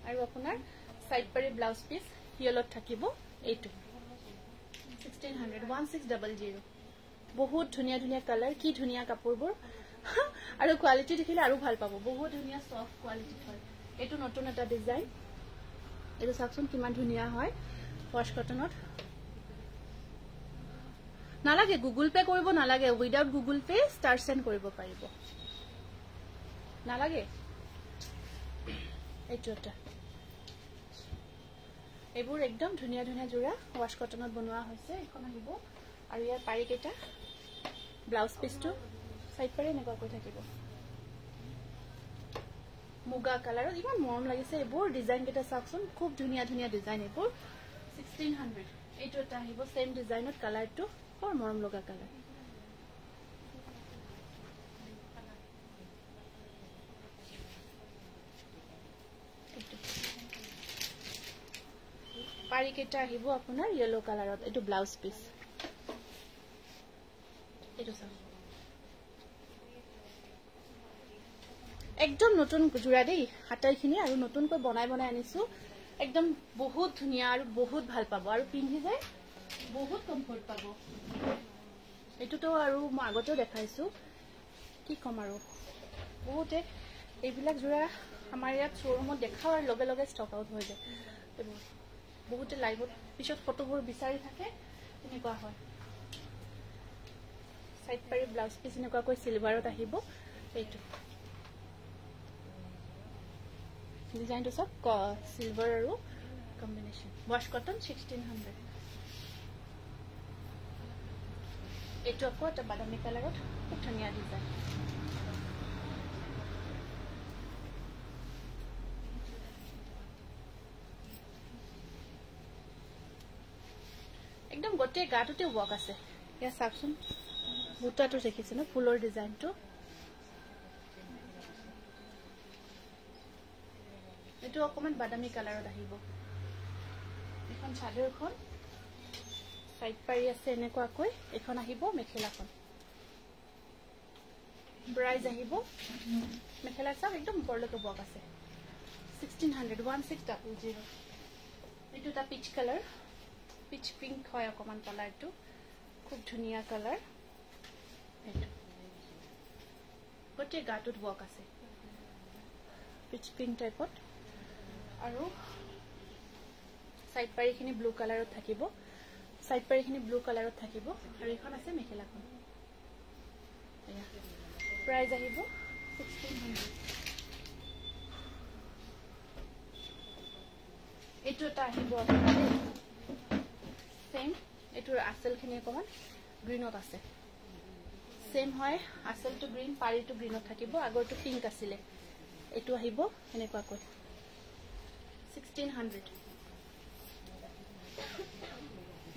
আৰু আপোনাৰ সাইড পাৰি ব্লাউজ পিস ইয়েলত থাকিব এইটো 1600 1600 বহুত ধুনিয়া ধুনিয়া কালাৰ কি ধুনিয়া কাপোৰবোৰ আৰু কোৱালিটি দেখিলে আৰু ভাল পাব বহুত ধুনিয়া সফট কোৱালিটি হয় এটো নতুন এটা ডিজাইন এটো সাকচন কিমান ধুনিয়া হয় ওয়াশ কটনত নালাগে গুগল পে কৰিব নালাগে without Google pay star send কৰিব পাৰিব নালাগে এইটোটা এবোৰ একদম ধুনিয়া ধুনিয়া জোৰা ওয়াশ কটনত বনোৱা হৈছে এখন আহিব আৰু ইয়াৰ পাৰি কেটা ব্লাউজ পিসটো সাইড পাৰি নেকুৱা কৈ থাকিব মুগা কালাৰত ইমান মৰম লাগিছে এবোৰ ডিজাইন কেটা সাকচন খুব ধুনিয়া ধুনিয়া ডিজাইন এবোৰ 1600 এইটো এটা আহিব সেম ডিজাইনত কালাৰটো বৰ মৰম লগা কালাৰ পাৰি কেটা আহিব আপোনাৰ ইয়েলো কালাৰত এটো ব্লাউজ পিস এটো চাও একদম নতুন জোৰা দেই হাতাইখিনি আৰু নতুনকৈ বনাই আনিছো একদম বহুত ধুনিয়া আৰু বহুত ভাল পাব আৰু পিন্ধি যায় বহুত কমফৰ্ট পাব এটোটো আৰু মই আগতেও দেখাইছো কি কম আৰু বহুতে এইবিলাক জোৰা আমাৰ ইয়াত শ্বৰুমত দেখাও আৰু লগে লগে ষ্টক আউট হৈ যায় বহুতে লাইভত পিছত ফটোবোৰ বিচাৰি থাকে এনেকুৱা হয় সাইড পাৰি ব্লাউজ পিস এনেকুৱাকৈ সিলভাৰত আহিব এইটো ডিজাইনটো সব সিলভাৰ আৰু কম্বিনেশন ওয়াশ কটন 1600 এইটো আকৌ এটা বাদামী কালাৰত খুব ধুনীয়া ডিজাইন একদম গোটেই গাটোতে ওয়াক আছে ইয়া চাকচোন বুটাটো দেখিছে না ফুলৰ ডিজাইনটো এটো অকমান বাদামী কালাৰত আহিব এখন চাদৰখন সাইড পাৰি আছে এনেকুৱাকৈ এখন আহিব মেখেলাখন ব্ৰাইজ আহিব মেখেলা সব একদম ওপৰলৈকে বক আছে 1600 1600 এটো তা পিচ কালাৰ পিচ পিংক হয় অকমান কালাৰটো খুব ধুনীয়া কালাৰ এটো গোটেই গাটোত বক আছে পিচ পিংক টাইপত আৰু সাইড পাৰিখিনি ব্লু কালাৰত থাকিব সাইড পাৰিখিনি ব্লু কালাৰত থাকিব আৰু এখন আছে মেখেলাখন এয়া প্ৰাইস আহিব 1600 এটো তা আহিব আপোনালোকে সেম এটোৰ আসলখিনি অকমান গ্ৰীনত আছে সেম হয় আসলটো গ্ৰীন পাৰিটো গ্ৰীনত থাকিব আগৰটো পিংক আছিল এটো আহিব এনেকুৱাকৈ 1600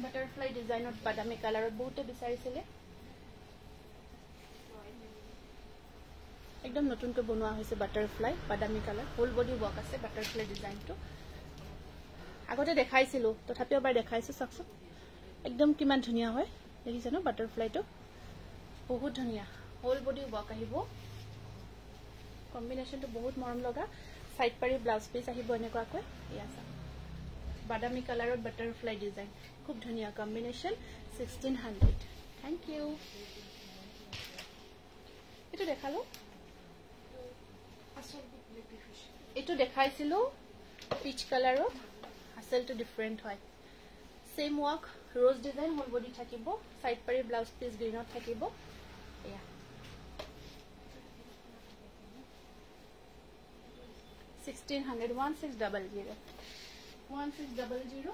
বাটাৰফ্লাই ডিজাইনত বাদামী কালাৰত বহুতে বিচাৰিছিলে একদম নতুনকৈ বনোৱা হৈছে বাটাৰফ্লাই বাদামী কালাৰ ফুল বডি ওয়াক আছে বাটাৰফ্লাই ডিজাইনটো আগতে দেখাইছিলো তথাপিও এবাৰ দেখাইছো চাকছো একদম কিমান ধুনীয়া হয় দেখিছে ন বাটাৰফ্লাইটো বহুত ধুনীয়া হোল বডি ওয়াক আহিব কম্বিনেশনটো বহুত মৰম লগা সাইড পাৰি ব্লাউজ পিস আহিব এনেকুৱাকৈ ইয়াছা বাদামী কালাৰত বাটাৰফ্লাই ডিজাইন খুব ধুনীয়া কম্বিনেশন 1600 থ্যাংক ইউ এটো দেখালো এটো দেখাইছিলো পিচ কালাৰত আসলটো ডিফাৰেন্ট হয় সেম ওয়াক रोज डिजाइन होल बॉडी থাকিব সাইড পাৰি ব্লাউজ পিস গ্ৰীনত থাকিব এয়া 1600 1600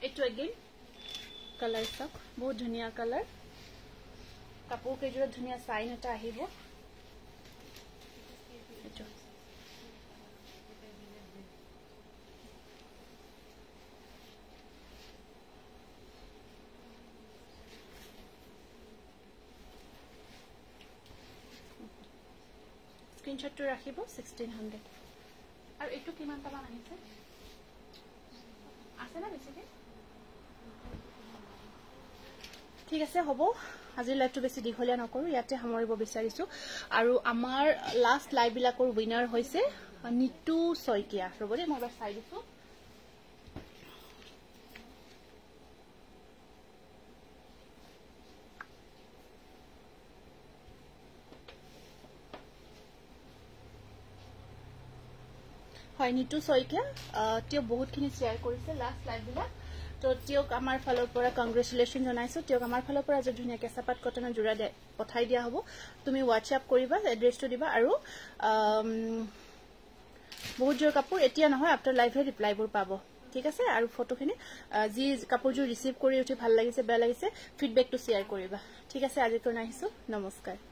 এটো अगेन কালাৰ সব বহুত ধুনীয়া কালাৰ কাপোৰ কেজুৰত ধুনীয়া সাইন এটা আহিব এটো স্ক্রিনশট তো রাখিব 1600 আর একটু কিমান টাকা আনিছে আছে না বেছিকে ঠিক আছে হ'ব আজি লাইভটো বেছি দীঘলীয়া নকৰো ইয়াতে সামৰিব বিচাৰিছো আৰু আমাৰ লাষ্ট লাইভ বিলাকৰ উইনাৰ হৈছে নিতু শইকীয়া ৰবৰে মই এবাৰ চাই দিছো হয় নিতু শইকীয়া তেওঁ বহুতখিনি শেয়াৰ কৰিছে লাষ্ট লাইভ বিলাক তো তেওঁক আমাৰ ফালৰ পৰা কংগ্ৰেচুলেশ্যন জনাইছো তেওঁক আমাৰ ফালৰ পৰা যে ধুনীয়া কেঁচাপাত কটনৰ জোৰা পঠাই দিয়া হ'ব তুমি হোৱাটছআপ কৰিবা এড্ৰেছটো দিবা আৰু বহুত জোৰ কাপোৰ এতিয়া নহয় আফটাৰ লাইভে ৰিপ্লাইবোৰ পাব ঠিক আছে আৰু ফটোখিনি যি কাপোৰজোৰ ৰিসিভ কৰি উঠি ভাল লাগিছে বেয়া লাগিছে ফিডবেকটো শেয়াৰ কৰিবা ঠিক আছে আজি কোন আহিছো নমস্কাৰ